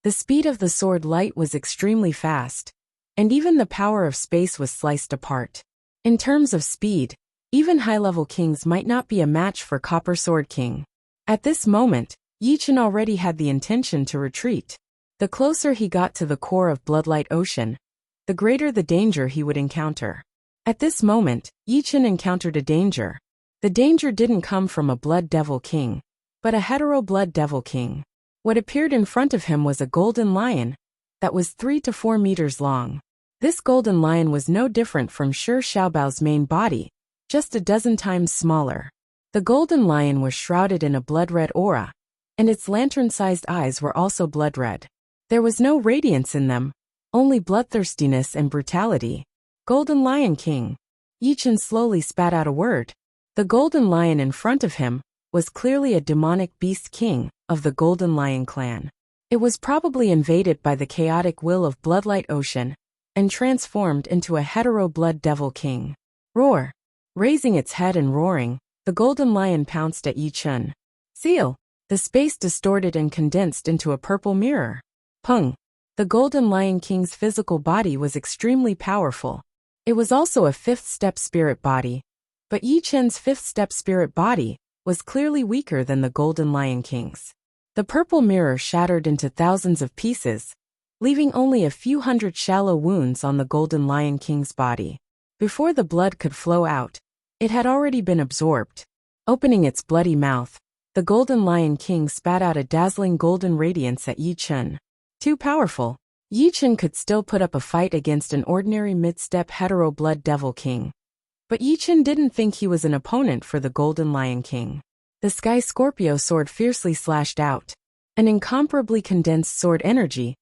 The speed of the sword light was extremely fast, and even the power of space was sliced apart. In terms of speed, even high-level kings might not be a match for Copper Sword King. At this moment, Yi Chun already had the intention to retreat. The closer he got to the core of Bloodlight Ocean, the greater the danger he would encounter. At this moment, Yi Chun encountered a danger. The danger didn't come from a Blood Devil King, but a hetero Blood Devil King. What appeared in front of him was a golden lion that was 3 to 4 meters long. This golden lion was no different from Shi Xiaobao's main body, just a dozen times smaller. The golden lion was shrouded in a blood-red aura, and its lantern-sized eyes were also blood-red. There was no radiance in them, only bloodthirstiness and brutality. Golden Lion King. Yi Chun slowly spat out a word. The golden lion in front of him was clearly a demonic beast king of the Golden Lion clan. It was probably invaded by the chaotic will of Bloodlight Ocean and transformed into a hetero Blood Devil King. Roar! Raising its head and roaring, the golden lion pounced at Yi Chun. Seal! The space distorted and condensed into a purple mirror. Pung! The Golden Lion King's physical body was extremely powerful. It was also a 5th step spirit body, but Yi Chun's 5th step spirit body was clearly weaker than the Golden Lion King's. The purple mirror shattered into thousands of pieces, leaving only a few hundred shallow wounds on the Golden Lion King's body. Before the blood could flow out, it had already been absorbed. Opening its bloody mouth, the Golden Lion King spat out a dazzling golden radiance at Yi Chun. Too powerful, Yi Chun could still put up a fight against an ordinary mid-step hetero Blood Devil King. But Yi Chen didn't think he was an opponent for the Golden Lion King. The Sky Scorpio sword fiercely slashed out. An incomparably condensed sword energy,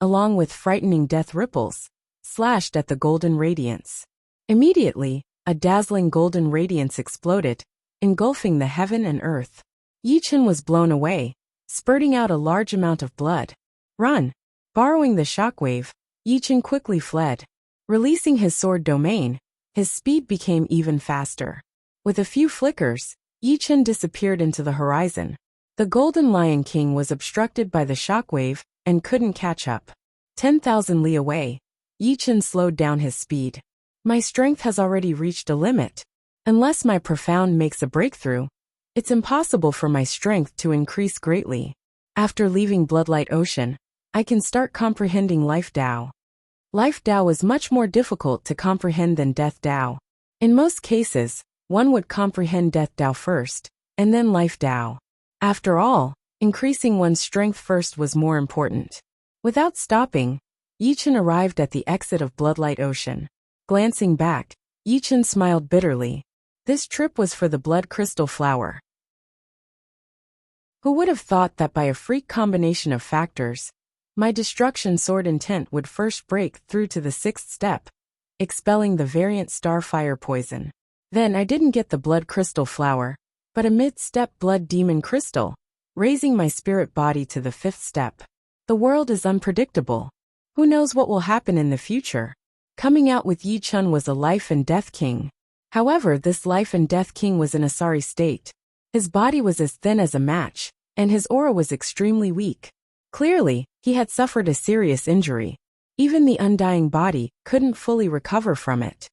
along with frightening death ripples, slashed at the golden radiance. Immediately, a dazzling golden radiance exploded, engulfing the heaven and earth. Yi Chen was blown away, spurting out a large amount of blood. Run! Borrowing the shockwave, Yi Chen quickly fled. Releasing his sword domain, his speed became even faster. With a few flickers, Yi Chen disappeared into the horizon. The Golden Lion King was obstructed by the shockwave and couldn't catch up. 10,000 li away, Yi Chen slowed down his speed. My strength has already reached a limit. Unless my profound makes a breakthrough, it's impossible for my strength to increase greatly. After leaving Bloodlight Ocean, I can start comprehending Life Tao. Life Tao is much more difficult to comprehend than Death Tao. In most cases, one would comprehend Death Tao first, and then Life Tao. After all, increasing one's strength first was more important. Without stopping, Yi Chen arrived at the exit of Bloodlight Ocean. Glancing back, Yi Chen smiled bitterly. This trip was for the Blood Crystal Flower. Who would have thought that by a freak combination of factors, my destruction sword intent would first break through to the 6th step, expelling the variant Starfire poison. Then I didn't get the Blood Crystal Flower, but a mid-step Blood Demon Crystal, raising my spirit body to the 5th step. The world is unpredictable. Who knows what will happen in the future? Coming out with Yi Chen was a life and death king. However, this life and death king was in a sorry state. His body was as thin as a match, and his aura was extremely weak. Clearly, he had suffered a serious injury. Even the undying body couldn't fully recover from it.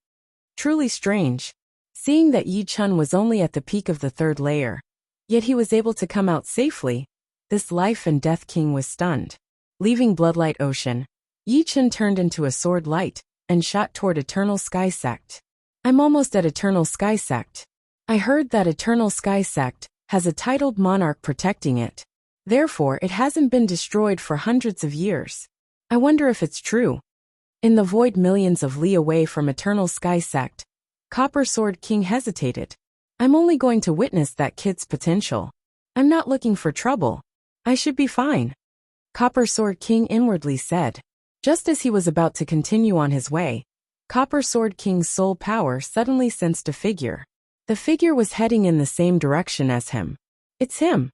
Truly strange. Seeing that Yi Chen was only at the peak of the 3rd layer, yet he was able to come out safely, this life and death king was stunned. Leaving Bloodlight Ocean, Yi Chen turned into a sword light and shot toward Eternal Sky Sect. I'm almost at Eternal Sky Sect. I heard that Eternal Sky Sect has a titled monarch protecting it. Therefore, it hasn't been destroyed for hundreds of years. I wonder if it's true. In the void millions of li away from Eternal Sky Sect, Copper Sword King hesitated. I'm only going to witness that kid's potential. I'm not looking for trouble. I should be fine. Copper Sword King inwardly said. Just as he was about to continue on his way, Copper Sword King's soul power suddenly sensed a figure. The figure was heading in the same direction as him. It's him.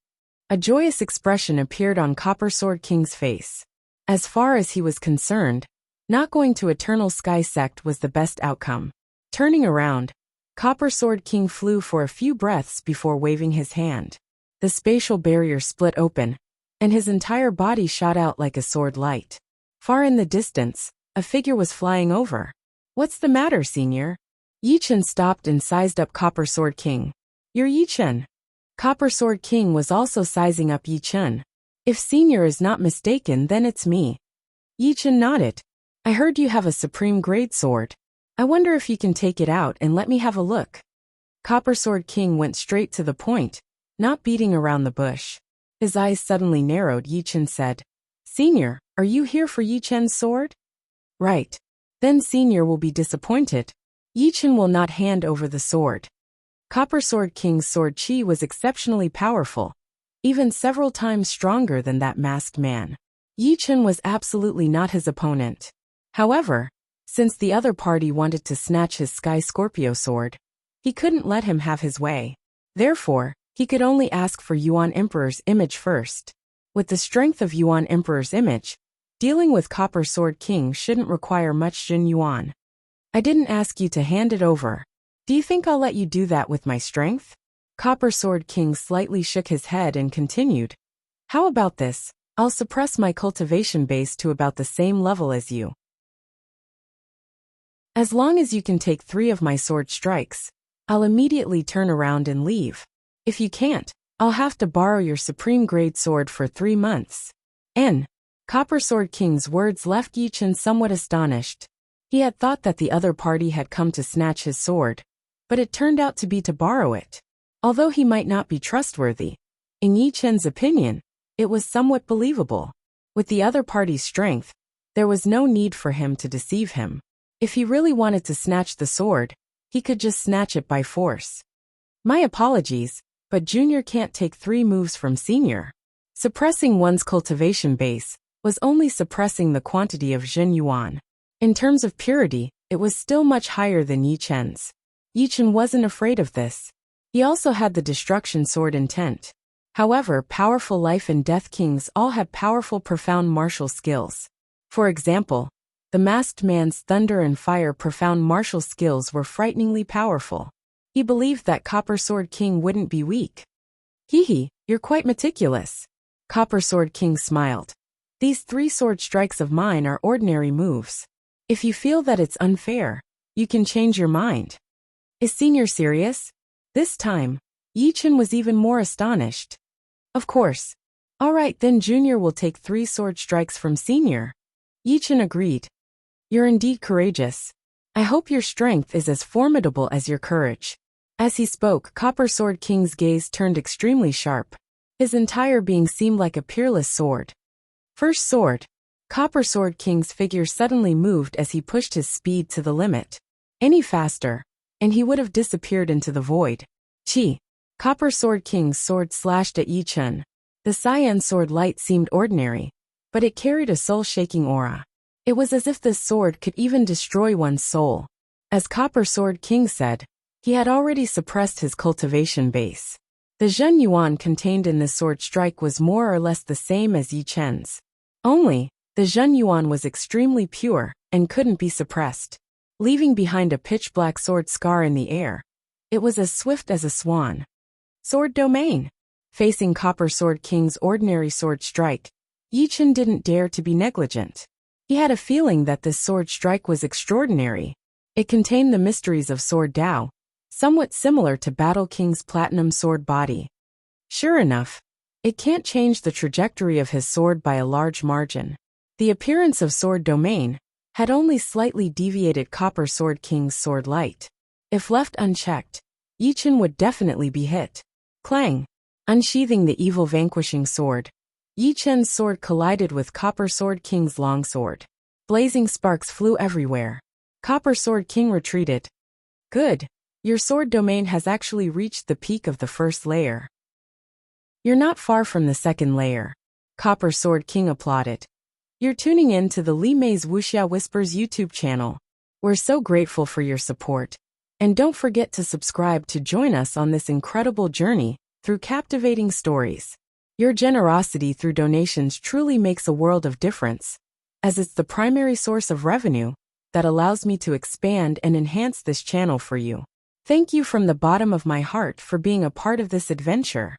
A joyous expression appeared on Copper Sword King's face. As far as he was concerned, not going to Eternal Sky Sect was the best outcome. Turning around, Copper Sword King flew for a few breaths before waving his hand. The spatial barrier split open, and his entire body shot out like a sword light. Far in the distance, a figure was flying over. What's the matter, Senior? Yi Chen stopped and sized up Copper Sword King. You're Yi Chen. Copper Sword King was also sizing up Yi Chen. If Senior is not mistaken, then it's me. Yi Chen nodded. I heard you have a supreme grade sword. I wonder if you can take it out and let me have a look. Copper Sword King went straight to the point, not beating around the bush. His eyes suddenly narrowed. Yi Chen said, Senior, are you here for Yi Chen's sword? Right. Then Senior will be disappointed. Yi Chen will not hand over the sword. Copper Sword King's sword chi was exceptionally powerful, even several times stronger than that masked man. Yi Chen was absolutely not his opponent. However, since the other party wanted to snatch his Sky Scorpio sword, he couldn't let him have his way. Therefore, he could only ask for Yuan Emperor's image first. With the strength of Yuan Emperor's image, dealing with Copper Sword King shouldn't require much Jin Yuan. I didn't ask you to hand it over. Do you think I'll let you do that with my strength? Copper Sword King slightly shook his head and continued. How about this? I'll suppress my cultivation base to about the same level as you. As long as you can take 3 of my sword strikes, I'll immediately turn around and leave. If you can't, I'll have to borrow your supreme grade sword for 3 months. Copper Sword King's words left Yi Chen somewhat astonished. He had thought that the other party had come to snatch his sword, but it turned out to be to borrow it. Although he might not be trustworthy, in Yi Chen's opinion, it was somewhat believable. With the other party's strength, there was no need for him to deceive him. If he really wanted to snatch the sword, he could just snatch it by force. My apologies, but Junior can't take 3 moves from Senior. Suppressing one's cultivation base was only suppressing the quantity of Zhen Yuan. In terms of purity, it was still much higher than Yi Chen's. Yi Chen wasn't afraid of this. He also had the destruction sword intent. However, powerful life and death kings all have powerful profound martial skills. For example, the masked man's thunder and fire profound martial skills were frighteningly powerful. He believed that Copper Sword King wouldn't be weak. Hee, you're quite meticulous. Copper Sword King smiled. These 3 sword strikes of mine are ordinary moves. If you feel that it's unfair, you can change your mind. Is Senior serious? This time, Yi Chen was even more astonished. Of course. All right, then Junior will take 3 sword strikes from Senior. Yi Chen agreed. You're indeed courageous. I hope your strength is as formidable as your courage. As he spoke, Copper Sword King's gaze turned extremely sharp. His entire being seemed like a peerless sword. First sword. Copper Sword King's figure suddenly moved as he pushed his speed to the limit. Any faster, and he would have disappeared into the void. Chi. Copper Sword King's sword slashed at Yi Chen. The cyan sword light seemed ordinary, but it carried a soul-shaking aura. It was as if this sword could even destroy one's soul. As Copper Sword King said, he had already suppressed his cultivation base. The Zhen Yuan contained in this sword strike was more or less the same as Yi Chen's. Only, the Zhen Yuan was extremely pure and couldn't be suppressed. Leaving behind a pitch-black sword scar in the air, it was as swift as a swan. Sword domain. Facing Copper Sword King's ordinary sword strike, Yi Chen didn't dare to be negligent. He had a feeling that this sword strike was extraordinary. It contained the mysteries of Sword Dao, somewhat similar to Battle King's platinum sword body. Sure enough, it can't change the trajectory of his sword by a large margin. The appearance of sword domain had only slightly deviated Copper Sword King's sword light. If left unchecked, Yi Chen would definitely be hit. Clang! Unsheathing the evil vanquishing sword, Yi Chen's sword collided with Copper Sword King's longsword. Blazing sparks flew everywhere. Copper Sword King retreated. Good. Your sword domain has actually reached the peak of the first layer. You're not far from the second layer. Copper Sword King applauded. You're tuning in to the Li Mei's Wuxia Whispers YouTube channel. We're so grateful for your support. And don't forget to subscribe to join us on this incredible journey through captivating stories. Your generosity through donations truly makes a world of difference, as it's the primary source of revenue that allows me to expand and enhance this channel for you. Thank you from the bottom of my heart for being a part of this adventure.